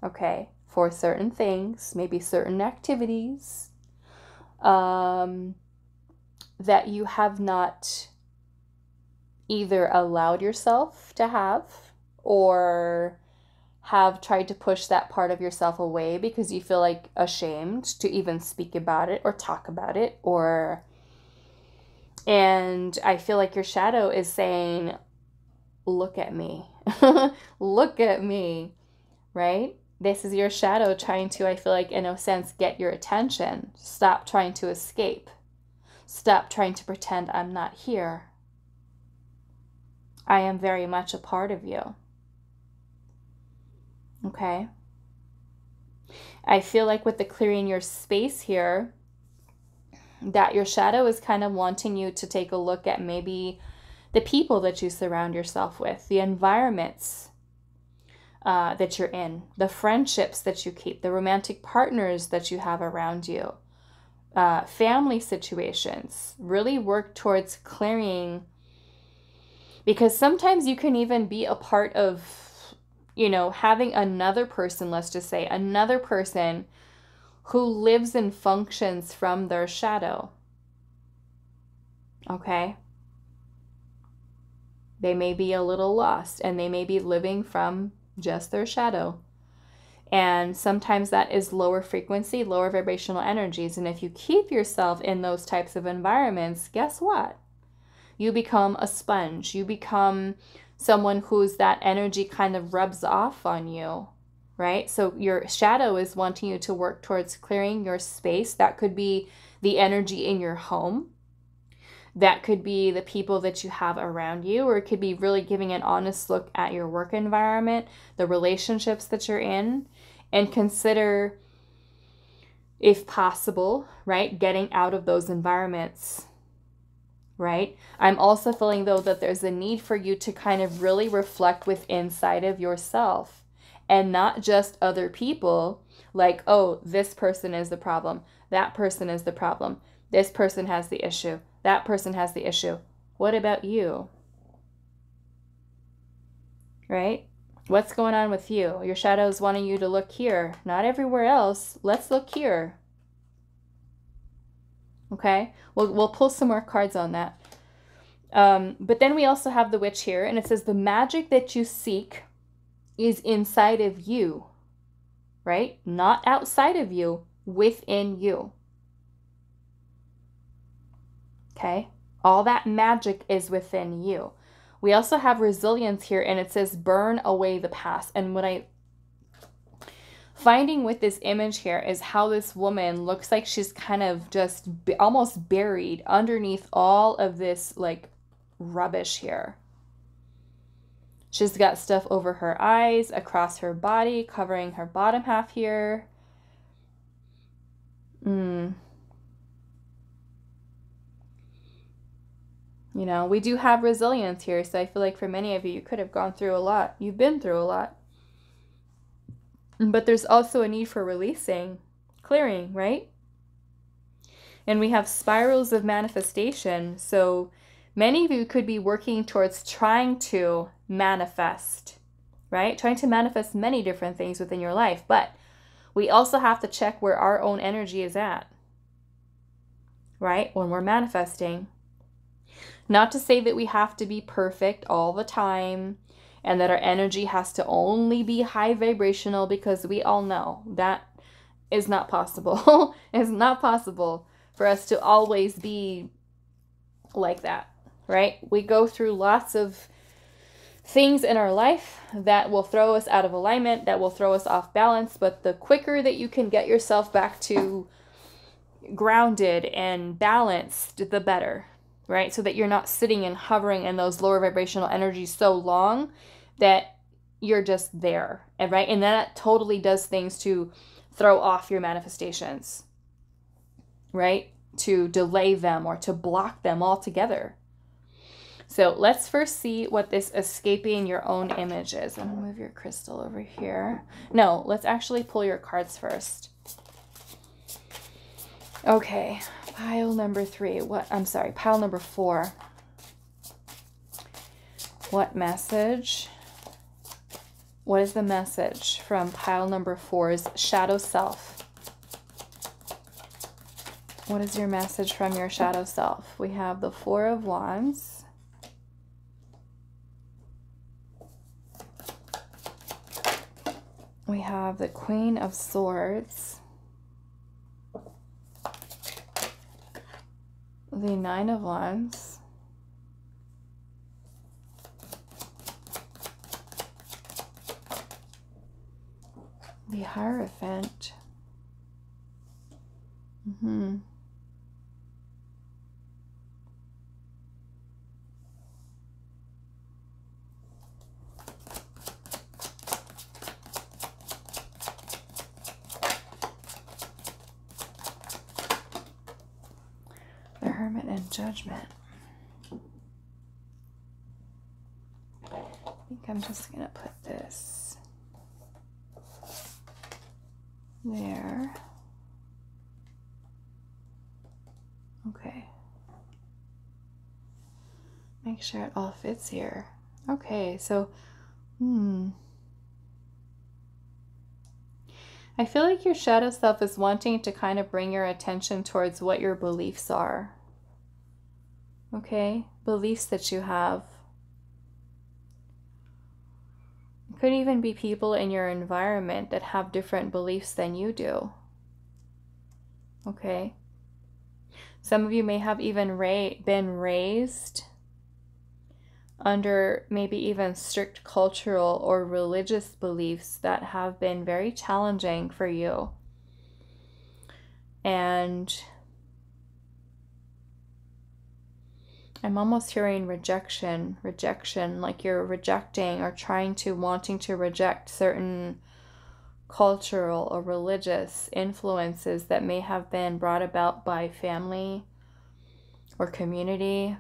okay, for certain things, maybe certain activities, that you have not either allowed yourself to have or have tried to push that part of yourself away because you feel like ashamed to even speak about it or talk about it, and I feel like your shadow is saying, look at me, look at me, right? This is your shadow trying to, I feel like, in a sense, get your attention. Stop trying to escape. Stop trying to pretend I'm not here. I am very much a part of you. Okay? I feel like with the clearing your space here, that your shadow is kind of wanting you to take a look at maybe the people that you surround yourself with, the environments that you're in, the friendships that you keep, the romantic partners that you have around you, family situations. Really work towards clearing, because sometimes you can even be a part of you know, having another person, let's just say another person who lives and functions from their shadow. Okay? They may be a little lost and they may be living from just their shadow. And sometimes that is lower frequency, lower vibrational energies. And if you keep yourself in those types of environments, guess what? You become a sponge. You become someone whose that energy kind of rubs off on you, right? So your shadow is wanting you to work towards clearing your space. That could be the energy in your home. That could be the people that you have around you, or it could be really giving an honest look at your work environment, the relationships that you're in, and consider, if possible, right, getting out of those environments, right? I'm also feeling, though, that there's a need for you to kind of really reflect with inside of yourself and not just other people, like, oh, this person is the problem, that person is the problem, this person has the issue, that person has the issue. What about you? Right? What's going on with you? Your shadow's wanting you to look here, not everywhere else. Let's look here. Okay? We'll pull some more cards on that. But then we also have the witch here, and it says the magic that you seek is inside of you, right? Not outside of you, within you. Okay? All that magic is within you. We also have resilience here, and it says burn away the past. And what I finding with this image here is how this woman looks like she's kind of just almost buried underneath all of this like rubbish here. She's got stuff over her eyes, across her body, covering her bottom half here. You know, we do have resilience here, so I feel like for many of you, you could have gone through a lot. You've been through a lot. But there's also a need for releasing, clearing, right? And we have spirals of manifestation. So many of you could be working towards trying to manifest, right? Trying to manifest many different things within your life. But we also have to check where our own energy is at, right? When we're manifesting. Not to say that we have to be perfect all the time and that our energy has to only be high vibrational, because we all know that is not possible. It's not possible for us to always be like that, right? We go through lots of things in our life that will throw us out of alignment, that will throw us off balance, but the quicker that you can get yourself back to grounded and balanced, the better. Right? So that you're not sitting and hovering in those lower vibrational energies so long that you're just there. And right? And that totally does things to throw off your manifestations. Right? To delay them or to block them altogether. So let's first see what this escaping your own image is. I'm gonna move your crystal over here. No, let's actually pull your cards first. Okay. Pile number 3. Pile number 4. What message? What is the message from pile number 4's shadow self? What is your message from your shadow self? We have the 4 of Wands. We have the Queen of Swords. The 9 of Wands. The Hierophant. The Hermit and Judgment. I think I'm just going to put this there. Okay. Make sure it all fits here. Okay, so, I feel like your shadow self is wanting to kind of bring your attention towards what your beliefs are. Okay? Beliefs that you have. It could even be people in your environment that have different beliefs than you do. Okay? Some of you may have even been raised under maybe even strict cultural or religious beliefs that have been very challenging for you. And I'm almost hearing rejection, like you're rejecting or wanting to reject certain cultural or religious influences that may have been brought about by family or community.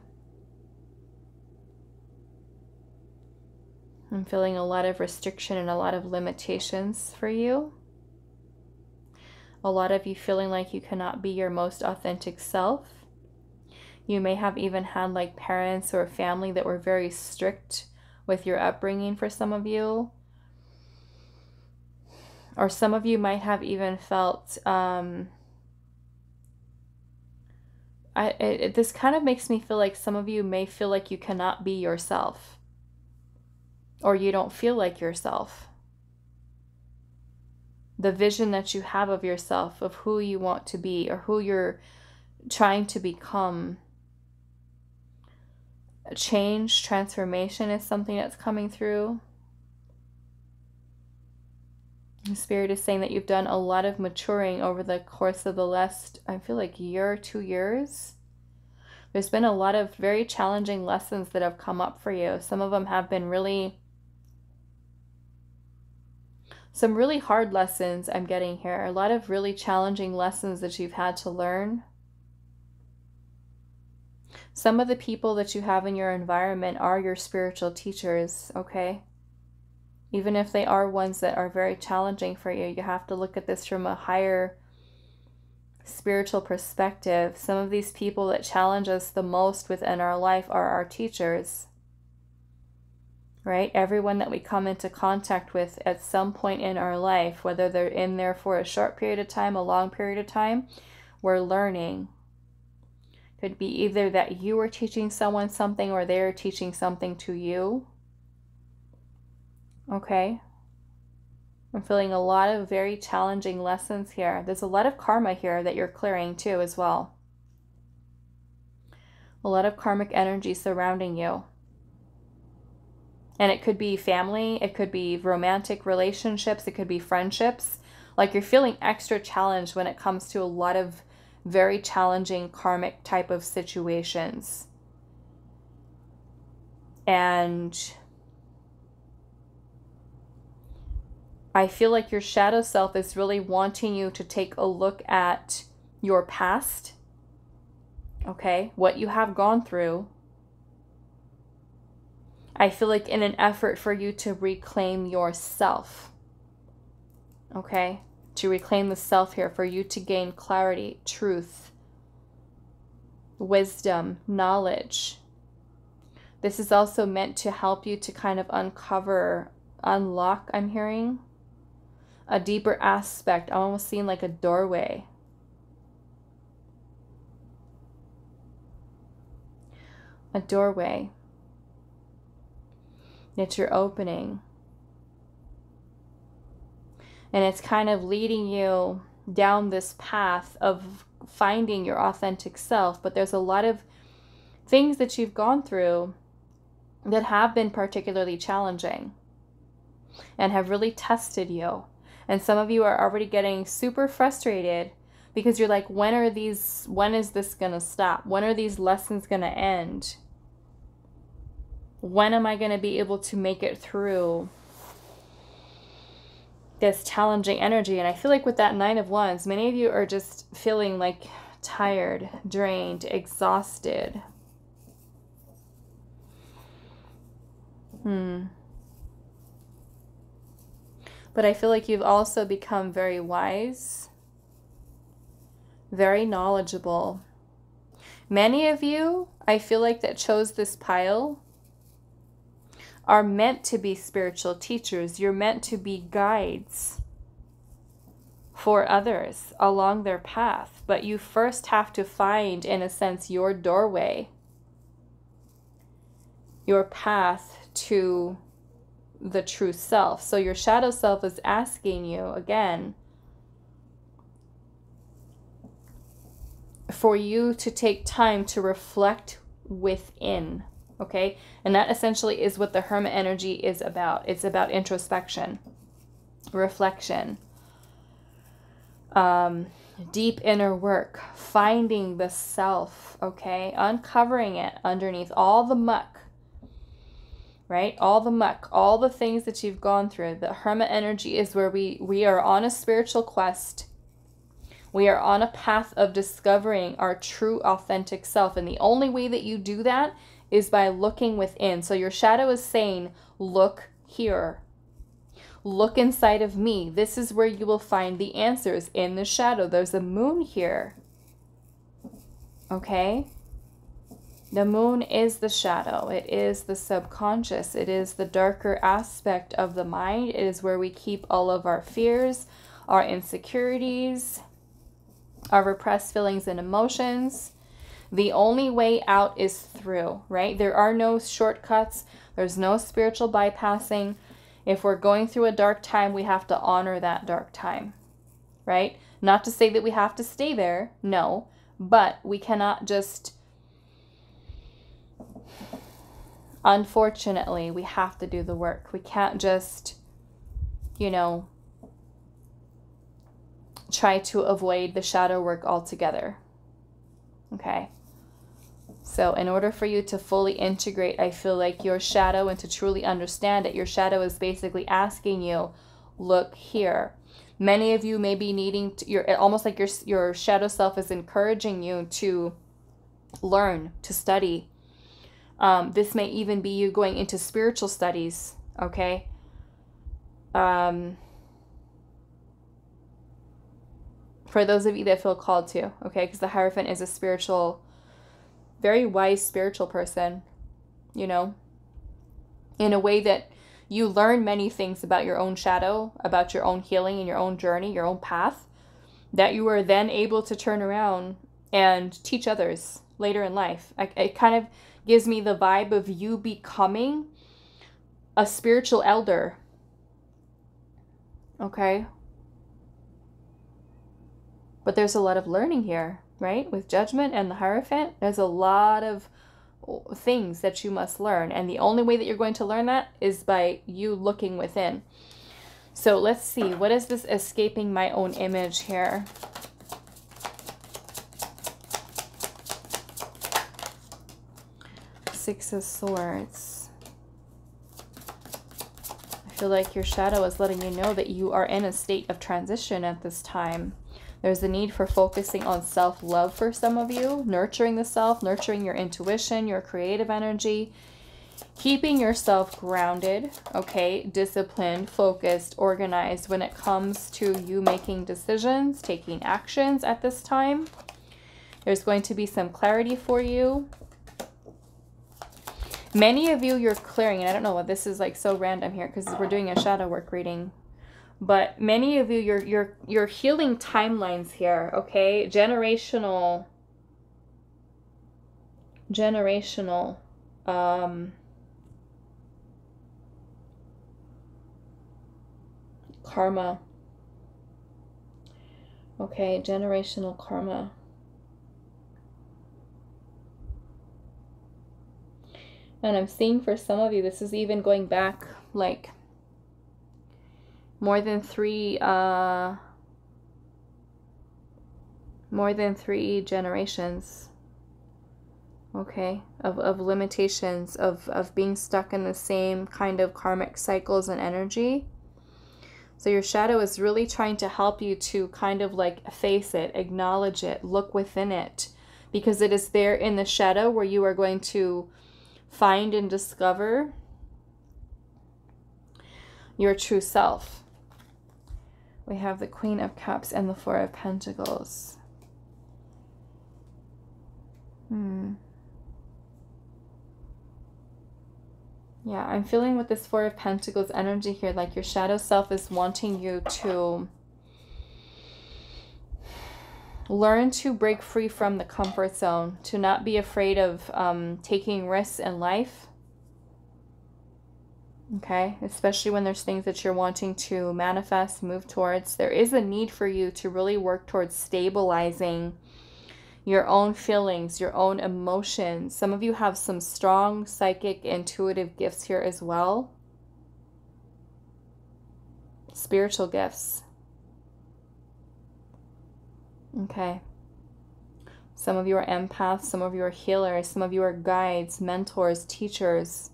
I'm feeling a lot of restriction and a lot of limitations for you. A lot of you feeling like you cannot be your most authentic self. You may have even had like parents or family that were very strict with your upbringing for some of you. Or some of you might have even felt, this kind of makes me feel like some of you may feel like you cannot be yourself. Or you don't feel like yourself. The vision that you have of yourself, of who you want to be, or who you're trying to become. Change, transformation is something that's coming through. The Spirit is saying that you've done a lot of maturing over the course of the last, I feel like, year or 2 years. There's been a lot of very challenging lessons that have come up for you. Some of them have been some really hard lessons I'm getting here. A lot of really challenging lessons that you've had to learn. Some of the people that you have in your environment are your spiritual teachers, okay? Even if they are ones that are very challenging for you, you have to look at this from a higher spiritual perspective. Some of these people that challenge us the most within our life are our teachers, right? Everyone that we come into contact with at some point in our life, whether they're in there for a short period of time, a long period of time, we're learning. Could be either that you are teaching someone something or they're teaching something to you. Okay? I'm feeling a lot of very challenging lessons here. There's a lot of karma here that you're clearing too as well. A lot of karmic energy surrounding you. And it could be family, it could be romantic relationships, it could be friendships. Like you're feeling extra challenged when it comes to a lot of very challenging karmic type of situations. And I feel like your shadow self is really wanting you to take a look at your past, okay, what you have gone through. I feel like in an effort for you to reclaim yourself, okay, to reclaim the self here, for you to gain clarity, truth, wisdom, knowledge. This is also meant to help you to kind of unlock, I'm hearing, a deeper aspect. I'm almost seeing like a doorway. A doorway that you're opening. And it's kind of leading you down this path of finding your authentic self. But there's a lot of things that you've gone through that have been particularly challenging and have really tested you. And some of you are already getting super frustrated because you're like, when is this going to stop? When are these lessons going to end? When am I going to be able to make it through this challenging energy? And I feel like with that 9 of Wands, many of you are just feeling like tired, drained, exhausted. But I feel like you've also become very wise, very knowledgeable. Many of you, I feel like, that chose this pile are meant to be spiritual teachers. You're meant to be guides. for others along their path. But you first have to find, in a sense, your doorway, your path to the true self. So your shadow self is asking you, again, for you to take time to reflect within, okay? And that essentially is what the Hermit energy is about. It's about introspection, reflection, deep inner work, finding the self, okay? Uncovering it underneath all the muck, right? All the muck, all the things that you've gone through. The Hermit energy is where we are on a spiritual quest. We are on a path of discovering our true, authentic self. And the only way that you do that is by looking within. So your shadow is saying, look here. Look inside of me. This is where you will find the answers, in the shadow. There's a moon here. Okay? The moon is the shadow. It is the subconscious. It is the darker aspect of the mind. It is where we keep all of our fears, our insecurities, our repressed feelings and emotions. The only way out is through, right? There are no shortcuts. There's no spiritual bypassing. If we're going through a dark time, we have to honor that dark time, right? Not to say that we have to stay there, no, but we cannot just, unfortunately, we have to do the work. We can't just, you know, try to avoid the shadow work altogether. Okay. So in order for you to fully integrate, I feel like your shadow, and to truly understand it, your shadow is basically asking you, look here. Many of you may be needing to, you're almost like your shadow self is encouraging you to learn, to study. This may even be you going into spiritual studies. Okay. For those of you that feel called to, okay, because the Hierophant is a spiritual, very wise spiritual person, you know, in a way that you learn many things about your own shadow, about your own healing and your own journey, your own path, that you are then able to turn around and teach others later in life. It kind of gives me the vibe of you becoming a spiritual elder, okay? But there's a lot of learning here, right? With Judgment and the Hierophant, there's a lot of things that you must learn. And the only way that you're going to learn that is by you looking within. So let's see. What is this escaping my own image here? Six of Swords. I feel like your shadow is letting you know that you are in a state of transition at this time. There's a need for focusing on self-love for some of you, nurturing the self, nurturing your intuition, your creative energy, keeping yourself grounded, okay, disciplined, focused, organized when it comes to you making decisions, taking actions at this time. There's going to be some clarity for you. Many of you, you're clearing, and I don't know what this is like so random here because we're doing a shadow work reading. But many of you, you're healing timelines here, okay? Generational karma. Okay, generational karma. And I'm seeing for some of you, this is even going back like more than three generations, okay, of limitations, of being stuck in the same kind of karmic cycles and energy. So your shadow is really trying to help you to kind of like face it, acknowledge it, look within it, because it is there in the shadow where you are going to find and discover your true self. We have the Queen of Cups and the Four of Pentacles. Yeah, I'm feeling with this Four of Pentacles energy here, like your shadow self is wanting you to Learn to break free from the comfort zone, to not be afraid of taking risks in life. Okay, especially when there's things that you're wanting to manifest, move towards. There is a need for you to really work towards stabilizing your own feelings, your own emotions. Some of you have some strong psychic, intuitive gifts here as well. Spiritual gifts. Okay. Some of you are empaths, some of you are healers, some of you are guides, mentors, teachers.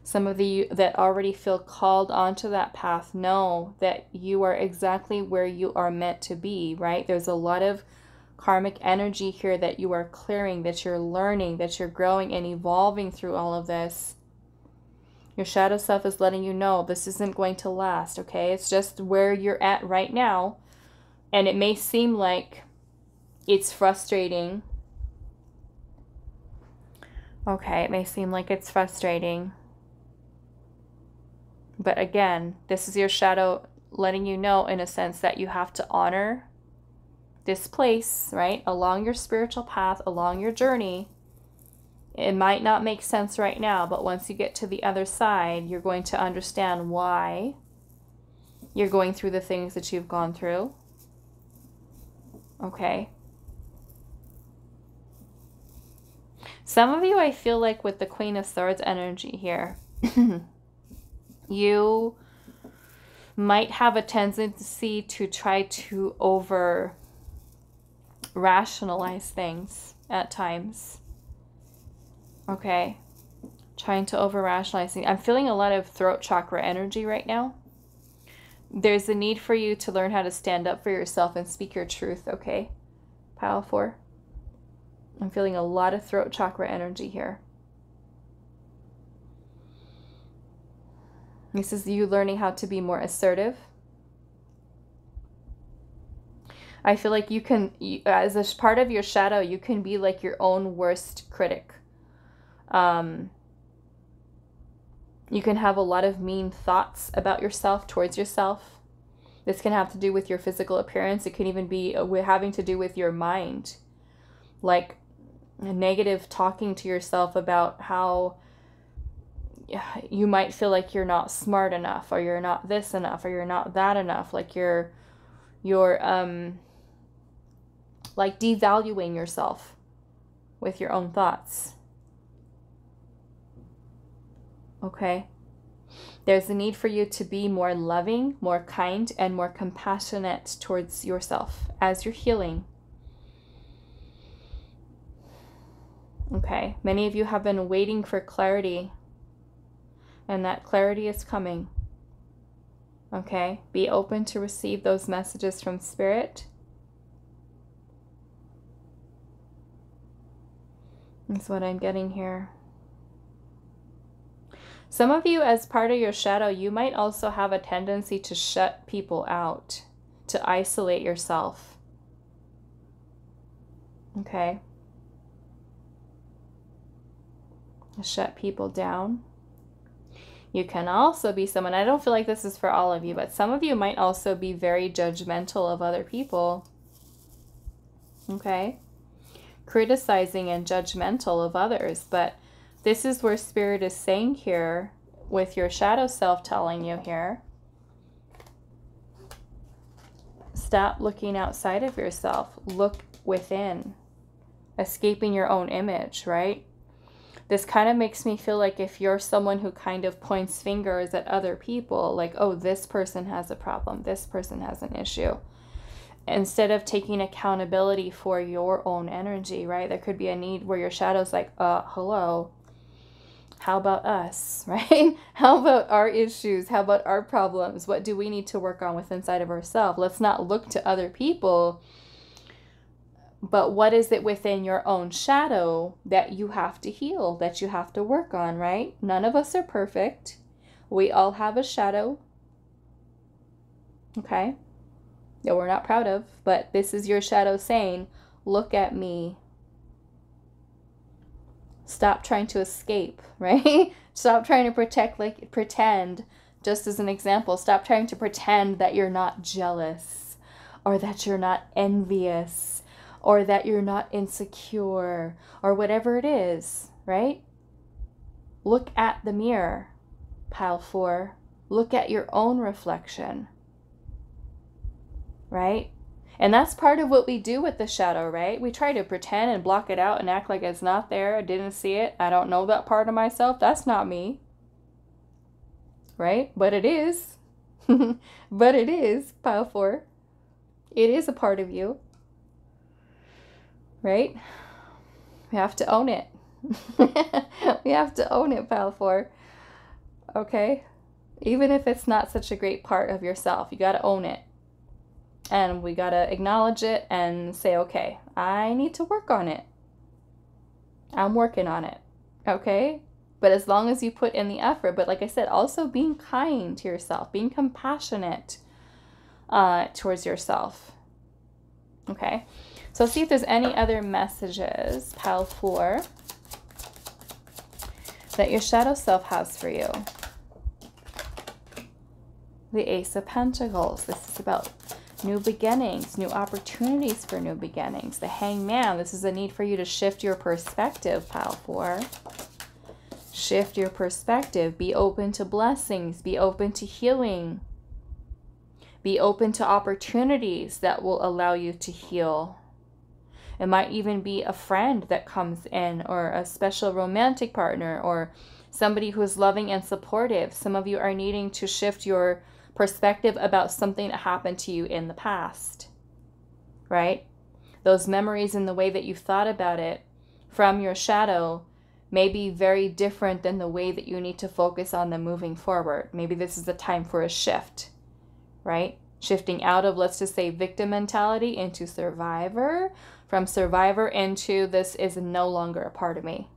Some of you that already feel called onto that path know that you are exactly where you are meant to be, right? There's a lot of karmic energy here that you are clearing, that you're learning, that you're growing and evolving through all of this. Your shadow self is letting you know this isn't going to last, okay? It's just where you're at right now. And it may seem like it's frustrating. Okay, it may seem like it's frustrating. But again, this is your shadow letting you know, in a sense, that you have to honor this place, right? Along your spiritual path, along your journey. It might not make sense right now, but once you get to the other side, you're going to understand why you're going through the things that you've gone through. Okay. Some of you, I feel like with the Queen of Swords energy here, you might have a tendency to try to over rationalize things at times. Okay. Trying to over rationalize things. I'm feeling a lot of throat chakra energy right now. There's a need for you to learn how to stand up for yourself and speak your truth, okay? Pile 4. I'm feeling a lot of throat chakra energy here. This is you learning how to be more assertive. I feel like you can, as a part of your shadow, you can be like your own worst critic. You can have a lot of mean thoughts about yourself, towards yourself. This can have to do with your physical appearance. It can even be having to do with your mind. Like negative talking to yourself about how you might feel like you're not smart enough, or you're not this enough, or you're not that enough. Like you're like devaluing yourself with your own thoughts. Okay. There's a need for you to be more loving, more kind, and more compassionate towards yourself as you're healing. Okay. Many of you have been waiting for clarity, and that clarity is coming. Okay. Be open to receive those messages from Spirit. That's what I'm getting here. Some of you, as part of your shadow, you might also have a tendency to shut people out, to isolate yourself. Okay. Shut people down. You can also be someone, I don't feel like this is for all of you, but some of you might also be very judgmental of other people. Okay. Criticizing and judgmental of others, but this is where Spirit is saying here, with your shadow self telling you here, stop looking outside of yourself. Look within. Escaping your own image, right? This kind of makes me feel like if you're someone who kind of points fingers at other people, like, oh, this person has a problem, this person has an issue, instead of taking accountability for your own energy, right? There could be a need where your shadow's like, hello, how about us, right? How about our issues? How about our problems? What do we need to work on within inside of ourselves? Let's not look to other people, but what is it within your own shadow that you have to heal, that you have to work on, right? None of us are perfect. We all have a shadow, okay, that we're not proud of, but this is your shadow saying, look at me. Stop trying to escape, right? Stop trying to pretend, just as an example, stop trying to pretend that you're not jealous or that you're not envious, or that you're not insecure, or whatever it is, right? Look at the mirror, pile 4. Look at your own reflection, right? And that's part of what we do with the shadow, right? We try to pretend and block it out and act like it's not there. I didn't see it. I don't know that part of myself. That's not me, right? But it is. But it is, pile 4. It is a part of you, right? We have to own it. We have to own it, pile 4. Okay? Even if it's not such a great part of yourself, you got to own it. And we got to acknowledge it and say, okay, I need to work on it. I'm working on it. Okay? But as long as you put in the effort, but like I said, also being kind to yourself, being compassionate towards yourself. Okay? So see if there's any other messages, pile 4, that your shadow self has for you. The Ace of Pentacles. This is about new beginnings, new opportunities for new beginnings. The Hangman. This is a need for you to shift your perspective, pile 4. Shift your perspective. Be open to blessings. Be open to healing. Be open to opportunities that will allow you to heal. It might even be a friend that comes in, or a special romantic partner, or somebody who is loving and supportive. Some of you are needing to shift your perspective about something that happened to you in the past, right? Those memories and the way that you thought about it from your shadow may be very different than the way that you need to focus on them moving forward. Maybe this is the time for a shift, right? Shifting out of, let's just say, victim mentality into survivor, from survivor into this is no longer a part of me.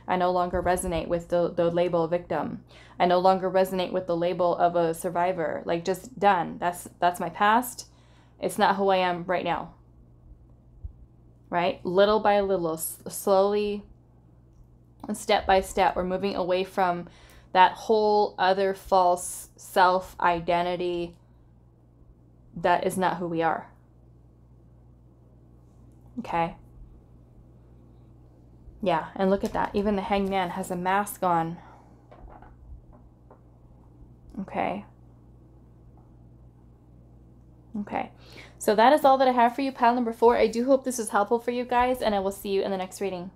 I no longer resonate with the label victim. I no longer resonate with the label of a survivor. Like, just done. That's my past. It's not who I am right now. Right? Little by little, slowly, step by step, we're moving away from that whole other false self-identity that is not who we are. Okay? Yeah, and look at that. Even the Hangman has a mask on. Okay. Okay. So that is all that I have for you, pile number 4. I do hope this is helpful for you guys, and I will see you in the next reading.